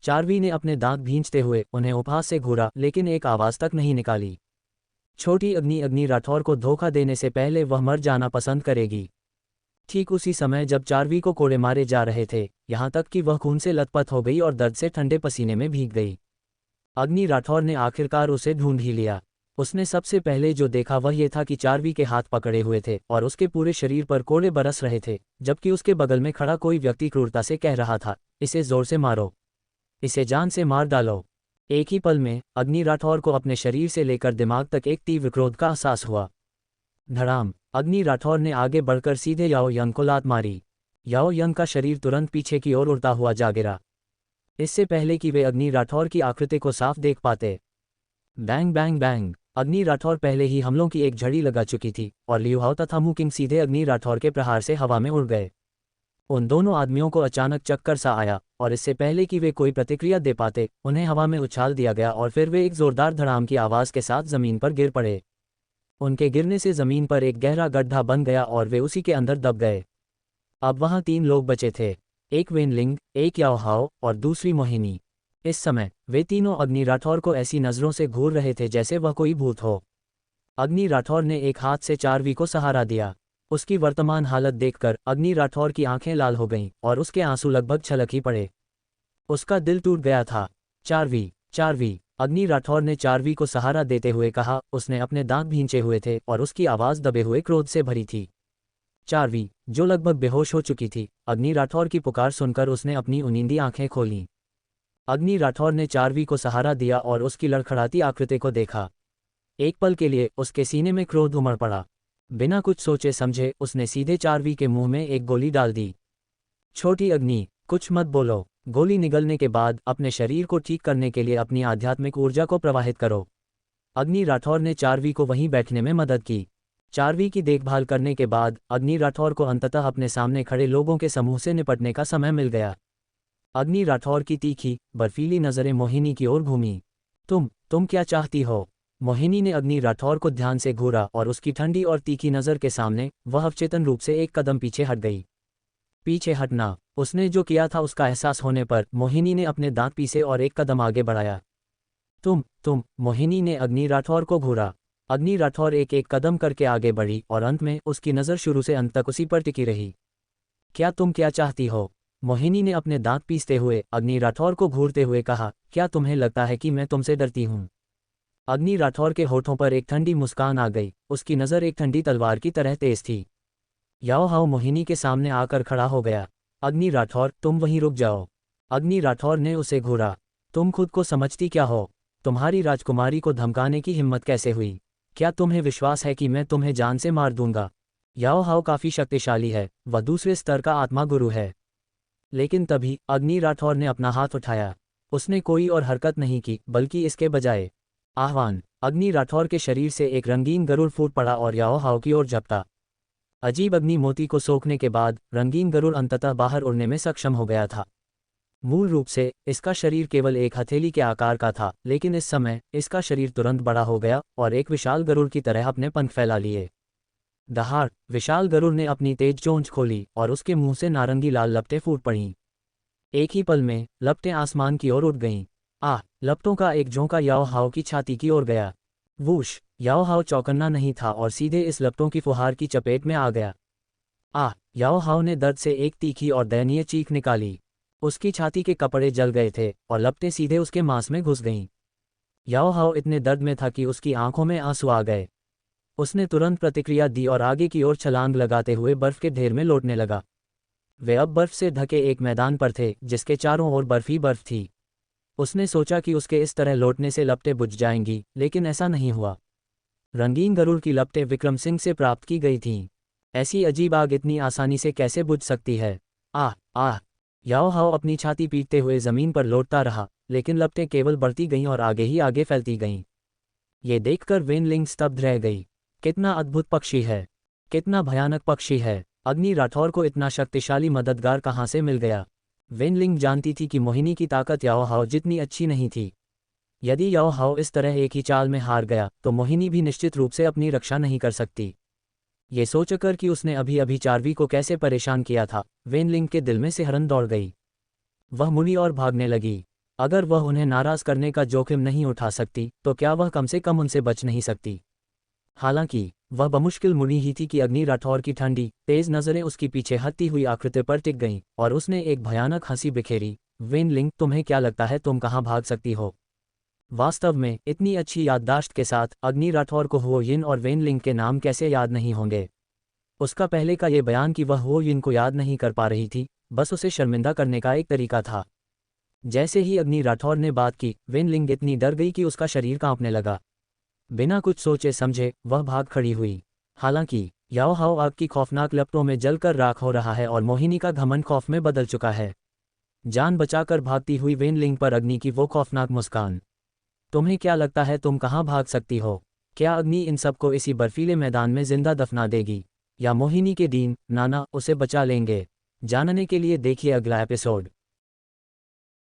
चारवी ने अपने दांत भींचते हुए उन्हें उपहास से घूरा लेकिन एक आवाज तक नहीं निकाली। छोटी अग्नि अग्नि राठौर को धोखा देने से पहले वह मर जाना पसंद करेगी। ठीक उसी समय जब चारवी को कोड़े मारे जा रहे थे, यहाँ तक कि वह खून से लथपथ हो गई और दर्द से ठंडे पसीने में भीग गई। अग्नि राठौर ने आखिरकार उसे ढूंढ ही लिया। उसने सबसे पहले जो देखा वह ये था कि चारवी के हाथ पकड़े हुए थे और उसके पूरे शरीर पर कोड़े बरस रहे थे, जबकि उसके बगल में खड़ा कोई व्यक्ति क्रूरता से कह रहा था, इसे जोर से मारो, इसे जान से मार डालो। एक ही पल में अग्नि राठौर को अपने शरीर से लेकर दिमाग तक एक तीव्र क्रोध का एहसास हुआ। धड़ाम, अग्नि राठौर ने आगे बढ़कर सीधे याओ यंग को लात मारी। याओ यंग का शरीर तुरंत पीछे की ओर उड़ता हुआ जा गिरा, इससे पहले कि वे अग्नि राठौर की आकृति को साफ देख पाते। बैंग बैंग बैंग, अग्नि राठौर पहले ही हमलों की एक झड़ी लगा चुकी थी और लियू हाओ तथा मू किंग सीधे अग्नि राठौर के प्रहार से हवा में उड़ गए। उन दोनों आदमियों को अचानक चक्कर सा आया और इससे पहले कि वे कोई प्रतिक्रिया दे पाते, उन्हें हवा में उछाल दिया गया और फिर वे एक जोरदार धड़ाम की आवाज के साथ जमीन पर गिर पड़े। उनके गिरने से जमीन पर एक गहरा गड्ढा बन गया और वे उसी के अंदर दब गए। अब वहां 3 लोग बचे थे, एक वेनलिंग, एक याओ हाओ और दूसरी मोहिनी। इस समय वे तीनों अग्नि राठौर को ऐसी नज़रों से घूर रहे थे जैसे वह कोई भूत हो। अग्नि राठौर ने एक हाथ से चारवी को सहारा दिया। उसकी वर्तमान हालत देखकर अग्नि राठौर की आंखें लाल हो गईं और उसके आंसू लगभग छलक ही पड़े। उसका दिल टूट गया था। चारवी, चारवी, अग्नि राठौर ने चारवी को सहारा देते हुए कहा। उसने अपने दांत भींचे हुए थे और उसकी आवाज़ दबे हुए क्रोध से भरी थी। चारवी, जो लगभग बेहोश हो चुकी थी, अग्नि राठौर की पुकार सुनकर उसने अपनी उनींदी आंखें खोलीं। अग्नि राठौर ने चारवी को सहारा दिया और उसकी लड़खड़ाती आकृति को देखा। एक पल के लिए उसके सीने में क्रोध उमड़ पड़ा। बिना कुछ सोचे समझे उसने सीधे चारवी के मुंह में एक गोली डाल दी। छोटी अग्नि, कुछ मत बोलो। गोली निगलने के बाद अपने शरीर को ठीक करने के लिए अपनी आध्यात्मिक ऊर्जा को प्रवाहित करो। अग्नि राठौर ने चारवी को वहीं बैठने में मदद की। चारवी की देखभाल करने के बाद अग्नि राठौर को अंततः अपने सामने खड़े लोगों के समूह से निपटने का समय मिल गया। अग्नि राठौर की तीखी, बर्फीली नज़रें मोहिनी की ओर घूमी। तुम क्या चाहती हो? मोहिनी ने अग्नि राठौर को ध्यान से घूरा और उसकी ठंडी और तीखी नज़र के सामने वह अवचेतन रूप से एक कदम पीछे हट गई। पीछे हटना, उसने जो किया था उसका एहसास होने पर मोहिनी ने अपने दांत पीसे और एक कदम आगे बढ़ाया। तुम, मोहिनी ने अग्नि राठौर को घूरा। अग्नि राठौर एक एक कदम करके आगे बढ़ी और अंत में उसकी नज़र शुरू से अंत तक उसी पर टिकी रही। तुम क्या चाहती हो? मोहिनी ने अपने दांत पीसते हुए अग्नि राठौर को घूरते हुए कहा। क्या तुम्हें लगता है कि मैं तुमसे डरती हूँ? अग्नि राठौर के होठों पर एक ठंडी मुस्कान आ गई। उसकी नज़र एक ठंडी तलवार की तरह तेज थी। याओ हाओ मोहिनी के सामने आकर खड़ा हो गया। अग्नि राठौर, तुम वहीं रुक जाओ। अग्नि राठौर ने उसे घूरा। तुम खुद को समझती क्या हो? तुम्हारी राजकुमारी को धमकाने की हिम्मत कैसे हुई? क्या तुम्हें विश्वास है कि मैं तुम्हें जान से मार दूंगा? याओ हाओ काफ़ी शक्तिशाली है, वह दूसरे स्तर का आत्मा गुरु है। लेकिन तभी अग्नि राठौर ने अपना हाथ उठाया। उसने कोई और हरकत नहीं की, बल्कि इसके बजाय आह्वान। अग्नि राठौर के शरीर से एक रंगीन गरुड़ फूट पड़ा और याओ हाओ की ओर झपटा। अजीब अग्नि मोती को सोखने के बाद रंगीन गरुड़ अंततः बाहर उड़ने में सक्षम हो गया था। मूल रूप से इसका शरीर केवल एक हथेली के आकार का था, लेकिन इस समय इसका शरीर तुरंत बड़ा हो गया और एक विशाल गरुड़ की तरह अपने पंख फैला लिए। दहाड़ विशाल गरुड़ ने अपनी तेज चोंच खोली और उसके मुंह से नारंगी लाल लपटें फूट पड़ीं। एक ही पल में लपटें आसमान की ओर उठ गईं। लपटों का एक झोंका याओ हाओ की छाती की ओर गया। वूश! याओ हाओ चौकन्ना नहीं था और सीधे इस लपटों की फुहार की चपेट में आ गया। याओ हाओ ने दर्द से एक तीखी और दयनीय चीख निकाली। उसकी छाती के कपड़े जल गए थे और लपटें सीधे उसके मांस में घुस गईं। याओ हाओ इतने दर्द में था कि उसकी आंखों में आंसू आ गए। उसने तुरंत प्रतिक्रिया दी और आगे की ओर छलांग लगाते हुए बर्फ के ढेर में लौटने लगा। वे अब बर्फ से ढके एक मैदान पर थे जिसके चारों ओर बर्फ ही बर्फ थी। उसने सोचा कि उसके इस तरह लौटने से लपटें बुझ जाएंगी, लेकिन ऐसा नहीं हुआ। रंगीन गरुड़ की लपटें विक्रम सिंह से प्राप्त की गई थीं। ऐसी अजीब आग इतनी आसानी से कैसे बुझ सकती है? याओ हाओ अपनी छाती पीटते हुए जमीन पर लौटता रहा, लेकिन लपटें केवल बढ़ती गईं और आगे ही आगे फैलती गईं। ये देखकर वेनलिंग स्तब्ध रह गई। कितना अद्भुत पक्षी है! कितना भयानक पक्षी है! अग्नि राठौर को इतना शक्तिशाली मददगार कहाँ से मिल गया? वेनलिंग जानती थी कि मोहिनी की ताकत याओ हाओ जितनी अच्छी नहीं थी। यदि याओ हाओ इस तरह एक ही चाल में हार गया तो मोहिनी भी निश्चित रूप से अपनी रक्षा नहीं कर सकती। ये सोचकर कि उसने अभी अभी चार्वी को कैसे परेशान किया था, वेनलिंग के दिल में सिहरन दौड़ गई। वह मुड़ी और भागने लगी। अगर वह उन्हें नाराज करने का जोखिम नहीं उठा सकती तो क्या वह कम से कम उनसे बच नहीं सकती? हालांकि वह बमुश्किल मुड़ी ही थी कि अग्नि राठौर की ठंडी तेज नजरें उसकी पीछे हटती हुई आकृति पर टिक गईं और उसने एक भयानक हंसी बिखेरी। वेनलिंग, तुम्हें क्या लगता है तुम कहाँ भाग सकती हो? वास्तव में इतनी अच्छी याददाश्त के साथ अग्नि राठौर को हो यिन और वेनलिंग के नाम कैसे याद नहीं होंगे? उसका पहले का ये बयान कि वह हो यिन को याद नहीं कर पा रही थी, बस उसे शर्मिंदा करने का एक तरीका था। जैसे ही अग्नि राठौर ने बात की, वेनलिंग इतनी डर गई कि उसका शरीर कांपने लगा। बिना कुछ सोचे समझे वह भाग खड़ी हुई। हालांकि याओ हाओ आग की खौफनाक लपटों में जलकर राख हो रहा है और मोहिनी का घमंड खौफ में बदल चुका है। जान बचाकर भागती हुई वेनलिंग पर अग्नि की वो खौफनाक मुस्कान। तुम्हें क्या लगता है तुम कहाँ भाग सकती हो? क्या अग्नि इन सबको इसी बर्फीले मैदान में जिंदा दफना देगी, या मोहिनी के दीन नाना उसे बचा लेंगे? जानने के लिए देखिए अगला एपिसोड।